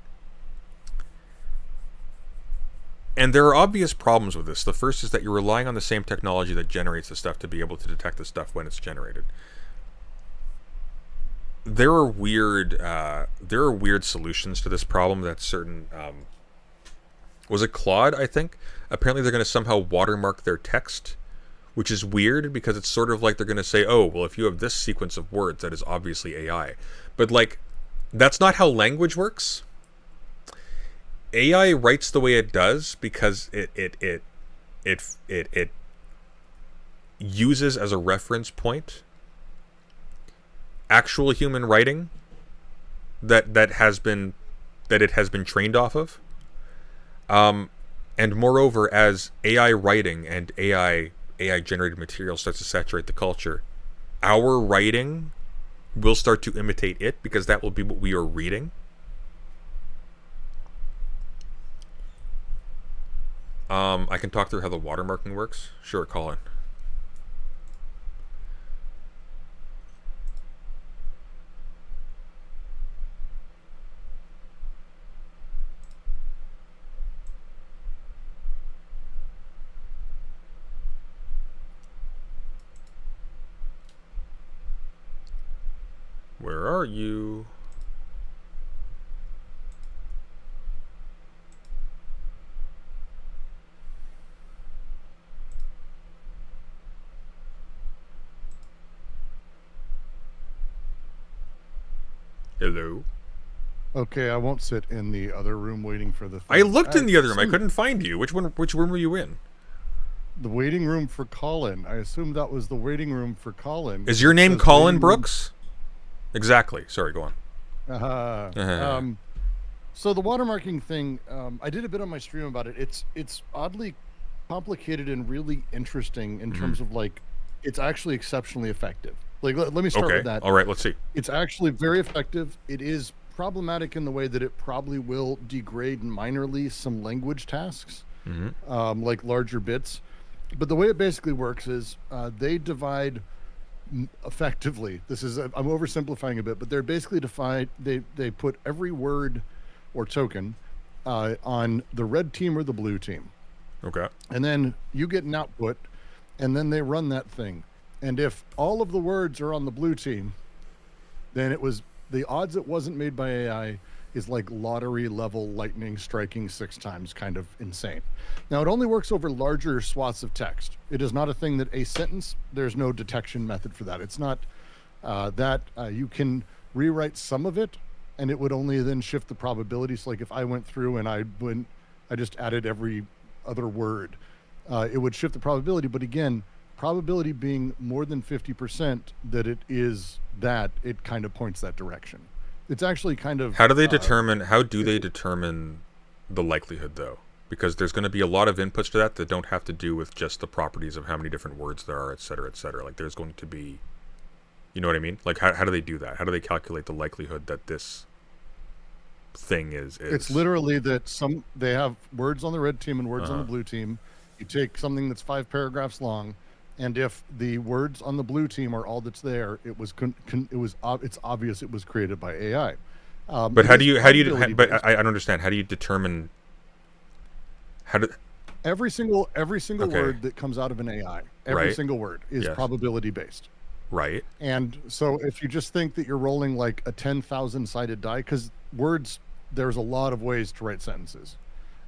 And there are obvious problems with this. The first is that you're relying on the same technology that generates the stuff to be able to detect the stuff when it's generated. There are weird solutions to this problem that certain was it Claude, I think? Apparently they're going to somehow watermark their text, which is weird because it's sort of like they're going to say, "Oh, well, if you have this sequence of words, that is obviously AI." But like, that's not how language works. AI writes the way it does because it uses as a reference point actual human writing that it has been trained off of. And moreover, as AI writing and AI generated material starts to saturate the culture, our writing will start to imitate it because that will be what we are reading. I can talk through how the watermarking works. Sure, Colin. Where are you? Hello?
Okay, I won't sit in the other room waiting for the thing.
I looked in the other room. I couldn't find you. Which room were you in?
The waiting room for Colin. I assumed that was the waiting room for Colin.
Is your name Colin Brooks? Exactly. Sorry, go on.
So the watermarking thing, I did a bit on my stream about it. It's oddly complicated and really interesting in terms of like, it's actually exceptionally effective. Like, let me start
Okay.
with that.
All right. Let's see.
It's actually very effective. It is problematic in the way that it probably will degrade minorly some language tasks, like larger bits. But the way it basically works is they divide effectively. This is I'm oversimplifying a bit, but they're basically divide. They put every word or token on the red team or the blue team,
Okay.
and then you get an output, and then they run that thing. And if all of the words are on the blue team, then the odds it wasn't made by AI is like lottery level lightning striking 6 times, kind of insane. Now, it only works over larger swaths of text. It is not a thing that a sentence, there's no detection method for that. It's not you can rewrite some of it, and it would only then shift the probability. So like if I went through and I just added every other word, it would shift the probability. But again, probability being more than 50% that it kind of points that direction. It's actually kind of
How do they determine the likelihood though? Because there's going to be a lot of inputs to that don't have to do with just the properties of how many different words there are, et cetera, et cetera. Like there's going to be, you know what I mean? Like how do they do that? How do they calculate the likelihood that this thing is?
It's literally that they have words on the red team and words on the blue team. You take something that's 5 paragraphs long, and if the words on the blue team are all that's there, it's obvious it was created by AI.
But I don't understand. How do you determine?
Every single
Okay.
word that comes out of an AI, every
Right.
single word is
Yes.
probability based.
Right.
And so if you just think that you're rolling like a 10,000 sided die, because words, there's a lot of ways to write sentences.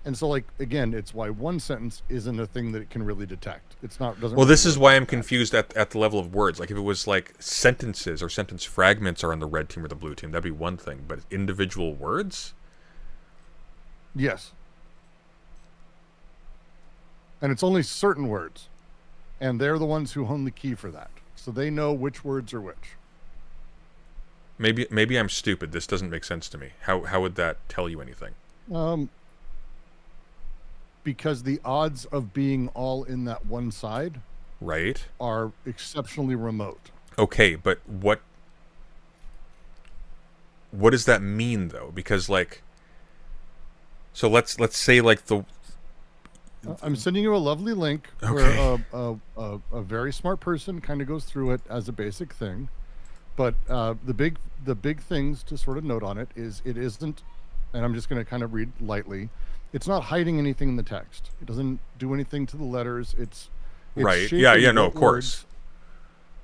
And so, like, again, it's why one sentence isn't a thing that it can really detect. It's not. Doesn't.
Well,
really
this is
work
why
like
I'm
that.
confused at the level of words. Like if it was like sentences or sentence fragments are on the red team or the blue team, that'd be one thing. But individual words?
Yes. And it's only certain words, and they're the ones who own the key for that, so they know which words are which.
Maybe I'm stupid. This doesn't make sense to me. How would that tell you anything?
Because the odds of being all in that one side
Right.
are exceptionally remote.
Okay, but what does that mean though? Because like, so let's say like
I'm sending you a lovely link
Okay.
where a very smart person kind of goes through it as a basic thing. But the big things to sort of note on it is it isn't, and I'm just going to kind of read lightly. It's not hiding anything in the text. It doesn't do anything to the letters. It's
Right.
shaping
Yeah, no,
what
of course.
words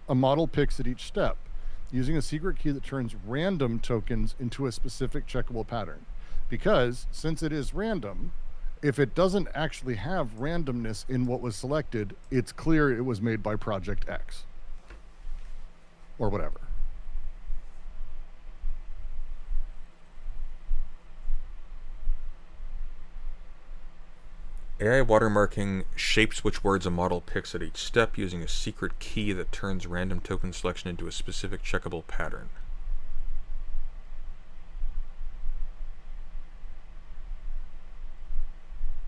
a model picks at each step, using a secret key that turns random tokens into a specific checkable pattern. Because since it is random, if it doesn't actually have randomness in what was selected, it's clear it was made by Project X or whatever.
AI watermarking shapes which words a model picks at each step using a secret key that turns random token selection into a specific checkable pattern.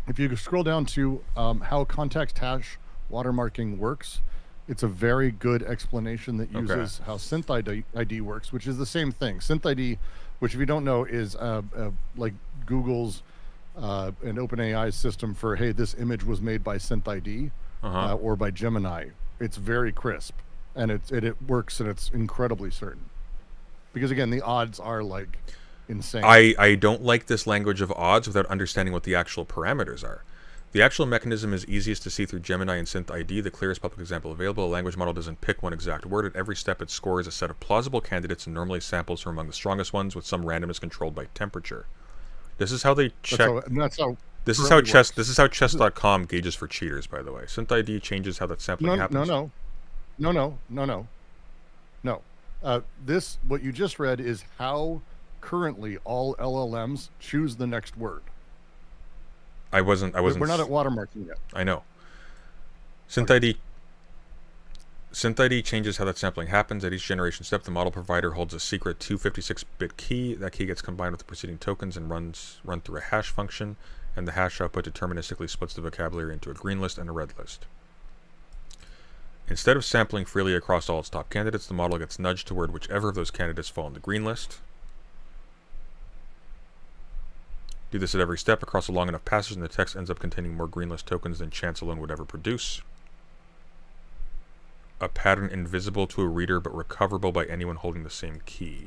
If you scroll down to how context hash watermarking works, it's a very good explanation that uses how synth ID works, which is the same thing. Synth ID, which if you don't know, is like Google's and OpenAI's system for, hey, this image was made by synth ID or by Gemini. It's very crisp, and it works, and it's incredibly certain. Because again, the odds are like insane.
I don't like this language of odds without understanding what the actual parameters are. The actual mechanism is easiest to see through Gemini and Synth ID, the clearest public example available. A language model doesn't pick one exact word. At every step, it scores a set of plausible candidates and normally samples from among the strongest ones with some randomness controlled by temperature. This is how they check. This is how chess.com gauges for cheaters, by the way. Synth ID changes how that sampling happens.
No. This, what you just read, is how currently all LLMs choose the next word.
I wasn't.
We're not at watermarking yet.
I know. Synth ID. Synth ID changes how that sampling happens. At each generation step, the model provider holds a secret 256-bit key. That key gets combined with the preceding tokens and run through a hash function, and the hash output deterministically splits the vocabulary into a green list and a red list. Instead of sampling freely across all its top candidates, the model gets nudged toward whichever of those candidates fall in the green list. Do this at every step across a long enough passage, and the text ends up containing more green list tokens than chance alone would ever produce. A pattern invisible to a reader but recoverable by anyone holding the same key.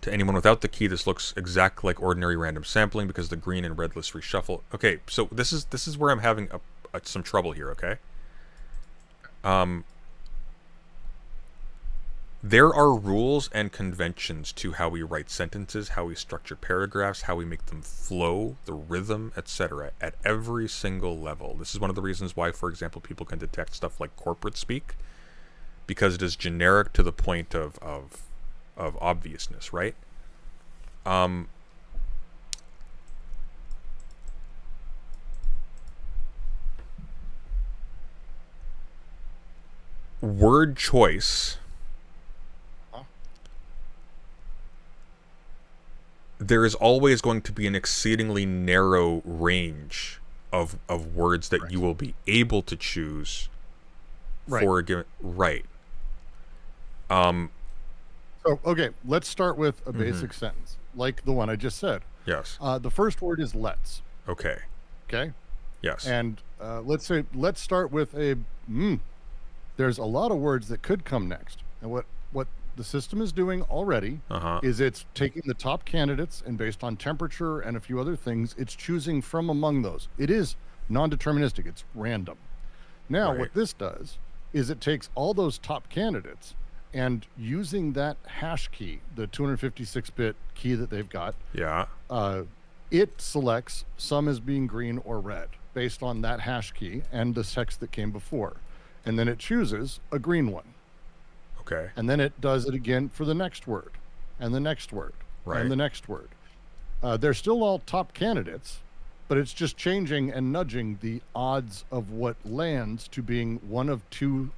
To anyone without the key, this looks exactly like ordinary random sampling because the green and red lists reshuffle. Okay, so this is where I'm having some trouble here, okay? There are rules and conventions to how we write sentences, how we structure paragraphs, how we make them flow, the rhythm, etc. at every single level. This is one of the reasons why, for example, people can detect stuff like corporate speak, because it is generic to the point of obviousness, right? Word choice. There is always going to be an exceedingly narrow range of words that you will be able to choose for a given... Right.
So, okay, let's start with a basic sentence, like the one I just said.
Yes.
The first word is let's.
Okay.
Okay?
Yes.
And let's start with a There's a lot of words that could come next. And what the system is doing already is it's taking the top candidates, and based on temperature and a few other things, it's choosing from among those. It is non-deterministic. It's random. Now, what this does is it takes all those top candidates, and using that hash key, the 256-bit key that they've got, it selects some as being green or red based on that hash key and the text that came before. And then it chooses a green one.
Okay.
And then it does it again for the next word, and the next word, and the next word. They're still all top candidates, but it's just changing and nudging the odds of what lands to being one of two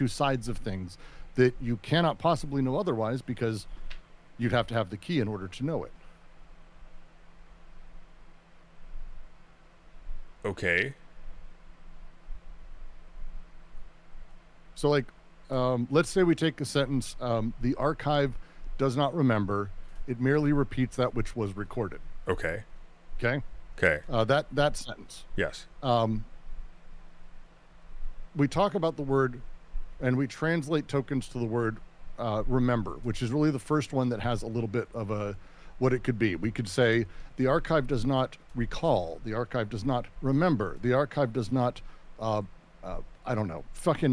sides of things that you cannot possibly know otherwise, because you'd have to have the key in order to know it.
Okay.
So, like, let's say we take a sentence, the archive does not remember, it merely repeats that which was recorded.
Okay.
Okay?
Okay.
That sentence.
Yes.
We talk about the word, and we translate tokens to the word remember, which is really the first one that has a little bit of what it could be. We could say the archive does not recall, the archive does not remember, the archive does not I don't know.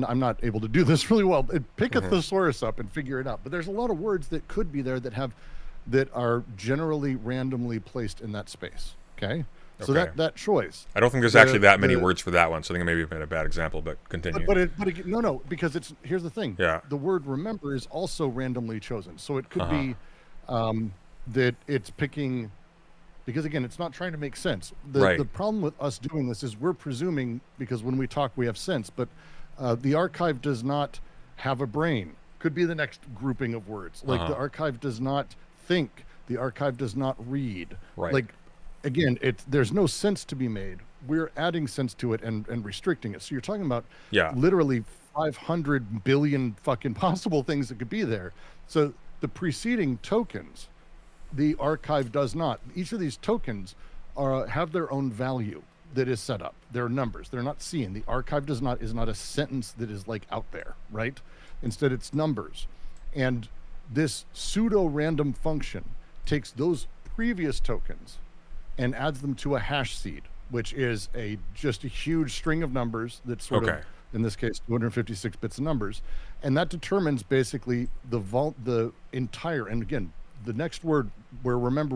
I'm not able to do this really well. Pick a thesaurus up and figure it out. But there's a lot of words that could be there that are generally randomly placed in that space. Okay. So that choice.
I don't think there's actually that many words for that one. So I think maybe I've made a bad example, but continue.
But no, because here's the thing.
Yeah.
The word remember is also randomly chosen. So it could be that it's picking. Because again, it's not trying to make sense. The problem with us doing this is we're presuming, because when we talk, we have sense, but the archive does not have a brain. Could be the next grouping of words. Like the archive does not think. The archive does not read.
Right.
Like, again, there's no sense to be made. We're adding sense to it and restricting it. So you're talking about literally 500 billion fucking possible things that could be there. So the preceding tokens, the archive does not. Each of these tokens have their own value that is set up. They're numbers. They're not seen. The archive is not a sentence that is like out there, right? Instead, it's numbers. And this pseudo-random function takes those previous tokens and adds them to a hash seed, which is just a huge string of numbers that's sort of, in this case, 256 bits of numbers. And that determines basically the entire, and again, the next word where remember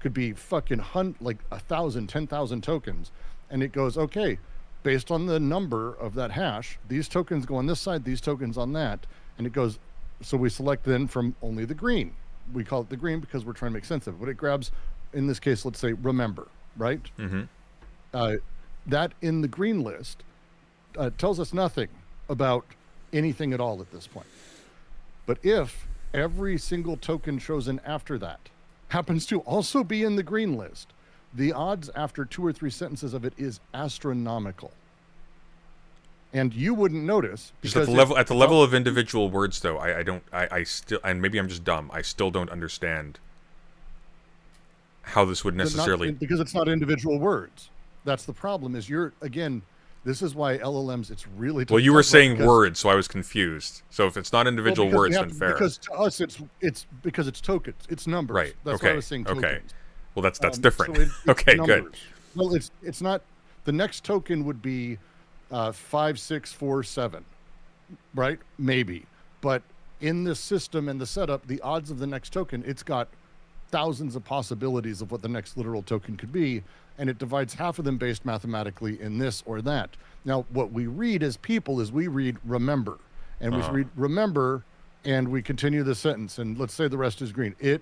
could be fucking like 1,000, 10,000 tokens. And it goes, okay, based on the number of that hash, these tokens go on this side, these tokens on that. And it goes, so we select then from only the green. We call it the green because we're trying to make sense of it. But it grabs in this case, let's say remember, right? That in the green list tells us nothing about anything at all at this point. But if every single token chosen after that happens to also be in the green list, the odds after 2 or 3 sentences of it is astronomical. And you wouldn't notice
Just
because
at the level of individual words, though, I still, and maybe I'm just dumb, I still don't understand how this would necessarily...
because it's not individual words. That's the problem, is this is why LLMs, it's really tough.
Well, you were saying words, so I was confused. So if it's not individual words, then fair.
Because to us, it's because it's tokens. It's numbers.
Right.
That's why I was saying tokens.
Okay. Well, that's different.
So it's
okay,
numbers.
good.
Well, it's not... The next token would be 5647, right? Maybe. But in this system and the setup, the odds of the next token, it's got thousands of possibilities of what the next literal token could be, and it divides half of them based mathematically in this or that. Now, what we read as people is we read remember, and we read remember, and we continue the sentence, and let's say the rest is green. It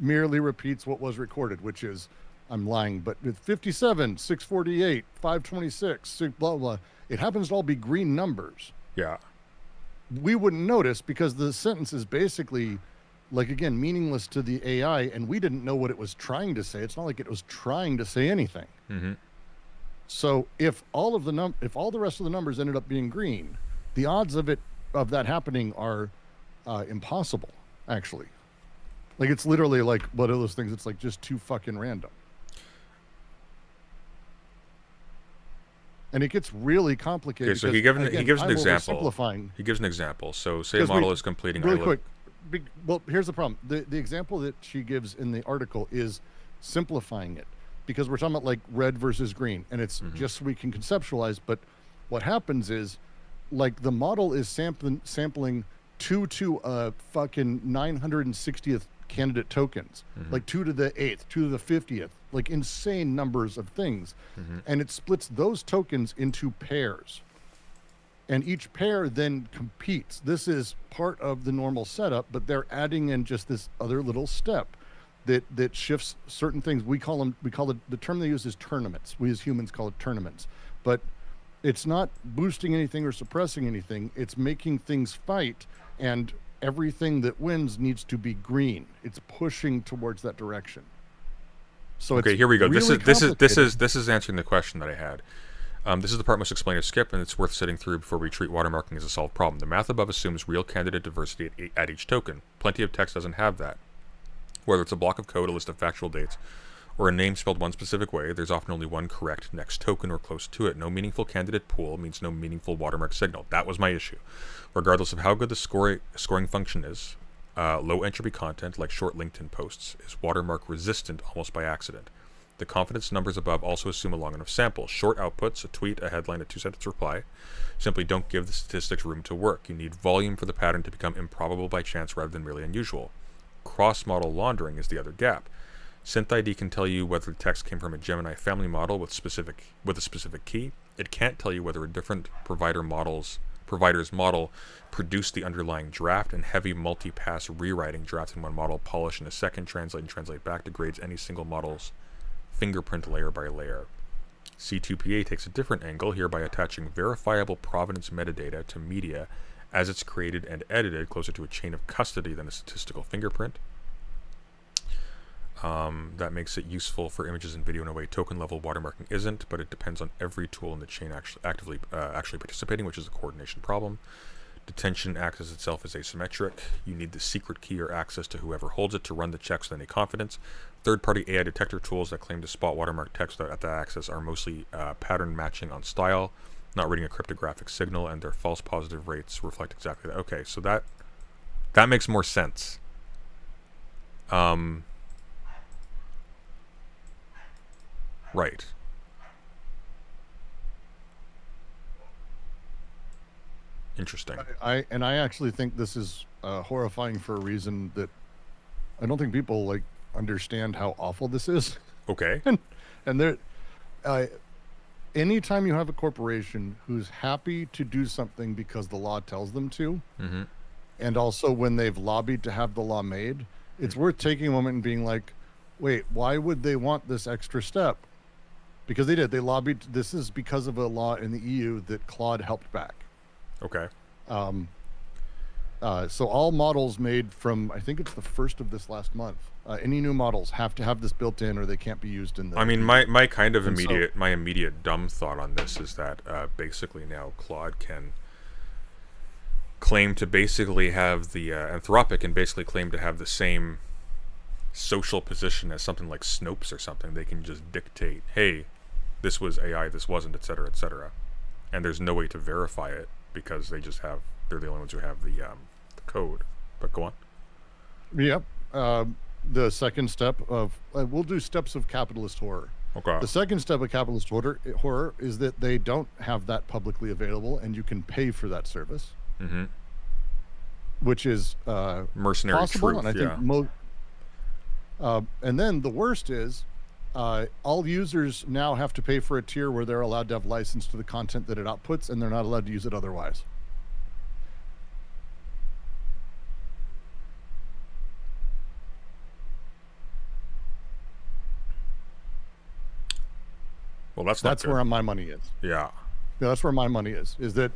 merely repeats what was recorded, which is, I'm lying, but with 57, 648, 526, 6, blah, blah, it happens to all be green numbers.
Yeah.
We wouldn't notice because the sentence is basically, like, again, meaningless to the AI, and we didn't know what it was trying to say. It's not like it was trying to say anything. So if all of if all the rest of the numbers ended up being green, the odds of that happening are impossible, actually. Like, it's literally like one of those things. It's like just too fucking random. And it gets really complicated.
Okay, so he gives an example.
Simplifying.
He gives an example. So say a model is completing...
Really quick. Well, here's the problem. The example that she gives in the article is simplifying it, because we're talking about like red versus green, and it's just so we can conceptualize. But what happens is, like, the model is sampling 2 to a fucking 960th candidate tokens, like 2 to the 8th, 2 to the 50th, like insane numbers of things. And it splits those tokens into pairs. And each pair then competes. This is part of the normal setup, but they're adding in just this other little step that shifts certain things. We call it, the term they use is tournaments. We as humans call it tournaments. But it's not boosting anything or suppressing anything. It's making things fight, and everything that wins needs to be green. It's pushing towards that direction. So
okay, here we go. This is answering the question that I had. This is the part most explained to skip, and it's worth sitting through before we treat watermarking as a solved problem. The math above assumes real candidate diversity at each token. Plenty of text doesn't have that. Whether it's a block of code, a list of factual dates, or a name spelled one specific way, there's often only one correct next token or close to it. No meaningful candidate pool means no meaningful watermark signal. That was my issue. Regardless of how good the scoring function is, low entropy content, like short LinkedIn posts, is watermark resistant almost by accident. The confidence numbers above also assume a long enough sample. Short outputs, a tweet, a headline, a 2-sentence reply, simply don't give the statistics room to work. You need volume for the pattern to become improbable by chance rather than merely unusual. Cross-model laundering is the other gap. SynthID can tell you whether the text came from a Gemini family model with a specific key. It can't tell you whether a different provider's model produced the underlying draft, and heavy multi-pass rewriting, drafting one model, polish in a second, translate back, degrades any single model's fingerprint layer by layer. C2PA takes a different angle here by attaching verifiable provenance metadata to media as it's created and edited, closer to a chain of custody than a statistical fingerprint. That makes it useful for images and video in a way token level watermarking isn't, but it depends on every tool in the chain actually participating, which is a coordination problem. Detention acts as itself as asymmetric. You need the secret key or access to whoever holds it to run the checks with any confidence. Third-party AI detector tools that claim to spot watermark text without that access are mostly pattern matching on style, not reading a cryptographic signal, and their false positive rates reflect exactly that. Okay, so that makes more sense. Right. Interesting.
I actually think this is horrifying for a reason that I don't think people like understand how awful this is.
Okay.
and there, anytime you have a corporation who's happy to do something because the law tells them to, and also when they've lobbied to have the law made, it's worth taking a moment and being like, wait, why would they want this extra step? Because they did. They lobbied. This is because of a law in the EU that Claude helped back.
Okay.
So all models made from, I think it's the first of this last month, any new models have to have this built in or they can't be used in the...
I mean, my kind of
And so-
immediate dumb thought on this is that basically now Claude can claim to basically have the Anthropic can basically claim to have the same social position as something like Snopes or something. They can just dictate, hey, this was AI, this wasn't, etc., etc., and there's no way to verify it because they're the only ones who have the code. But go on.
Yep. The second step of... we'll do steps of capitalist horror.
Okay.
The second step of capitalist horror is that they don't have that publicly available and you can pay for that service.
Mm-hmm.
Which is
Mercenary
possible,
truth,
and I think and then the worst is all users now have to pay for a tier where they're allowed to have license to the content that it outputs, and they're not allowed to use it otherwise.
Well, that's
where my money is.
Yeah.
Yeah, that's where my money is that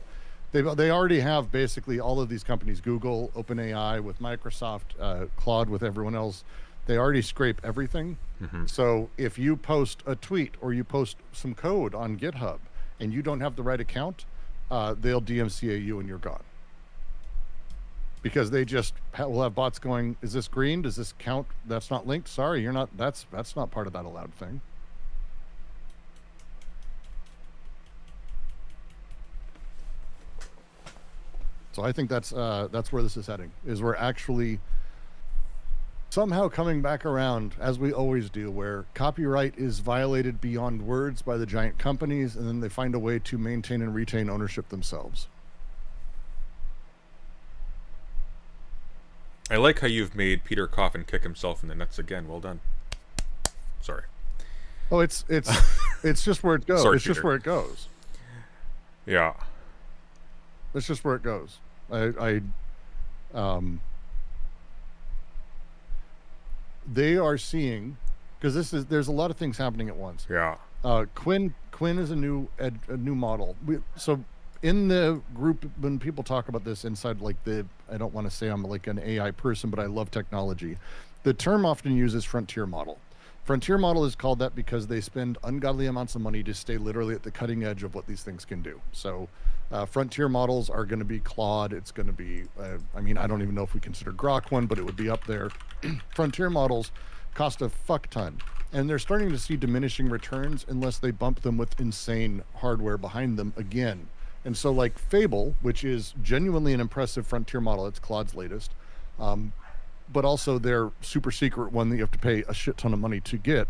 they already have basically all of these companies, Google, OpenAI with Microsoft, Claude with everyone else. They already scrape everything.
Mm-hmm.
So if you post a tweet or you post some code on GitHub and you don't have the right account, they'll DMCA you and you're gone. Because they just will have bots going, is this green? Does this count? That's not linked. Sorry, you're not. That's not part of that allowed thing. So I think that's where this is heading. Is we're actually somehow coming back around, as we always do, where copyright is violated beyond words by the giant companies, and then they find a way to maintain and retain ownership themselves.
I like how you've made Peter Coffin kick himself in the nuts again. Well done. Sorry.
Oh, it's just where it goes.
Sorry,
it's just
Peter.
where it goes.
Yeah.
That's just where it goes. They are seeing, because there's a lot of things happening at once.
Yeah.
Quinn is a new model. So in the group, when people talk about this inside, like I don't want to say I'm like an AI person, but I love technology. The term often uses frontier model. Frontier model is called that because they spend ungodly amounts of money to stay literally at the cutting edge of what these things can do. So frontier models are going to be Claude. It's going to be, I mean, I don't even know if we consider Grok one, but it would be up there. Frontier models cost a fuck ton. And they're starting to see diminishing returns unless they bump them with insane hardware behind them again. And so like Fable, which is genuinely an impressive frontier model, it's Claude's latest, but also their super secret one that you have to pay a shit ton of money to get.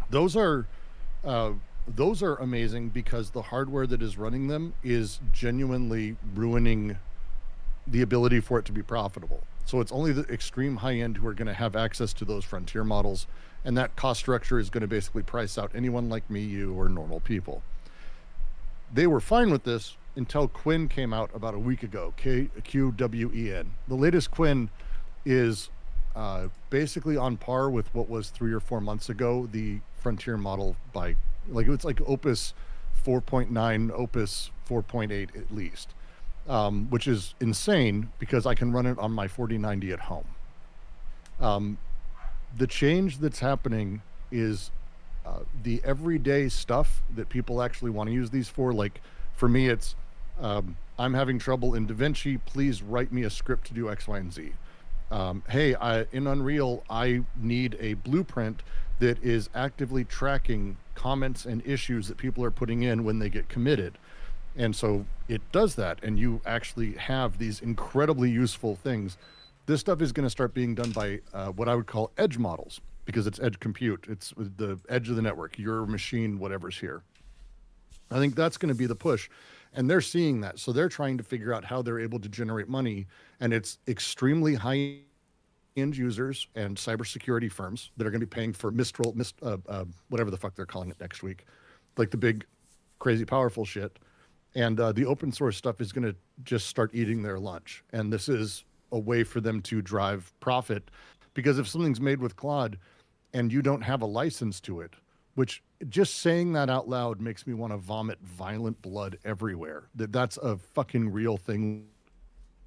Those are amazing because the hardware that is running them is genuinely ruining the ability for it to be profitable. So it's only the extreme high end who are going to have access to those frontier models, and that cost structure is going to basically price out anyone like me, you, or normal people. They were fine with this until Quinn came out about a week ago, QWEN. The latest Quinn is basically on par with what was 3 or 4 months ago, the frontier model by, like, it's like Opus 4.9, Opus 4.8 at least, which is insane because I can run it on my 4090 at home. The change that's happening is the everyday stuff that people actually want to use these for. Like for me, it's I'm having trouble in DaVinci. Please write me a script to do X, Y, and Z. Hey, in Unreal, I need a blueprint that is actively tracking comments and issues that people are putting in when they get committed. And so it does that, and you actually have these incredibly useful things. This stuff is going to start being done by what I would call edge models, because it's edge compute. It's the edge of the network, your machine, whatever's here. I think that's going to be the push. And they're seeing that. So they're trying to figure out how they're able to generate money. And it's extremely high-end users and cybersecurity firms that are going to be paying for Mistral, whatever the fuck they're calling it next week, like the big, crazy, powerful shit. And the open source stuff is going to just start eating their lunch. And this is a way for them to drive profit Because if something's made with Claude and you don't have a license to it, which just saying that out loud makes me want to vomit violent blood everywhere. That's a fucking real thing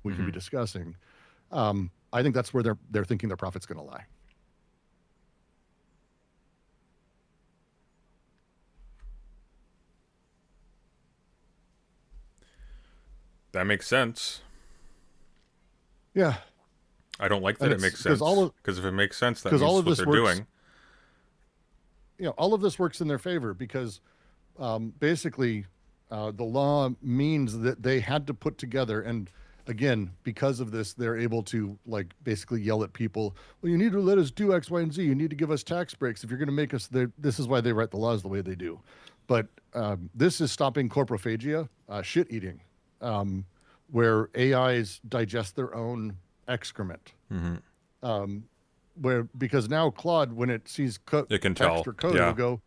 we can be discussing. I think that's where they're thinking their profit's going to lie.
That makes sense.
Yeah.
I don't like that it makes sense. Because if it makes sense, that means
all of
what
this
they're
works,
doing.
All of this works in their favor because basically the law means that they had to put together, and again, because of this, they're able to like basically yell at people, well, you need to let us do X, Y, and Z. You need to give us tax breaks. If you're going to make us there, this is why they write the laws the way they do. But this is stopping corporophagia, shit eating, where AIs digest their own excrement. Because now Claude, when it sees
it can tell.
Extra code, it'll go,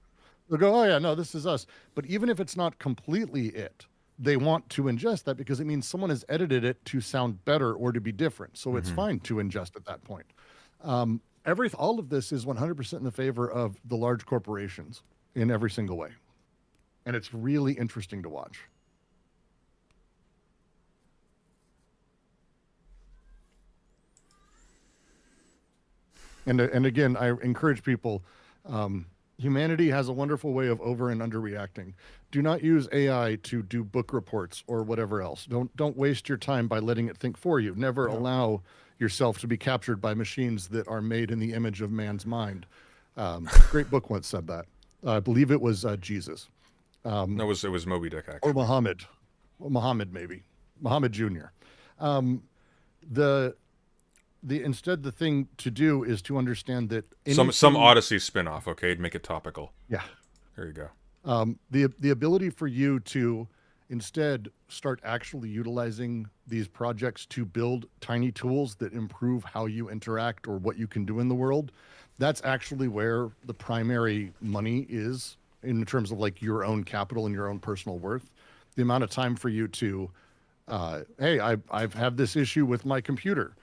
oh yeah, no, this is us. But even if it's not completely it, they want to ingest that because it means someone has edited it to sound better or to be different. So it's fine to ingest at that point. All of this is 100% in the favor of the large corporations in every single way. And it's really interesting to watch. And again, I encourage people, humanity has a wonderful way of over and underreacting. Do not use AI to do book reports or whatever else. Don't waste your time by letting it think for you. Never allow yourself to be captured by machines that are made in the image of man's mind. Great book once said that. I believe it was Jesus.
No, it was Moby Dick, actually.
Or Muhammad maybe. Muhammad Jr. Instead, the thing to do is to understand that
some Odyssey spinoff, okay, to make it topical.
Yeah,
there you go.
The ability for you to instead start actually utilizing these projects to build tiny tools that improve how you interact or what you can do in the world. That's actually where the primary money is in terms of like your own capital and your own personal worth. The amount of time for you to, hey, I've had this issue with my computer.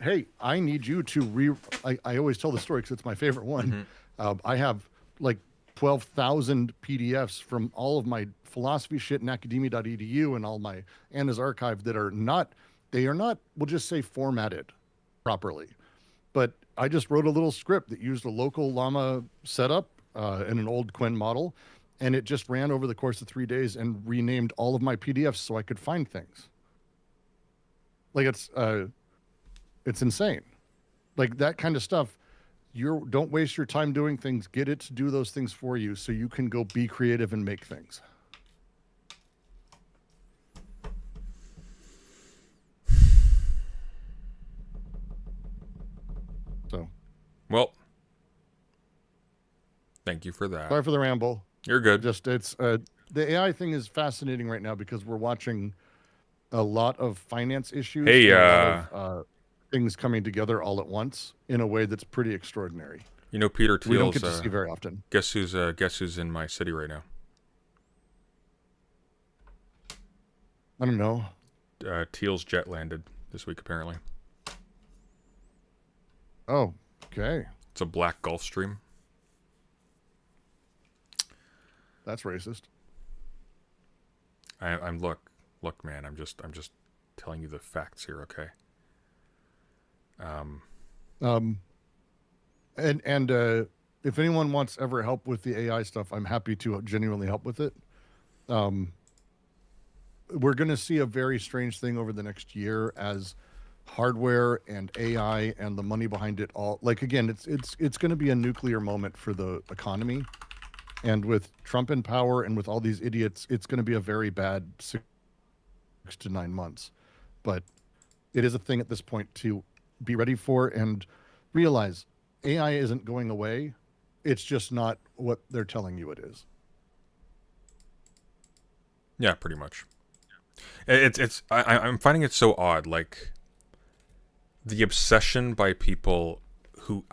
Hey, I need you to I always tell the story because it's my favorite one. I have like 12,000 PDFs from all of my philosophy shit in academia.edu and all my Anna's archive that are not, we'll just say formatted properly. But I just wrote a little script that used a local llama setup and an old Quinn model. And it just ran over the course of 3 days and renamed all of my PDFs so I could find things. Like it's insane. Like that kind of stuff. Don't waste your time doing things. Get it to do those things for you so you can go be creative and make things. So,
well, thank you for that.
Sorry for the ramble.
You're good.
Just the AI thing is fascinating right now because we're watching a lot of finance issues.
Hey,
and a lot of, things coming together all at once in a way that's pretty extraordinary.
You know, Peter Thiel's,
we don't get to see very often.
Guess who's in my city right now?
I don't know.
Thiel's jet landed this week, apparently.
Oh, okay.
It's a black Gulfstream.
That's racist.
I'm look, man. I'm just telling you the facts here, okay?
If anyone wants ever help with the AI stuff, I'm happy to genuinely help with it. We're going to see a very strange thing over the next year as hardware and AI and the money behind it all. Like again, it's going to be a nuclear moment for the economy, and with Trump in power and with all these idiots, it's going to be a very bad 6 to 9 months. But it is a thing at this point to be ready for and realize AI isn't going away. It's just not what they're telling you it is.
Yeah, pretty much. I'm finding it so odd, like the obsession by people who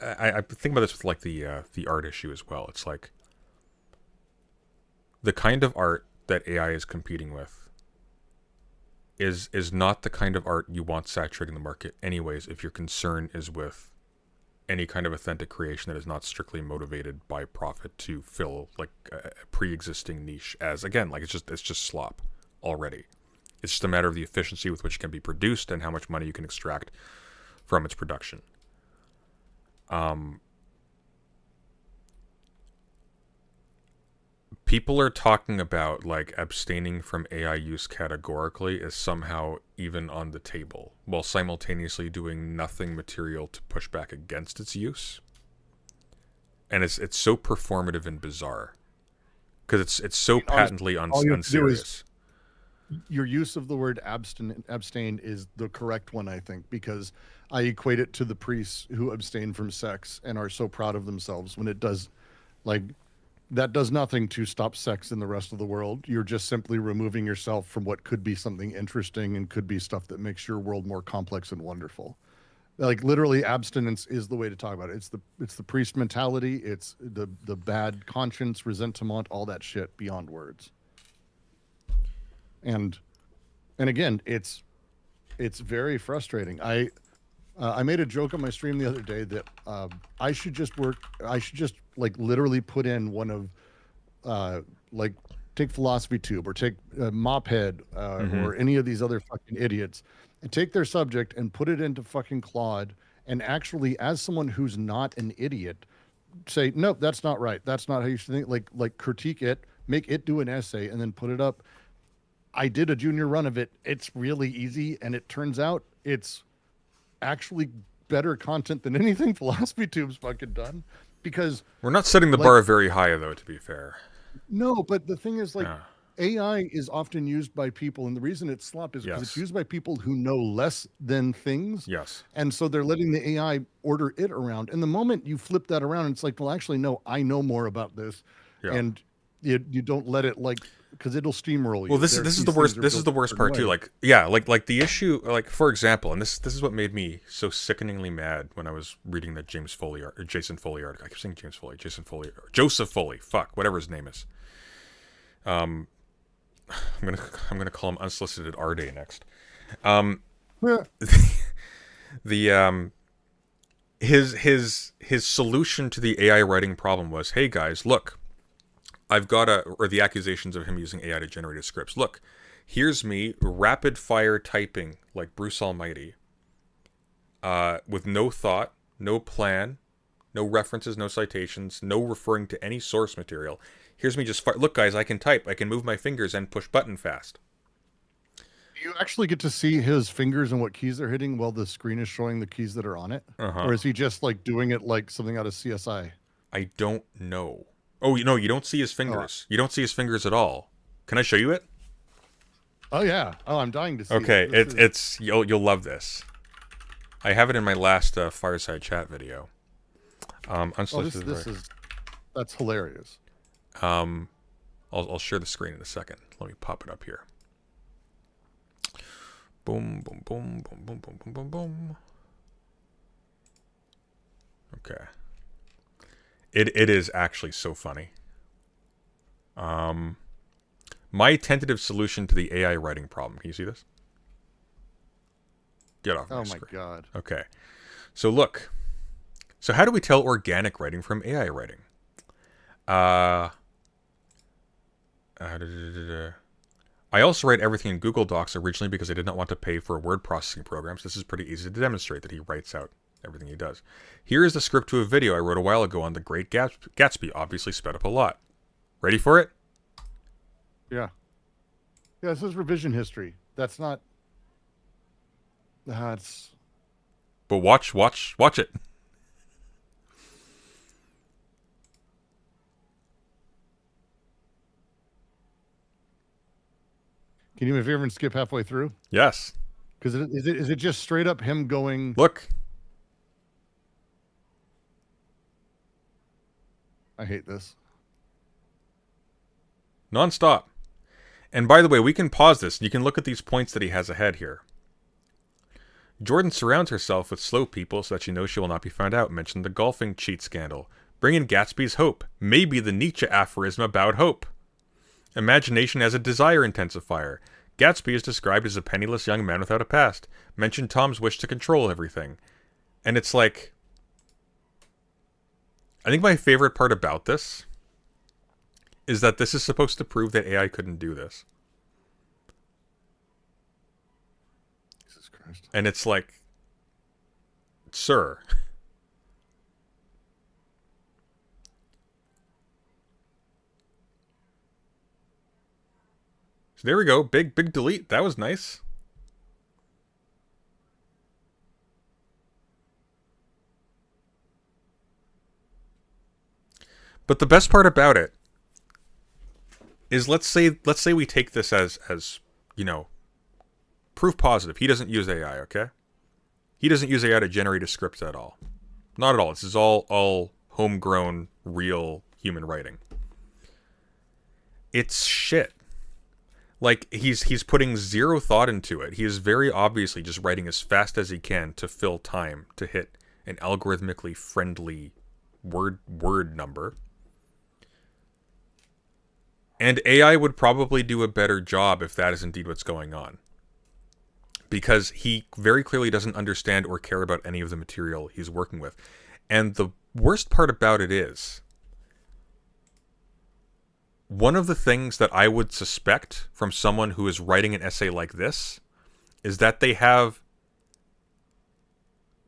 I think about this with like the art issue as well. It's like the kind of art that AI is competing with is not the kind of art you want saturating the market anyways if your concern is with any kind of authentic creation that is not strictly motivated by profit to fill like a pre-existing niche as, again, like it's just slop already. It's just a matter of the efficiency with which it can be produced and how much money you can extract from its production. People are talking about like abstaining from AI use categorically as somehow even on the table, while simultaneously doing nothing material to push back against its use. And it's so performative and bizarre because it's so patently unserious.
Your use of the word abstain is the correct one, I think, because I equate it to the priests who abstain from sex and are so proud of themselves when it does, like, that does nothing to stop sex in the rest of the world. You're just simply removing yourself from what could be something interesting and could be stuff that makes your world more complex and wonderful. Like literally, abstinence is the way to talk about it. It's the priest mentality. It's the bad conscience, resentment, all that shit beyond words. And again, it's very frustrating. I made a joke on my stream the other day that I should just like literally put in one of like take Philosophy Tube or take Mophead or any of these other fucking idiots and take their subject and put it into fucking Claude and actually, as someone who's not an idiot, say, nope, that's not right. That's not how you should think. Like critique it, make it do an essay and then put it up. I did a junior run of it. It's really easy. And it turns out it's actually better content than anything Philosophy Tube's fucking done, because
we're not setting the bar very high, though, to be fair.
No, but the thing is, like, AI is often used by people, and the reason it's slop is because it's used by people who know less than things.
Yes.
And so they're letting the AI order it around. And the moment you flip that around, it's like, well, actually, no, I know more about this. Yeah. And you don't let it, like, because it'll steamroll you.
Well, this is the worst. This is the worst part too. Like, yeah, like the issue, like for example, and this is what made me so sickeningly mad when I was reading that Jason Foley article. I keep saying Joseph Foley. Fuck, whatever his name is. I'm gonna call him Unsolicited R Day next. His solution to the AI writing problem was, hey guys, look. I've got or the accusations of him using AI to generate his scripts. Look, here's me rapid fire typing like Bruce Almighty, with no thought, no plan, no references, no citations, no referring to any source material. Here's me just look, guys, I can type, I can move my fingers and push button fast.
Do you actually get to see his fingers and what keys they're hitting while the screen is showing the keys that are on it? Or is he just like doing it like something out of CSI?
I don't know. Oh, no, you don't see his fingers. You don't see his fingers at all. Can I show you it?
Oh yeah. Oh, I'm dying to see.
Okay, it's you'll love this. I have it in my last Fireside Chat video.
That's hilarious.
I'll share the screen in a second. Let me pop it up here. Boom, boom, boom, boom, boom, boom, boom, boom, boom. Okay. It is actually so funny. My tentative solution to the AI writing problem. Can you see this? Get off my screen.
Oh my god.
Okay. So look. So how do we tell organic writing from AI writing? I also write everything in Google Docs originally because I did not want to pay for word processing programs. This is pretty easy to demonstrate that he writes out everything he does. Here is the script to a video I wrote a while ago on The Great Gatsby, obviously sped up a lot. Ready for it?
Yeah. Yeah, this is revision history. That's not... That's...
But watch it.
Can you do me a favor and skip halfway through?
Yes.
Because is it just straight up him going...
Look.
I hate this.
Non-stop. And by the way, we can pause this and you can look at these points that he has ahead here. Jordan surrounds herself with slow people so that she knows she will not be found out. Mention the golfing cheat scandal. Bring in Gatsby's hope. Maybe the Nietzsche aphorism about hope. Imagination as a desire intensifier. Gatsby is described as a penniless young man without a past. Mention Tom's wish to control everything. And it's like... I think my favorite part about this is that this is supposed to prove that AI couldn't do this.
Jesus Christ.
And it's like, sir. So there we go. Big delete. That was nice. But the best part about it is let's say we take this as proof positive. He doesn't use AI, okay? He doesn't use AI to generate a script at all. Not at all. This is all homegrown, real human writing. It's shit. Like, he's putting zero thought into it. He is very obviously just writing as fast as he can to fill time, to hit an algorithmically friendly word number. And AI would probably do a better job if that is indeed what's going on. Because he very clearly doesn't understand or care about any of the material he's working with. And the worst part about it is, one of the things that I would suspect from someone who is writing an essay like this is that they have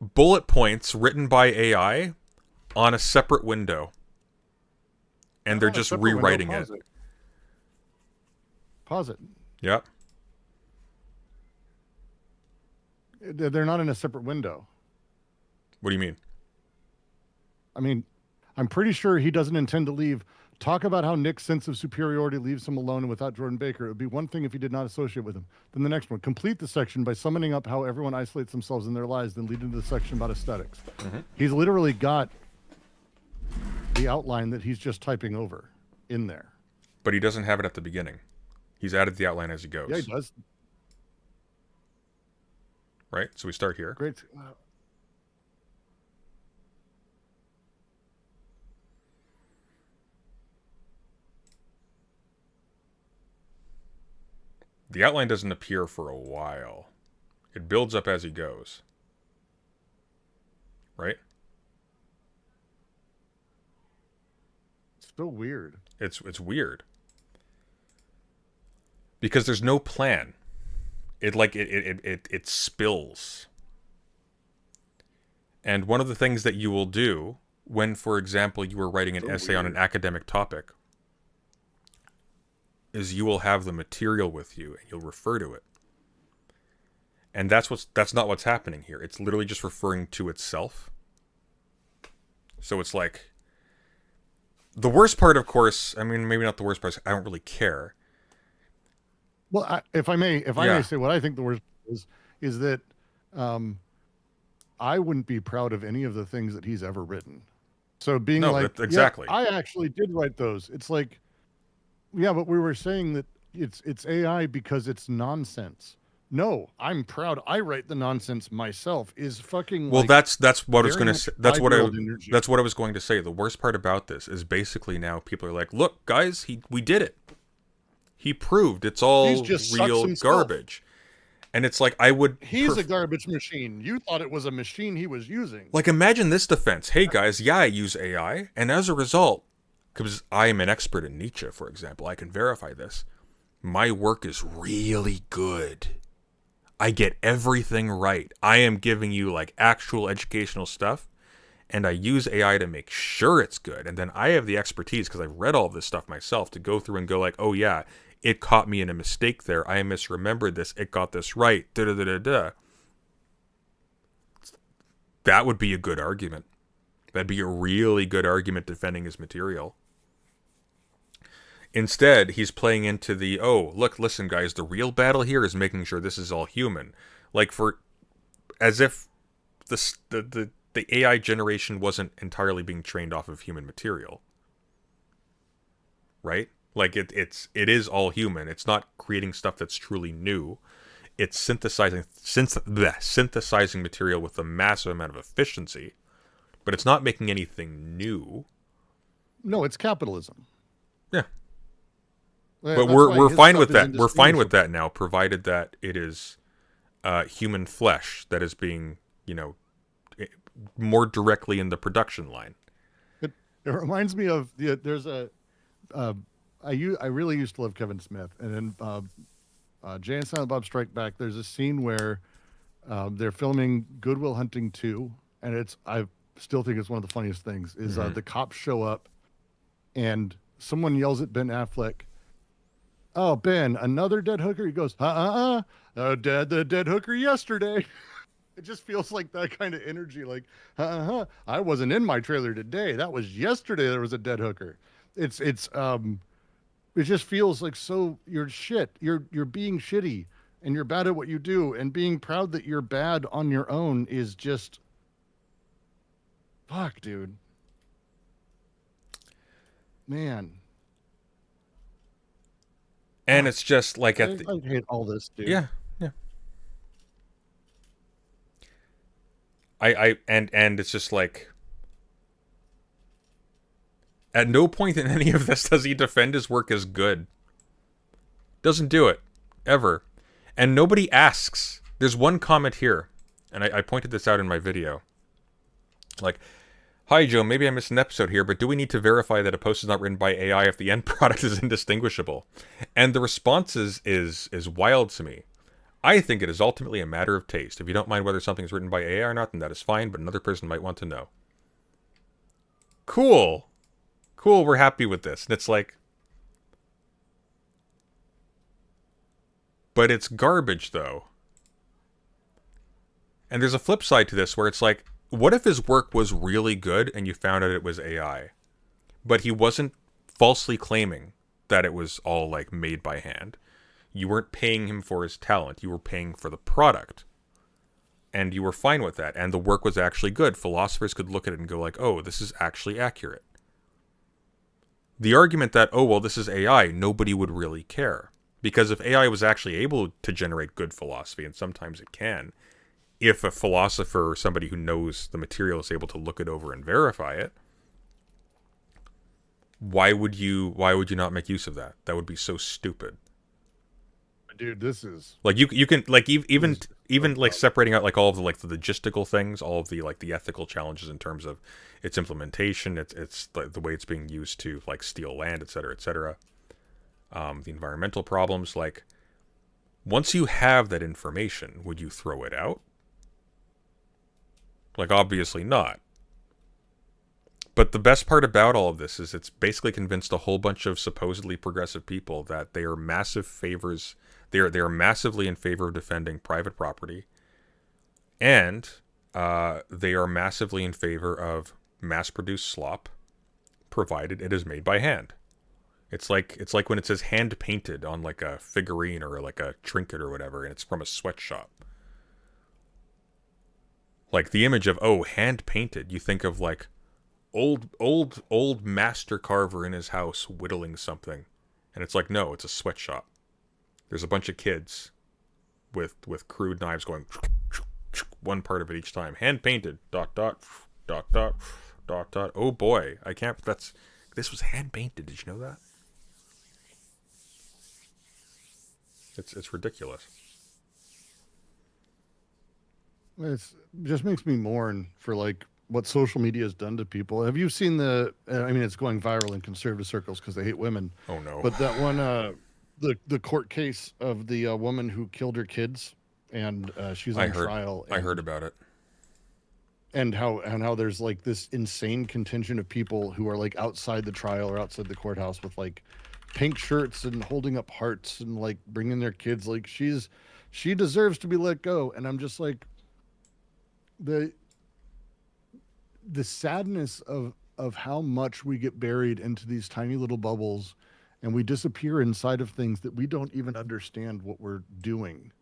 bullet points written by AI on a separate window. And they're just rewriting it.
Pause it.
Yep.
They're not in a separate window.
What do you mean?
I mean, I'm pretty sure he doesn't intend to leave. Talk about how Nick's sense of superiority leaves him alone and without Jordan Baker. It would be one thing if he did not associate with him. Then the next one, complete the section by summoning up how everyone isolates themselves in their lives, then lead into the section about aesthetics. Mm-hmm. He's literally got the outline that he's just typing over in there.
But he doesn't have it at the beginning. He's added the outline as he goes.
Yeah, he does.
Right? So we start here.
Great.
The outline doesn't appear for a while. It builds up as he goes. Right?
It's so weird.
It's weird. Because there's no plan. It spills. And one of the things that you will do when, for example, you are writing an essay on an academic topic is you will have the material with you and you'll refer to it. And that's not what's happening here. It's literally just referring to itself. So it's like, the worst part, of course, I mean, maybe not the worst part, I don't really care.
Well, if I may say what I think the worst is that I wouldn't be proud of any of the things that he's ever written. So being
exactly.
Yeah, I actually did write those. It's like, yeah, but we were saying that it's AI because it's nonsense. No, I'm proud. I write the nonsense myself. Is fucking
well. That's what I was going to say. That's what I was going to say. The worst part about this is basically now people are like, look, guys, we did it. He proved it's all real garbage. And it's like,
he's a garbage machine. You thought it was a machine he was using.
Like, imagine this defense. Hey, guys, yeah, I use AI. And as a result, because I am an expert in Nietzsche, for example, I can verify this. My work is really good. I get everything right. I am giving you, like, actual educational stuff. And I use AI to make sure it's good. And then I have the expertise, because I've read all of this stuff myself, to go through and go like, oh, yeah, it caught me in a mistake there. I misremembered this. It got this right. Da-da-da-da-da. That would be a good argument. That'd be a really good argument defending his material. Instead, he's playing into the, oh, look, listen, guys, the real battle here is making sure this is all human. Like, as if the AI generation wasn't entirely being trained off of human material. Right? Like, it is all human. It's not creating stuff that's truly new. It's synthesizing material with a massive amount of efficiency, but it's not making anything new.
No, it's capitalism.
Yeah. But we're fine with that. We're fine with that now, provided that it is human flesh that is being, more directly in the production line.
It reminds me of there's a I really used to love Kevin Smith, and then Jay and Silent Bob Strike Back. There's a scene where they're filming Good Will Hunting 2, and I still think it's one of the funniest things. Is the cops show up, and someone yells at Ben Affleck, "Oh, Ben, another dead hooker?" He goes, the dead hooker yesterday." It just feels like that kind of energy. Like, I wasn't in my trailer today. That was yesterday. There was a dead hooker. It just feels like you're shit. You're being shitty, and you're bad at what you do, and being proud that you're bad on your own is just, fuck, dude. Man.
And it's just like
I hate all this, dude.
Yeah. And it's just like, at no point in any of this does he defend his work as good. Doesn't do it. Ever. And nobody asks. There's one comment here, and I pointed this out in my video. Like, "Hi Joe, maybe I missed an episode here, but do we need to verify that a post is not written by AI if the end product is indistinguishable?" And the response is wild to me. I think it is ultimately a matter of taste. If you don't mind whether something is written by AI or not, then that is fine, but another person might want to know. Cool, we're happy with this. And it's like, but it's garbage, though. And there's a flip side to this where it's like, what if his work was really good and you found out it was AI? But he wasn't falsely claiming that it was all, like, made by hand. You weren't paying him for his talent. You were paying for the product. And you were fine with that. And the work was actually good. Philosophers could look at it and go like, oh, this is actually accurate. The argument that, oh, well, this is AI, nobody would really care. Because if AI was actually able to generate good philosophy, and sometimes it can, if a philosopher or somebody who knows the material is able to look it over and verify it, why would you not make use of that? That would be so stupid.
Dude, this is
like you can like even like separating out like all of the like the logistical things, all of the like the ethical challenges in terms of its implementation, it's the way it's being used to like steal land, etc., etc. The environmental problems. Like, once you have that information, would you throw it out? Like, obviously not. But the best part about all of this is it's basically convinced a whole bunch of supposedly progressive people that they are massive favors. They are massively in favor of defending private property, and they are massively in favor of mass-produced slop, provided it is made by hand. It's like when it says hand painted on like a figurine or like a trinket or whatever, and it's from a sweatshop. Like the image of hand painted, you think of like old master carver in his house whittling something, and it's like, no, it's a sweatshop. There's a bunch of kids with crude knives going one part of it each time. Hand painted. ... Oh boy, I can't. This was hand painted. Did you know that? It's ridiculous.
It just makes me mourn for like what social media has done to people. Have you seen it's going viral in conservative circles because they hate women.
Oh no.
But that one, the court case of the woman who killed her kids, and she's on trial.
I heard about it.
And how there's like this insane contingent of people who are like outside the trial or outside the courthouse with like pink shirts and holding up hearts and like bringing their kids. Like she deserves to be let go. And I'm just like, the sadness of how much we get buried into these tiny little bubbles, and we disappear inside of things that we don't even understand what we're doing,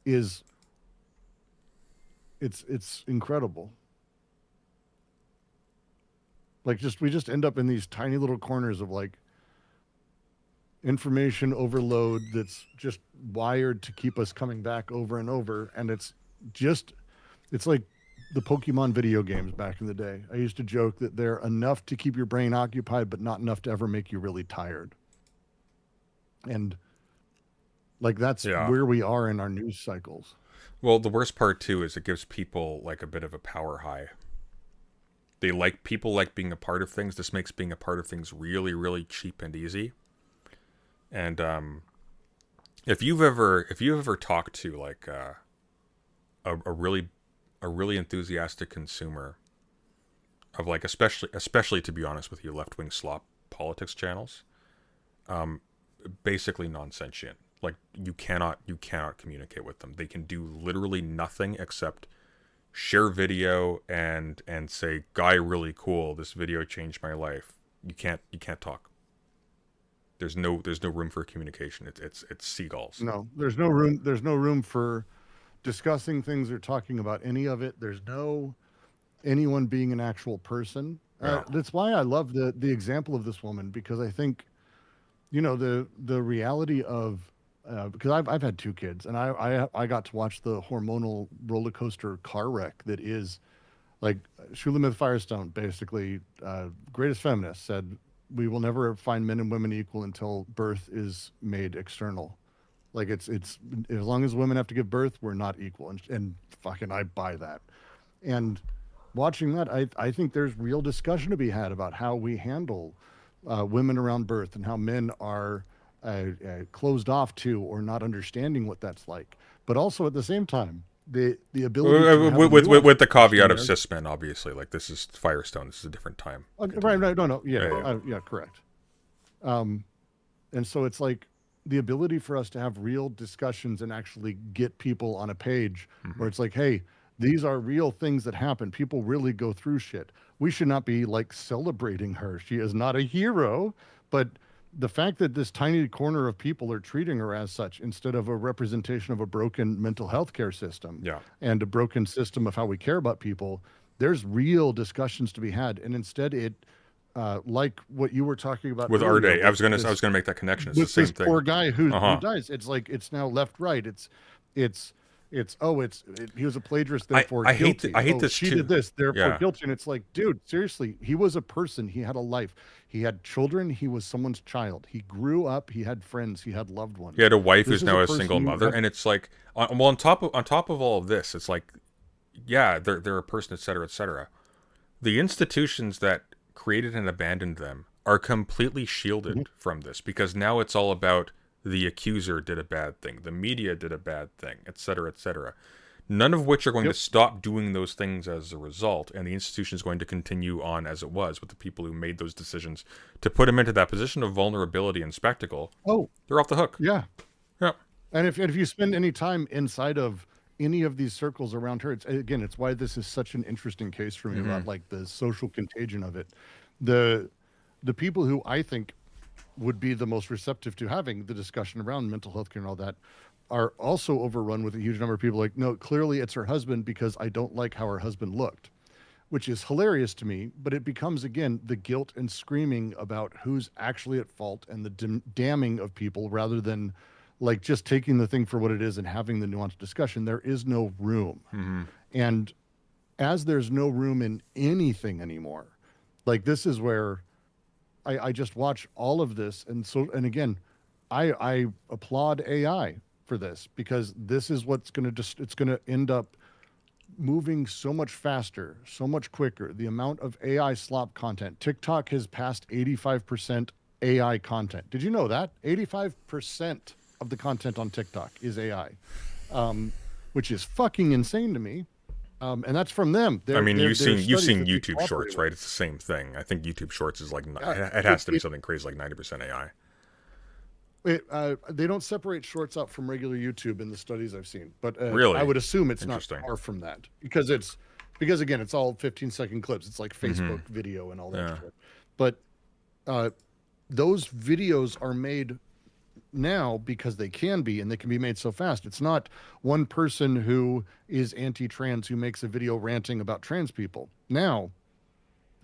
it's incredible. Like, we just end up in these tiny little corners of like information overload that's just wired to keep us coming back over and over. And it's like the Pokemon video games back in the day. I used to joke that they're enough to keep your brain occupied, but not enough to ever make you really tired. And like, that's where we are in our news cycles.
Well, the worst part too is it gives people like a bit of a power high. They like people like being a part of things. This makes being a part of things really, really cheap and easy. And if you've ever talked to like a really enthusiastic consumer of like especially to be honest with you, left-wing slop politics channels, basically nonsentient. Like you cannot communicate with them. They can do literally nothing except share video and say, "Guy, really cool. This video changed my life." You can't talk. There's no room for communication. It's seagulls.
No, there's no room. There's no room for discussing things or talking about any of it. There's no anyone being an actual person.
Yeah.
That's why I love the example of this woman, because I think, the reality of because I've had 2 kids, and I got to watch the hormonal roller coaster car wreck that is, like, Shulamith Firestone, basically, greatest feminist, said we will never find men and women equal until birth is made external. Like it's as long as women have to give birth, we're not equal, and fucking I buy that. And watching that, I think there's real discussion to be had about how we handle women around birth and how men are closed off to or not understanding what that's like. But also at the same time, the ability to
with the caveat of cis men, obviously. Like this is Firestone. This is a different time.
Right. No. Yeah, correct. And so it's like the ability for us to have real discussions and actually get people on a page where it's like, hey, these are real things that happen. People really go through shit. We should not be like celebrating her. She is not a hero, but the fact that this tiny corner of people are treating her as such instead of a representation of a broken mental health care system and a broken system of how we care about people, there's real discussions to be had. And instead it, like what you were talking about
with
earlier,
Arde, I was gonna make that connection. It's the same thing.
Poor guy who dies. It's like it's now left right. He was a plagiarist, therefore guilty.
I hate this
she
too.
did this, therefore guilty. And it's like, dude, seriously, he was a person. He had a life. He had children. He was someone's child. He grew up. He had friends. He had loved ones.
He had a wife who's now a single mother, and it's like, on top of all of this, it's like, yeah, they're a person, etc., etc. The institutions that created and abandoned them are completely shielded from this, because now it's all about the accuser did a bad thing, the media did a bad thing, etc., etc. None of which are going to stop doing those things as a result, and the institution is going to continue on as it was with the people who made those decisions to put him into that position of vulnerability and spectacle. They're off the hook.
Yeah.
Yeah.
And if you spend any time inside of any of these circles around her, it's why this is such an interesting case for me about like the social contagion of it. The people who I think would be the most receptive to having the discussion around mental health care and all that are also overrun with a huge number of people like, no, clearly it's her husband because I don't like how her husband looked, which is hilarious to me. But it becomes, again, the guilt and screaming about who's actually at fault and the damning of people rather than like just taking the thing for what it is and having the nuanced discussion. There is no room. And as there's no room in anything anymore, like this is where I just watch all of this. And again, I applaud AI for this, because this is what's going to it's going to end up moving so much faster, so much quicker. The amount of AI slop content, TikTok has passed 85% AI content. Did you know that? 85% of the content on TikTok is AI, which is fucking insane to me. And that's from them.
You've seen YouTube Shorts, right? It's the same thing. I think YouTube Shorts is like it has to be something crazy like 90% AI.
They don't separate Shorts out from regular YouTube in the studies I've seen, but
really?
I would assume it's not far from that because again, it's all 15-second clips. It's like Facebook video and all that shit. But those videos are made now because they can be, and they can be made so fast. It's not one person who is anti-trans who makes a video ranting about trans people. Now,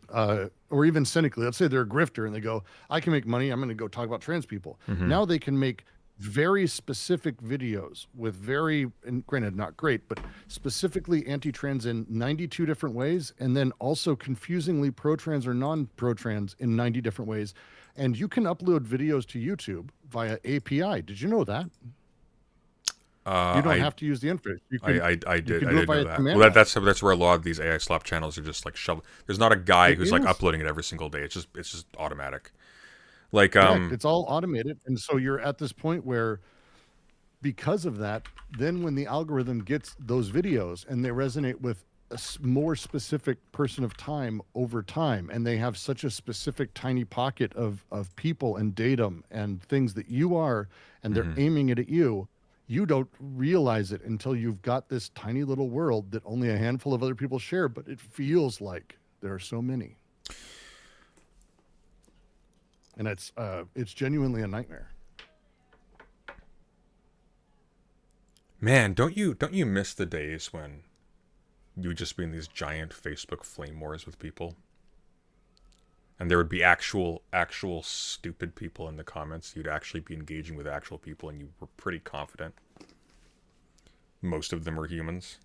or even cynically, let's say they're a grifter and they go, I can make money, I'm going to go talk about trans people. Now they can make very specific videos with very, and granted not great, but specifically anti-trans in 92 different ways, and then also confusingly pro-trans or non-pro-trans in 90 different ways. And you can upload videos to YouTube via API. Did you know that? You don't
I
have to use the interface. You can,
I did
can
I
do it
did
by
know
a
that.
command
Well,
line.
that's where a lot of these AI slop channels are just like shovel. There's not a guy
It
who's like
is.
uploading it every single day. It's just automatic. Like
Correct. It's all automated. And so you're at this point where, because of that, then when the algorithm gets those videos and they resonate with a more specific person of time over time, and they have such a specific tiny pocket of people and datum and things that you are, and they're aiming it at you, you don't realize it until you've got this tiny little world that only a handful of other people share, but it feels like there are so many. And it's genuinely a nightmare.
Man, don't you miss the days when you would just be in these giant Facebook flame wars with people? And there would be actual stupid people in the comments. You'd actually be engaging with actual people, and you were pretty confident most of them were humans.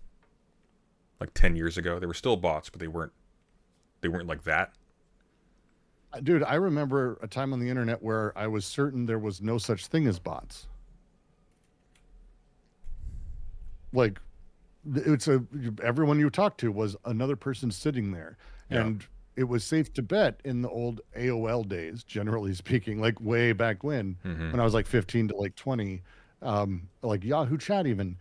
Like 10 years ago, they were still bots, but they weren't like that.
Dude, I remember a time on the internet where I was certain there was no such thing as bots. Like, everyone you talked to was another person sitting there.
Yeah.
And it was safe to bet in the old AOL days, generally speaking, like way back when I was like 15 to like 20, like Yahoo Chat even,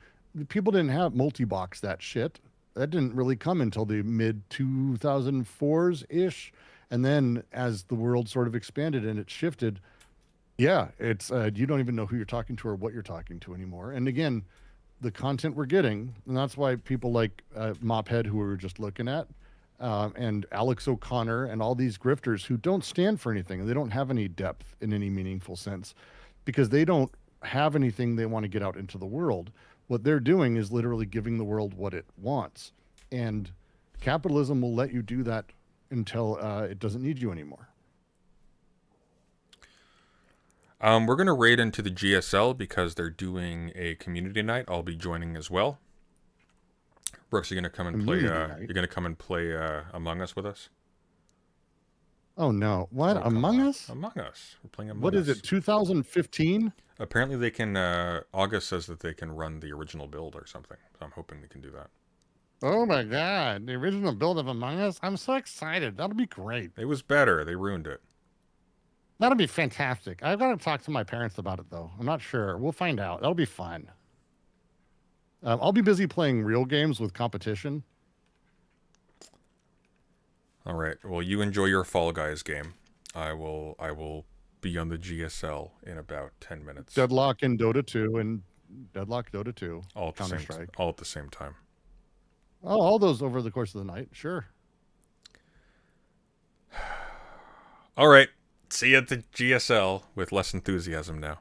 people didn't have multi-box that shit. That didn't really come until the mid 2004s ish. And then as the world sort of expanded and it shifted, yeah, it's you don't even know who you're talking to or what you're talking to anymore. And again, the content we're getting, and that's why people like Mophead, who we were just looking at, and Alex O'Connor and all these grifters who don't stand for anything, and they don't have any depth in any meaningful sense, because they don't have anything they want to get out into the world. What they're doing is literally giving the world what it wants. And capitalism will let you do that until it doesn't need you anymore.
We're going to raid into the GSL because they're doing a community night. I'll be joining as well. Brooks, you're going to come and play. You're going to come and play Among Us with us.
Oh no! What, Among Us?
Among Us. We're playing Among Us.
What is it? 2015?
Apparently, they can. August says that they can run the original build or something. So I'm hoping they can do that.
Oh my god! The original build of Among Us. I'm so excited. That'll be great.
It was better. They ruined it.
That'll be fantastic. I've got to talk to my parents about it, though. I'm not sure. We'll find out. That'll be fun. I'll be busy playing real games with competition.
All right. Well, you enjoy your Fall Guys game. I will be on the GSL in about 10 minutes.
Deadlock in Dota 2 and Deadlock Dota 2.
All at
Counter-Strike.
the same time.
Oh, all those over the course of the night. Sure.
All right. See you at the GSL with less enthusiasm now.